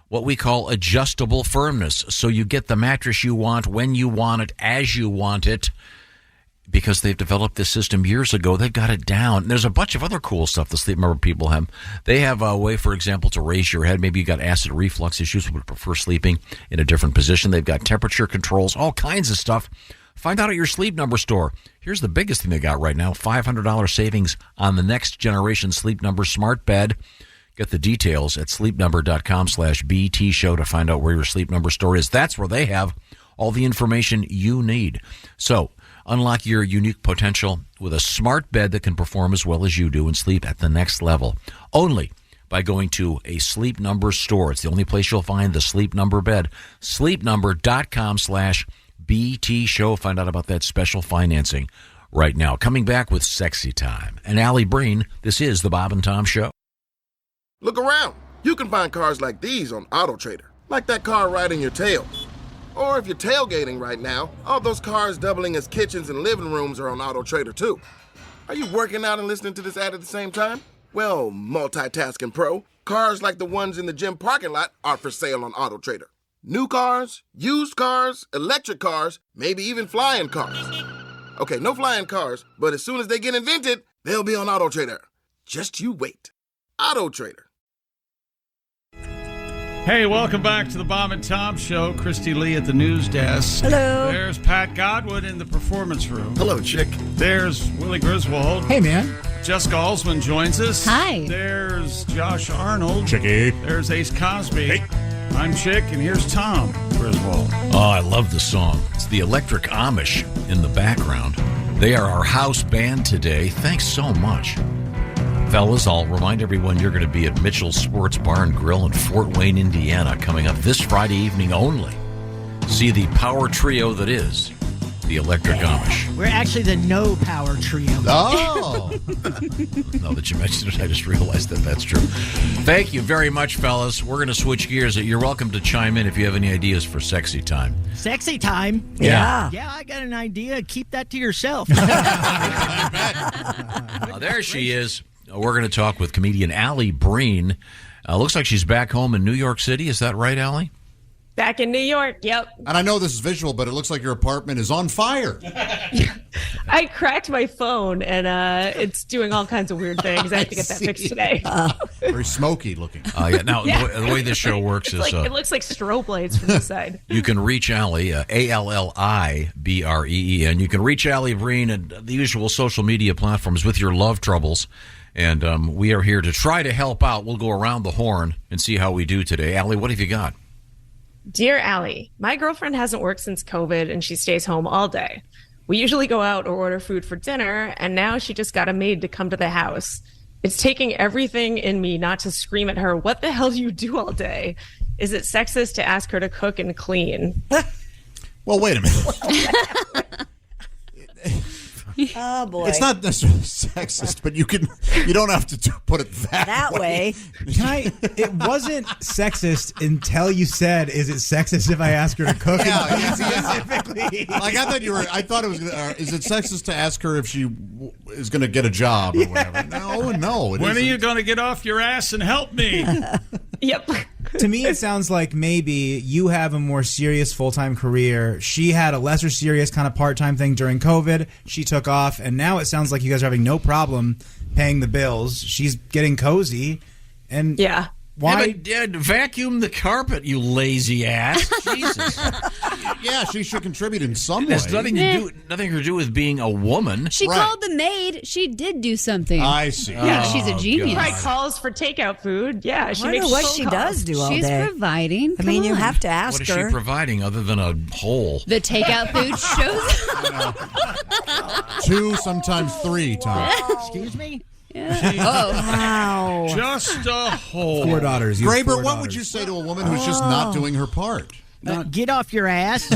what we call adjustable firmness. So you get the mattress you want, when you want it, as you want it. Because they've developed this system years ago, they've got it down. And there's a bunch of other cool stuff the Sleep Number people have. They have a way, for example, to raise your head. Maybe you got acid reflux issues, would prefer sleeping in a different position. They've got temperature controls, all kinds of stuff. Find out at your Sleep Number store. Here's the biggest thing they got right now, $500 savings on the next generation Sleep Number smart bed. Get the details at sleepnumber.com/BT show to find out where your Sleep Number store is. That's where they have all the information you need. So, unlock your unique potential with a smart bed that can perform as well as you do and sleep at the next level. Only by going to a Sleep Number store. It's the only place you'll find the Sleep Number bed. Sleepnumber.com/BT show. Find out about that special financing right now. Coming back with Sexy Time. And Alli Breen, this is the Bob and Tom Show. Look around. You can find cars like these on AutoTrader. Like that car riding your tail. Or if you're tailgating right now, all those cars doubling as kitchens and living rooms are on AutoTrader too. Are you working out and listening to this ad at the same time? Well, multitasking pro, cars like the ones in the gym parking lot are for sale on AutoTrader. New cars, used cars, electric cars, maybe even flying cars. Okay, no flying cars, but as soon as they get invented, they'll be on AutoTrader. Just you wait. AutoTrader. Hey, welcome back to the Bob and Tom Show. Christy Lee at the news desk. Hello. There's Pat Godwin in the performance room. Hello, chick. There's Willie Griswold. Hey, man. Jessica Alsman joins us. Hi. There's Josh Arnold. Chicky. There's Ace Cosby. Hey. I'm Chick, and here's Tom Griswold. Oh, I love the song. It's the Electric Amish in the background. They are our house band today. Thanks so much. Fellas, I'll remind everyone you're going to be at Mitchell's Sports Bar and Grill in Fort Wayne, Indiana, coming up this Friday evening only. See the power trio that is the Electric Amish. We're actually the no power trio. Oh. Now that you mentioned it, I just realized that that's true. Thank you very much, fellas. We're going to switch gears. You're welcome to chime in if you have any ideas for sexy time. Sexy time? Yeah. Yeah, I got an idea. Keep that to yourself. There she is. We're going to talk with comedian Alli Breen. Looks like she's back home in New York City. Is that right, Alli? Back in New York, yep. And I know this is visual, but it looks like your apartment is on fire. I cracked my phone, and it's doing all kinds of weird things. I have to get that fixed today. Very smoky looking. Now, the way this show works is... it looks like strobe lights from the side. You can reach Alli, Allibreen. You can reach Alli Breen at the usual social media platforms with your love troubles. And we are here to try to help out. We'll go around the horn and see how we do today. Alli, what have you got? Dear Alli, my girlfriend hasn't worked since COVID, and she stays home all day. We usually go out or order food for dinner, and now she just got a maid to come to the house. It's taking everything in me not to scream at her, what the hell do you do all day? Is it sexist to ask her to cook and clean? Well, wait a minute. Oh boy! It's not necessarily sexist, but you don't have to put it that way. It wasn't sexist until you said, "Is it sexist if I ask her to cook?" Yeah, specifically. Like I thought it was. Is it sexist to ask her if she is going to get a job or whatever? No. When are you going to get off your ass and help me? Yep. To me, it sounds like maybe you have a more serious full-time career. She had a lesser serious kind of part-time thing during COVID. She took off, and now it sounds like you guys are having no problem paying the bills. She's getting cozy. And yeah. Why? Yeah, but, vacuum the carpet, you lazy ass. Jesus. Yeah, she should contribute in some way. It has nothing to do with being a woman. She called the maid. She did do something. I see. Yeah, she's a genius. She probably calls for takeout food. Yeah, she I makes wonder what phone she calls. does do all She's day. providing. I mean, you have to ask What her. is she providing other than a hole? The takeout food shows. 2, sometimes 3 times. Excuse me? Oh, wow. Just a hole. 4 daughters. You have Graber, 4 what daughters. would you say to a woman who's just not doing her part? Get off your ass.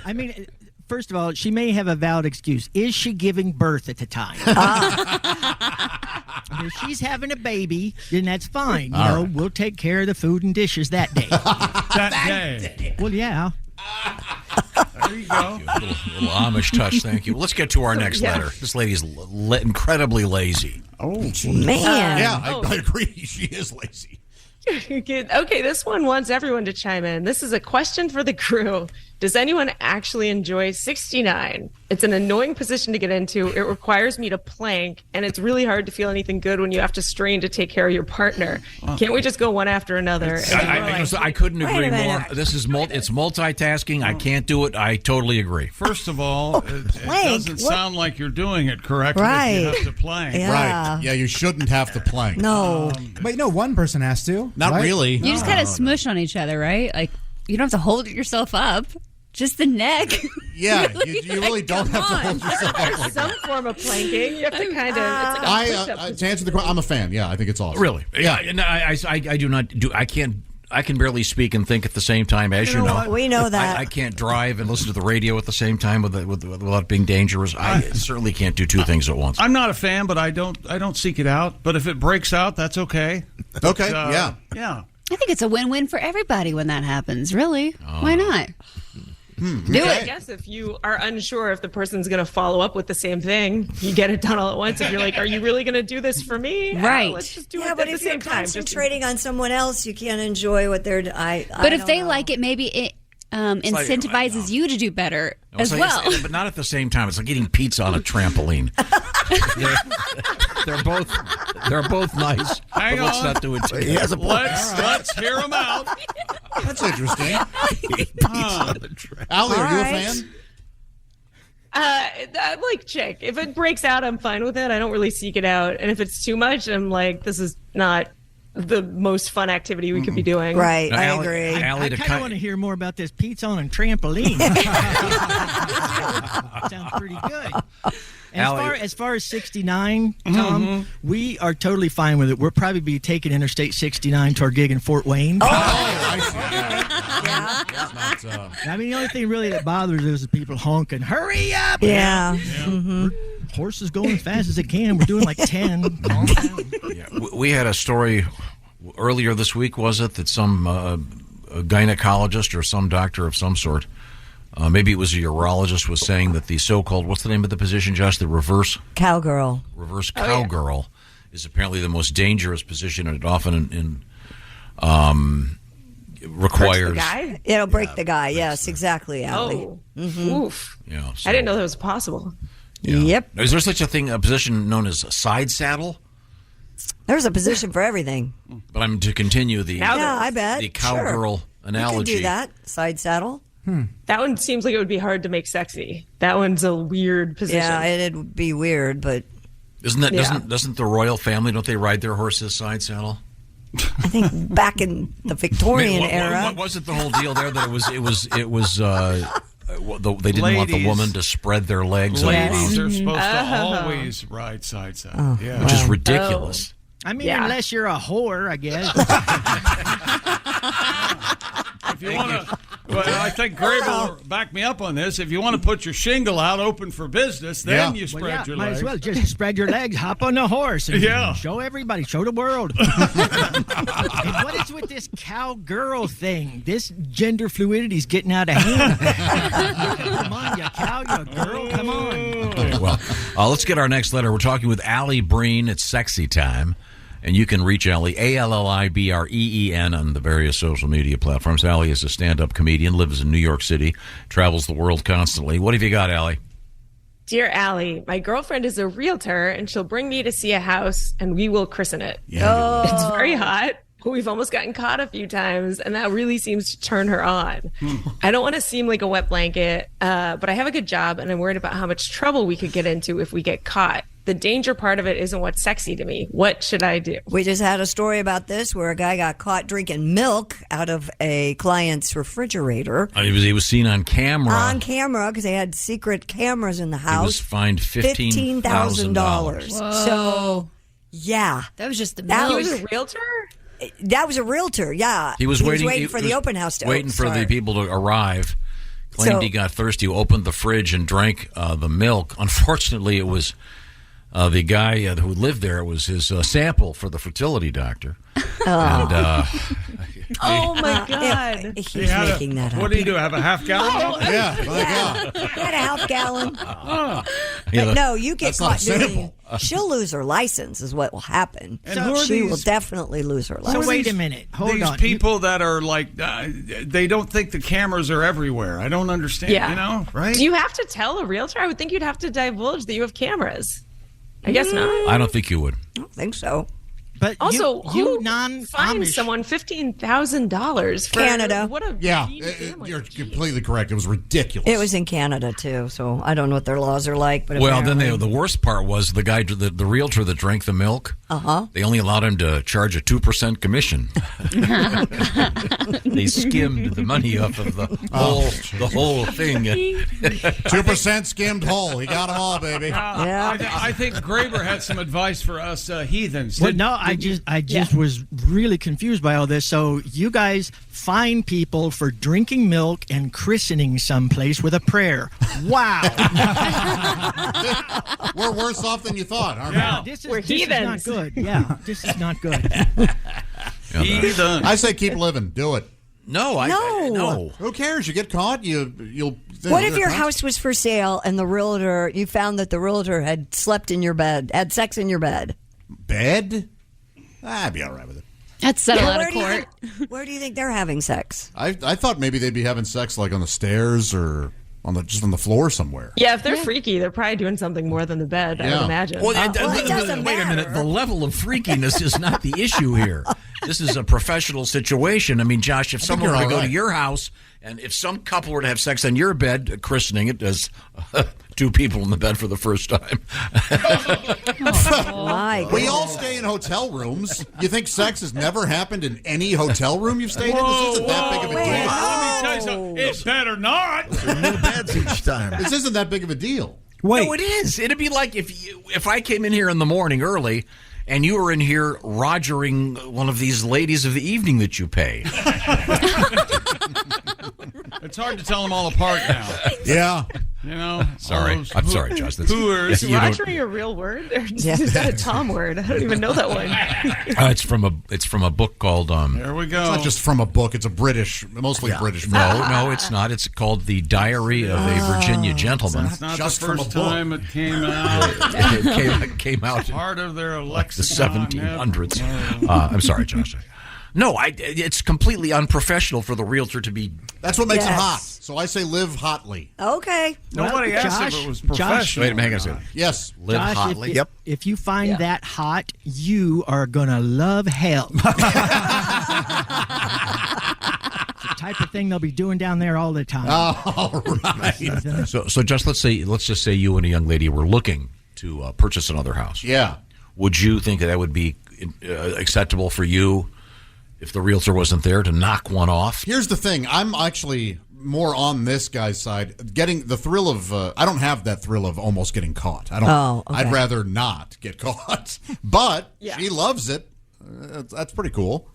I mean, first of all, she may have a valid excuse. Is she giving birth at the time? If she's having a baby, then that's fine. You know, we'll take care of the food and dishes that day. That day. Well, yeah. There you go. Little Amish touch, thank you. Let's get to our next letter. This lady's incredibly lazy. Oh, Man. Yeah, I agree. She is lazy. Okay, this one wants everyone to chime in. This is a question for the crew. Does anyone actually enjoy 69? It's an annoying position to get into. It requires me to plank, and it's really hard to feel anything good when you have to strain to take care of your partner. Can't we just go one after another? I couldn't agree more. This is it's multitasking. I can't do it. I totally agree. First of all, it doesn't sound like you're doing it correctly if you have to plank. Yeah. Right. Yeah, you shouldn't have to plank. No. But one person has to. Not right? really. You just kind of smush on each other, right? Like, you don't have to hold yourself up. Just the neck. Yeah, Really? you really don't have to hold yourself up like Some form of planking. You have to kind of. It's like a push-up. to answer the question, I'm a fan. Yeah, I think it's awesome. Really? Yeah. And I do not do. I can't. I can barely speak and think at the same time, as you know. We know that. I can't drive and listen to the radio at the same time without being dangerous. I certainly can't do two things at once. I'm not a fan, but I don't seek it out. But if it breaks out, that's okay. Okay. Yeah. I think it's a win-win for everybody when that happens, really. Why not? Do it. I guess if you are unsure if the person's going to follow up with the same thing, you get it done all at once. If you're like, are you really going to do this for me? Right. Let's just do it but at the if you're same time. concentrating on someone else, you can't enjoy what they're. But if they like it, maybe incentivizes you to do better as well. But not at the same time. It's like eating pizza on a trampoline. they're both nice. Hang but let's on. not do it together. He has a point. Let's hear them out. That's interesting. Allie, All are you right. a fan? I'm like chick. If it breaks out, I'm fine with it. I don't really seek it out. And if it's too much, I'm like, this is not the most fun activity we could be doing. Right, Now, I Allie- agree. Allie, I to kind of cut- want to hear more about this pizza on a trampoline. Sounds pretty good. And Allie- as far as 69, Tom, we are totally fine with it. We'll probably be taking Interstate 69 to our gig in Fort Wayne. I see. I mean, the only thing really that bothers us is people honking, hurry up! Yeah. Horses going as fast as they can. We're doing like 10. Calm down. Yeah, we had a story earlier this week, was it, that some a gynecologist or some doctor of some sort, maybe it was a urologist, was saying that the so-called, what's the name of the position, Josh? The reverse Cowgirl. cowgirl is apparently the most dangerous position, and it often requires. The guy? It'll break the guy. Yes, exactly, Allie. Oh, oof. Yeah, I didn't know that was possible. Yep. Is there such a thing, a position known as a side saddle? There's a position for everything. But I'm to continue the I bet. the cowgirl analogy. You can do that. Side saddle. That one seems like it would be hard to make sexy. That one's a weird position. Yeah, it'd be weird, but Isn't that Yeah. doesn't the royal family, don't they ride their horses side saddle? I think back in the Victorian era. What was it the whole deal there that they didn't want the Ladies. woman to spread their legs? Ladies are supposed Uh-huh. to always ride side side. Oh, Yeah. Which is ridiculous. I mean, Yeah. unless you're a whore, I guess. If you want to, well, I think Greg will back me up on this. If you want to put your shingle out open for business, then you spread your might legs. as well just spread your legs, hop on the horse, and Yeah. show everybody, show the world. And what is with this cowgirl thing? This gender fluidity is getting out of hand. Come on, you cow, you girl, come on. Okay, well, let's get our next letter. We're talking with Alli Breen. It's sexy time. And you can reach Alli, ALLIBREEN, on the various social media platforms. Alli is a stand-up comedian, lives in New York City, travels the world constantly. What have you got, Alli? Dear Allie, my girlfriend is a realtor and she'll bring me to see a house and we will christen it. It's very hot. We've almost gotten caught a few times and that really seems to turn her on. I don't want to seem like a wet blanket, but I have a good job and I'm worried about how much trouble we could get into if we get caught. The danger part of it isn't what's sexy to me. What should I do? We just had a story about this where a guy got caught drinking milk out of a client's refrigerator. He was seen on camera. On camera, because they had secret cameras in the house. He was fined $15,000. So, yeah. That was just the That milk. He was a realtor? That was a realtor, yeah. He was waiting for the open house to waiting for start. the people to arrive. Claimed So- he got thirsty, opened the fridge, and drank the milk. Unfortunately, it was the guy who lived there. It was his sample for the fertility doctor. And, Oh my God. He's He had making that up. What do you do? Have a half gallon? Oh, Yeah, my God. He had a half gallon. Yeah, But no, you get that's not caught doing. sample. She'll lose her license, is what will happen. And who are She these- will definitely lose her So license. wait a minute. Hold These on. people that are like, they don't think the cameras are everywhere. I don't understand. Yeah. You know, right? Do you have to tell a realtor? I would think you'd have to divulge that you have cameras. I guess not. I don't think you would. I don't think so. But Also, you who non-Amish. fined someone $15,000 for Canada. What a Yeah, mean family. you're completely correct. It was ridiculous. It was in Canada too, so I don't know what their laws are like. But Well, then apparently- the worst part was the guy, the realtor that drank the milk. They only allowed him to charge a 2% commission. They skimmed the money off of the whole thing. 2% skimmed whole. He got them all, baby. I think Graber had some advice for us heathens. Well, no, I just was really confused by all this. So you guys fine people for drinking milk and christening someplace with a prayer. Wow. We're worse off than you thought, aren't Yeah. we? This is heathens. not good. Yeah, this is not good. Heathen. I say keep living. Do it. No. Who cares? You get caught, you'll. What if your house was for sale and the realtor, you found that the realtor had slept in your bed, had sex in your bed? Bed? I'd be all right with it. That's settled out Where of do you court. Where do you think they're having sex? I thought maybe they'd be having sex like on the stairs or just on the floor somewhere. Yeah, if they're freaky, they're probably doing something more than the bed, I would imagine. Well, wait a minute. The level of freakiness is not the issue here. This is a professional situation. I mean, Josh, if someone were to go to your house and if some couple were to have sex on your bed, christening it as two people in the bed for the first time. We all stay in hotel rooms. You think sex has never happened in any hotel room you've stayed in? This isn't that big of a deal. Let me tell you something. It's better not. New beds each time. This isn't that big of a deal. No, it is. It'd be like if I came in here in the morning early and you were in here rogering one of these ladies of the evening that you pay. It's hard to tell them all apart now. Yeah. You know? Sorry. I'm sorry, Josh. That's, Is you don't- rogering a real word? Or is that a Tom word? I don't even know that one. it's from a book called. There we go. It's not just from a book. It's a mostly British. No, it's not. It's called The Diary of a Virginia Gentleman. It's not Just the from a first book. time it came out. It came out Part of their like the lexicon. 1700s. I'm sorry, Josh. No, it's completely unprofessional for the realtor to be. That's what makes it hot. So I say live hotly. Okay. Nobody asked if it was professional. Wait a minute, hang on a second. Yes. Live Josh, hotly. If you find that hot, you are going to love hell. It's the type of thing they'll be doing down there all the time. All right. So just let's just say you and a young lady were looking to purchase another house. Yeah. Would you think that would be acceptable for you if the realtor wasn't there to knock one off? Here's the thing. I'm actually more on this guy's side. Getting the thrill of I don't have that thrill of almost getting caught. I don't. Oh, okay. I'd rather not get caught. But she loves it. That's pretty cool.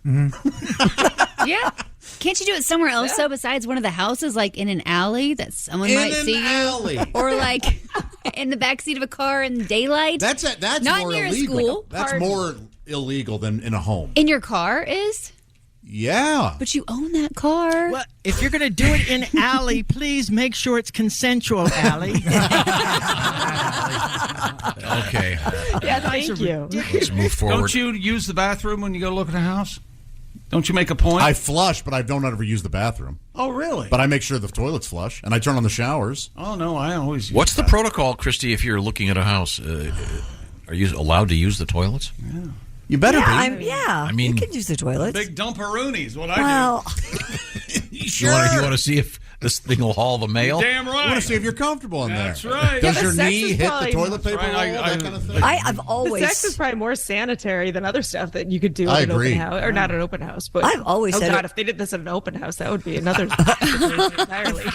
Yeah. Can't you do it somewhere else, though, besides one of the houses, like in an alley that someone might see alley. you? Or like in the backseat of a car in daylight? That's not more near illegal. a school. That's more illegal than in a home. In your car is? Yeah. But you own that car. Well, if you're going to do it in alley, please make sure it's consensual alley. Okay. Yeah, thank you. Let's move forward. Don't you use the bathroom when you go look at a house? Don't you make a point? I flush, but I don't ever use the bathroom. Oh, really? But I make sure the toilet's flush, and I turn on the showers. Oh, no, I always use What's the protocol, Christy, if you're looking at a house? Are you allowed to use the toilets? Yeah. You better be. I mean, you can use the toilets. Big dumperoonies, what I Well, You want to see if this thing will haul the mail? Damn right. I want to see if you're comfortable in That's there. right. Does Yeah, your but sex knee is hit probably- the toilet paper That's right. roll? That kind of thing? I've always Sex is probably more sanitary than other stuff that you could do I at an agree. open house, or not an open house. But I've always said God, it- if they did this at an open house, that would be another situation entirely.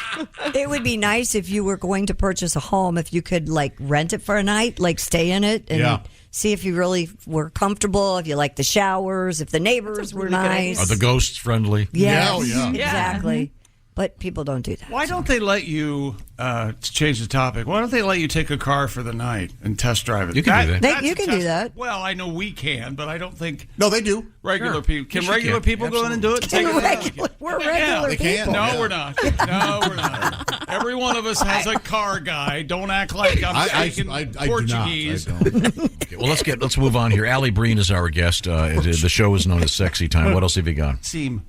It would be nice if you were going to purchase a home, if you could like rent it for a night, like stay in it and see if you really were comfortable, if you liked the showers, if the neighbors were nice. Are the ghosts friendly? Yes, Yeah. exactly. But people don't do that. Why don't they let you, to change the topic, why don't they let you take a car for the night and test drive it? You can do that. That's You a can do test- that. Well, I know we can, but I don't think No, they do. regular people. Can Yes, you regular can. people go in and do it? Take it? We're regular they people. can. No, Yeah. we're not. No, we're not. Every one of us has a car guy. Don't act like I'm speaking I Portuguese. do not. I don't. Okay, well, let's move on here. Alli Breen is our guest. The show is known as Sexy Time. What else have you got? Seem.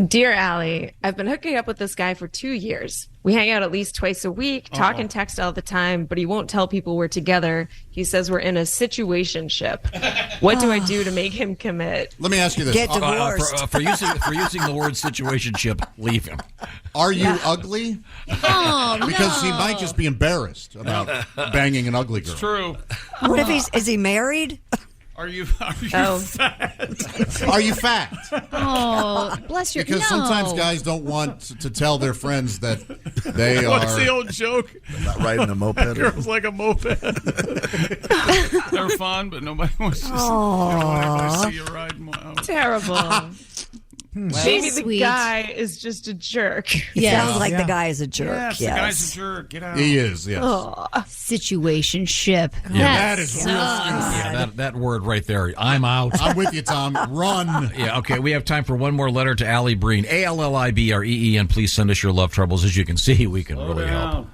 Dear Allie, I've been hooking up with this guy for 2 years. We hang out at least twice a week, talk and text all the time, but he won't tell people we're together. He says we're in a situationship. What do I do to make him commit? Let me ask you this. Get divorced. For using the word situationship, leave him. Are you ugly? Oh, Because he might just be embarrassed about banging an ugly girl. True. What if is he married? Are you Oh. fat? Are you fat? Oh, bless your Because sometimes guys don't want to tell their friends that they What's are. the old joke? Not riding a moped. Girls like a moped. They're fun, but nobody wants to see you riding one. Terrible. Maybe the Sweet. guy is just a jerk. Yeah. Sounds like the guy is a jerk. Yes, Yes. the guy's a jerk. Get out. He is, yes. Situationship. That is real Yeah, that word right there. I'm out. I'm with you, Tom. Run. Yeah, okay. We have time for one more letter to Alli Breen. ALLIBREEN. Please send us your love troubles. As you can see, we can really help.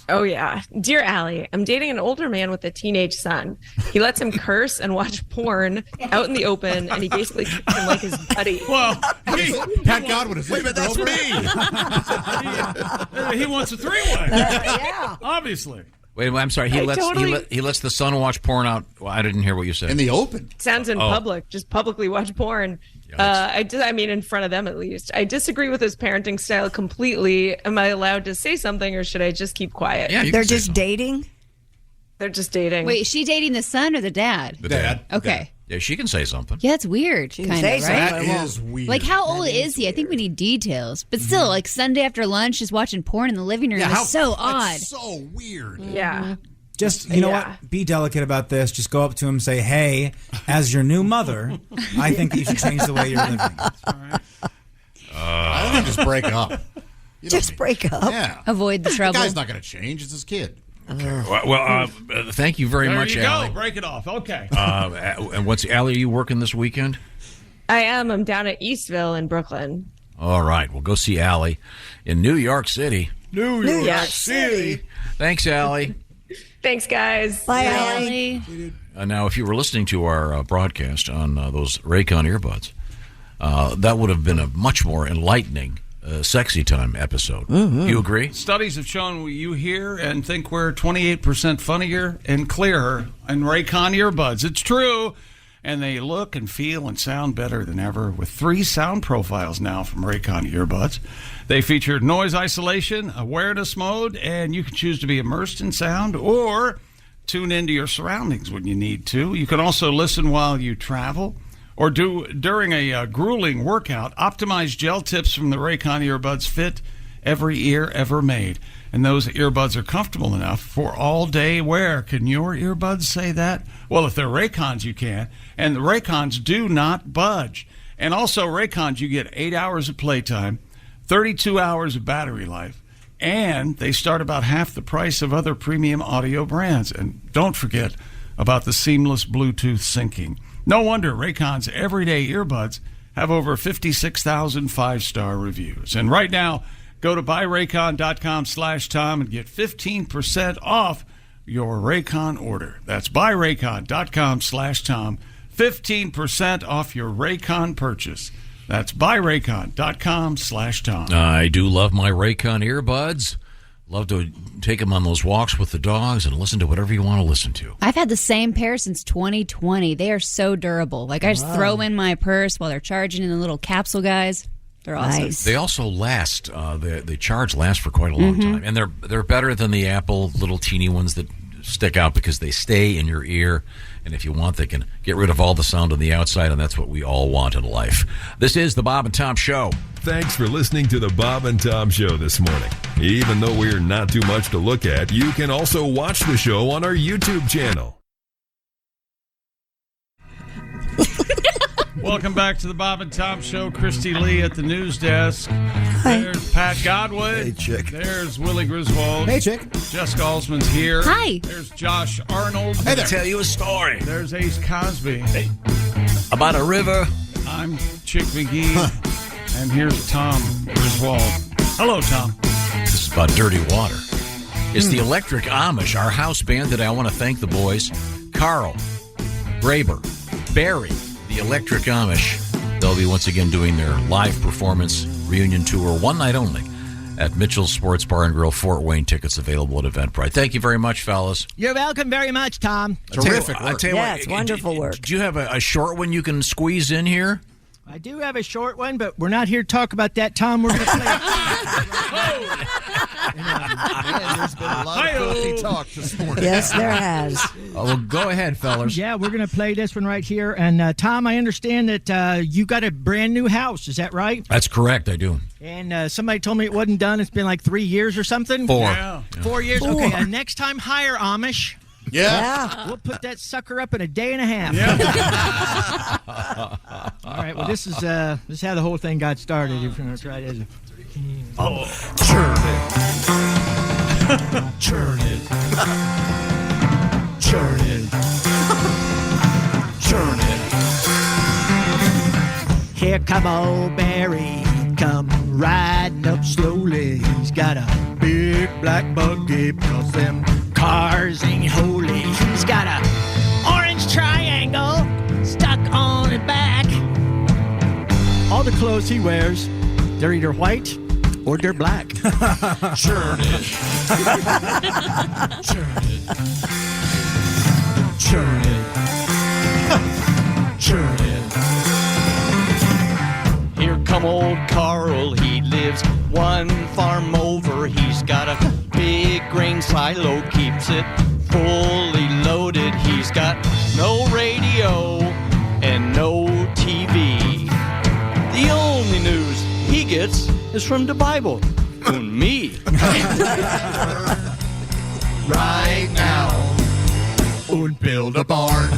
Oh, yeah. Dear Allie, I'm dating an older man with a teenage son. He lets him curse and watch porn out in the open, and he basically treats him like his buddy. Well, Pat Godwin is Wait a minute, that's me. he wants a three-way. Yeah. Obviously. Wait, I'm sorry. He lets the son watch porn out. Well, I didn't hear what you said. In the open. Sounds in public. Just publicly watch porn. I mean, in front of them at least. I disagree with his parenting style completely. Am I allowed to say something, or should I just keep quiet? Yeah, They're just dating? They're just dating. Wait, is she dating the son or the dad? The dad. Okay. Yeah, she can say something. Yeah, it's weird. She Kind can of, say right? something. That is weird. Like, how old is he? I think we need details. But still, like Sunday after lunch, just watching porn in the living room is so odd. It's so weird. Yeah. Just, you know what? Be delicate about this. Just go up to him, say, hey, as your new mother, I think that you should change the way you're living. I think just break up. Just break up. Yeah. Avoid the trouble. The guy's not going to change. It's his kid. Well, thank you very There much, you go. Allie. Break it off. Okay. And Allie, are you working this weekend? I am. I'm down at Eastville in Brooklyn. All right. Well, go see Allie in New York City. New York City. Thanks, Allie. Thanks, guys. Bye, Allie. Now, if you were listening to our broadcast on those Raycon earbuds, that would have been a much more enlightening Sexy Time episode. Mm-hmm. You agree? Studies have shown you hear and think we're 28% funnier and clearer in Raycon earbuds. It's true. And they look and feel and sound better than ever with 3 sound profiles now from Raycon earbuds. They feature noise isolation, awareness mode, and you can choose to be immersed in sound or tune into your surroundings when you need to. You can also listen while you travel or during a grueling workout. Optimized gel tips from the Raycon earbuds fit every ear ever made. And those earbuds are comfortable enough for all-day wear. Can your earbuds say that? Well, if they're Raycons, you can. And the Raycons do not budge. And also, Raycons, you get 8 hours of playtime, 32 hours of battery life, and they start about half the price of other premium audio brands. And don't forget about the seamless Bluetooth syncing. No wonder Raycon's everyday earbuds have over 56,000 five-star reviews. And right now, go to buyraycon.com/Tom and get 15% off your Raycon order. That's buyraycon.com/Tom. 15% off your Raycon purchase. That's buyraycon.com/Tom. I do love my Raycon earbuds. Love to take them on those walks with the dogs and listen to whatever you want to listen to. I've had the same pair since 2020. They are so durable. Like, I just throw them in my purse while they're charging in the little capsule guys. They're awesome. They also last. The charge lasts for quite a long time, and they're better than the Apple little teeny ones that stick out because they stay in your ear. And if you want, they can get rid of all the sound on the outside, and that's what we all want in life. This is the Bob and Tom Show. Thanks for listening to the Bob and Tom Show this morning. Even though we're not too much to look at, you can also watch the show on our YouTube channel. Welcome back to the Bob and Tom Show. Christy Lee at the news desk. Hi. There's Pat Godwin. Hey, chick. There's Willie Griswold. Hey, chick. Jessica Alsman's here. Hi. There's Josh Arnold. Hey there. Tell you a story. There's Ace Cosby. Hey. About a river. I'm Chick McGee. And here's Tom Griswold. Hello, Tom. This is about dirty water. It's the Electric Amish, our house band that I want to thank the boys. Carl, Graber, Barry, the Electric Amish. They'll be once again doing their live performance reunion tour, one night only, at Mitchell's Sports Bar and Grill, Fort Wayne. Tickets available at Eventbrite. Thank you very much, fellas. You're welcome very much, Tom. Terrific work. It's wonderful work. Do you have a short one you can squeeze in here? I do have a short one, but we're not here to talk about that, Tom. We're going to play it. There's been a lot of filthy talk this morning. Yes, there has. Well, go ahead, fellas. Yeah, we're going to play this one right here. And, Tom, I understand that you got a brand new house. Is that right? That's correct, I do. And somebody told me it wasn't done. It's been like 3 years or something? 4. Yeah. 4 years? Four. Okay, next time, hire Amish. Yeah. We'll put that sucker up in a day and a half. Yeah. All right, well, this is how the whole thing got started. If you're going to try this. Churn it. Churn it. Churn it. Churn it. Here come old Barry, come riding up slowly. He's got a big black buggy, because them cars ain't holy. He's got a orange triangle stuck on his back. All the clothes he wears, they're either white or they're black. Sure it is. Sure it is. Sure it is. Sure it is. Here come old Carl, he lives one farm over. He's got a big grain silo, keeps it fully loaded. He's got no radio and no TV. The only news he gets is from the Bible and me. Right now. And build a barn.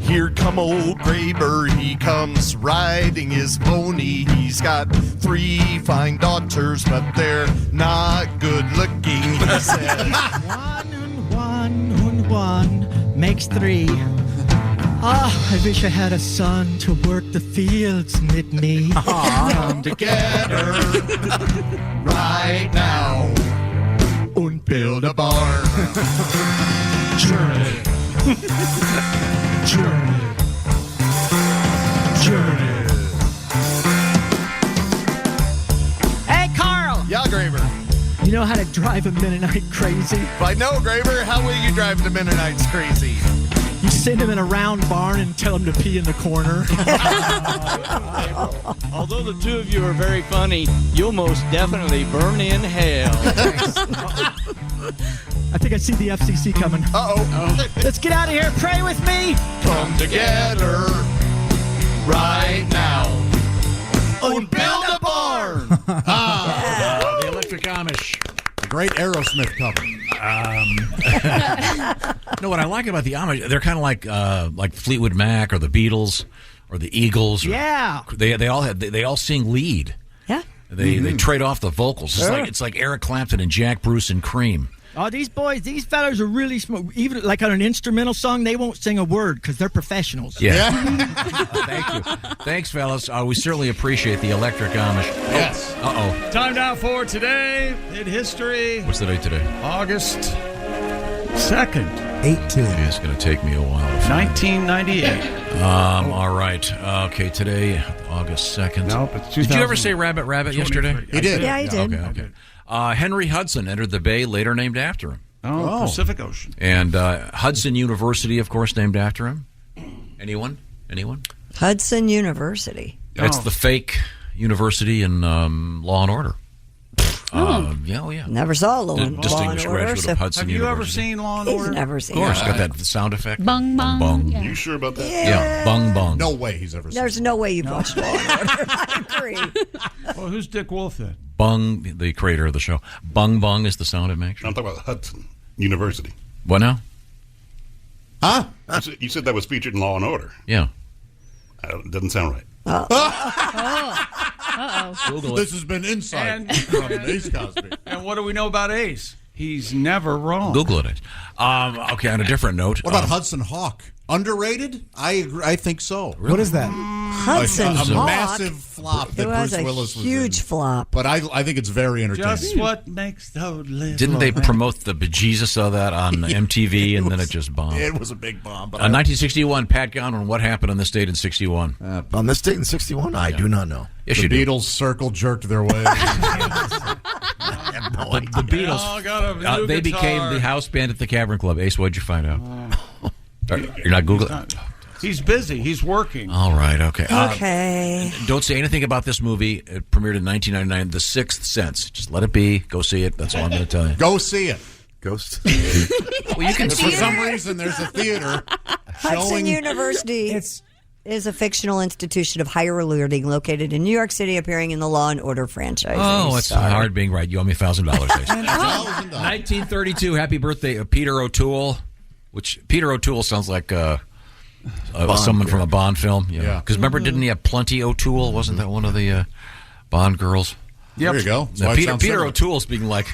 Here come old Graber, he comes riding his pony. He's got 3 fine daughters, but they're not good looking, he says. One makes 3. Ah, I wish I had a son to work the fields with me. Come together right now and build a barn. Journey. Journey. Journey. Hey, Carl! Yeah, Graber. You know how to drive a Mennonite crazy? If I know, Graber, how will you drive the Mennonites crazy? You send him in a round barn and tell him to pee in the corner. Although the two of you are very funny, you'll most definitely burn in hell. I think I see the FCC coming. Uh-oh. Let's get out of here. Pray with me. Come together right now and build a barn. The Electric Amish. A great Aerosmith cover. No, what I like about the Amish, they're kind of like Fleetwood Mac or the Beatles or the Eagles. Yeah. They all sing lead. Yeah. They trade off the vocals. Sure. It's like Eric Clapton and Jack Bruce and Cream. Oh, these fellas are really smart. Even like on an instrumental song, they won't sing a word because they're professionals. Yeah. Thank you. Thanks, fellas. We certainly appreciate the Electric Amish. Yes. Uh-oh. Time now for today in history. What's the date today? August 2nd. 8-2. It's going to take me a while. 1998. All right. Okay, today, August 2nd. Nope, it's Did you ever say Rabbit yesterday? He did. Yeah, he did. Okay. Henry Hudson entered the bay, later named after him. Oh, Pacific Ocean. And Hudson University, of course, named after him. Anyone? Hudson University. That's the fake university in Law and Order. Yeah. Never saw Law and Distinguished Order. graduate of Hudson Have you University. ever seen Law and Order? Never seen Of course, it. got that sound effect. Bung, bung. Bung. Yeah. You sure about that? Yeah, bung, bung. No way he's ever seen There's no way you've watched Law and Order. I agree. Well, who's Dick Wolf then? Bung, the creator of the show. Bung, bung is the sound it makes. I'm talking about Hudson University. What now? Huh? You said that was featured in Law and Order. Yeah. Doesn't sound right. Google it. This has been insight from Ace Cosby. And what do we know about Ace? He's never wrong. Google it. Okay, on a different note. What about Hudson Hawk? Underrated? I think so. Really? What is that? Hudson a Hawk. massive flop that It was Bruce a Willis was huge in. flop. But I think it's very entertaining. Just what makes those little Didn't they promote the bejesus of that on MTV and then it just bombed? It was a big bomb. But 1961, Pat Godwin, what happened on this date in 61? On this date in 61? I do not know. Yes, the you do. Beatles circle jerked their way. The Beatles, all got a new they guitar. became the house band at the Cavern Club. Ace, what'd you find out? You're not Googling? He's busy. He's working. All right, okay. Okay. Don't say anything about this movie. It premiered in 1999, The Sixth Sense. Just let it be. Go see it. That's all I'm going to tell you. Go see it. Ghost. Well, you can For some reason, there's a theater Hudson showing. University is a fictional institution of higher learning located in New York City, appearing in the Law and Order franchise. Oh, it's hard being right. You owe me $1,000. Ace. 1932. Happy birthday, Peter O'Toole. Which Peter O'Toole sounds like someone from a Bond film. Yeah. Because remember, didn't he have Plenty O'Toole? Wasn't that one of the Bond girls? There you go. That's Now, why it Peter sounds similar. O'Toole's being like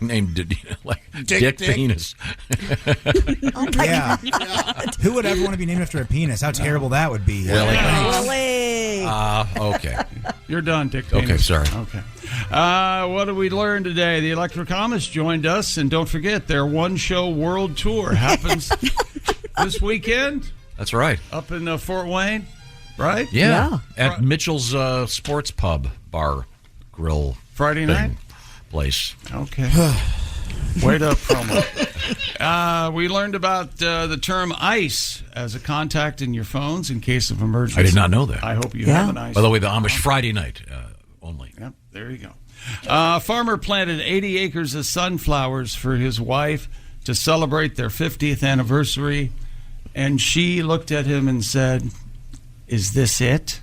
named like Dick Penis. Yeah. Who would ever want to be named after a penis? How terrible that would be. Really? Thanks. Okay. You're done, Dick. Okay, Penis. sorry. Okay. What did we learn today? The Electric Amish joined us, and don't forget their one-show world tour happens this weekend. That's right. Up in Fort Wayne, right? Yeah. At Mitchell's Sports Pub Bar Grill Friday night place. Okay. Way to promo. We learned about the term ICE as a contact in your phones in case of emergency. I did not know that. I hope you have an ICE. By the way, the Amish Friday night only. Yep, there you go. Farmer planted 80 acres of sunflowers for his wife to celebrate their 50th anniversary, and she looked at him and said, "Is this it?"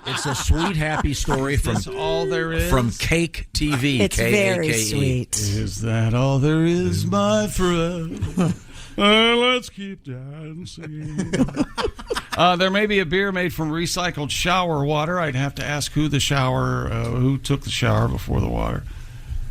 It's a sweet, happy story from That's all there is? From Cake TV. It's very K-A-K-E. sweet. Is that all there is, my friend? Let's keep dancing. There may be a beer made from recycled shower water. I'd have to ask who took the shower before the water.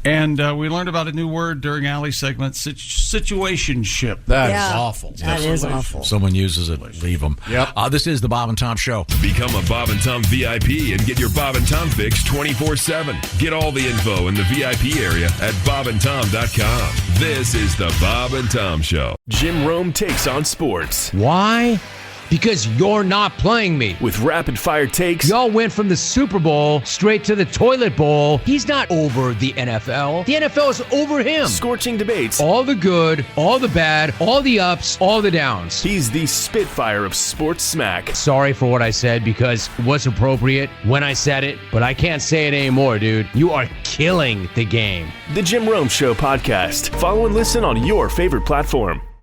And we learned about a new word during Alli's segment, situationship. That is awful. That is awful. If someone uses it, leave them. Yep. This is the Bob and Tom Show. Become a Bob and Tom VIP and get your Bob and Tom fix 24/7. Get all the info in the VIP area at bobandtom.com. This is the Bob and Tom Show. Jim Rome takes on sports. Why? Because you're not playing me. With rapid-fire takes. Y'all went from the Super Bowl straight to the toilet bowl. He's not over the NFL. The NFL is over him. Scorching debates. All the good, all the bad, all the ups, all the downs. He's the Spitfire of sports smack. Sorry for what I said because it was appropriate when I said it, but I can't say it anymore, dude. You are killing the game. The Jim Rome Show podcast. Follow and listen on your favorite platform.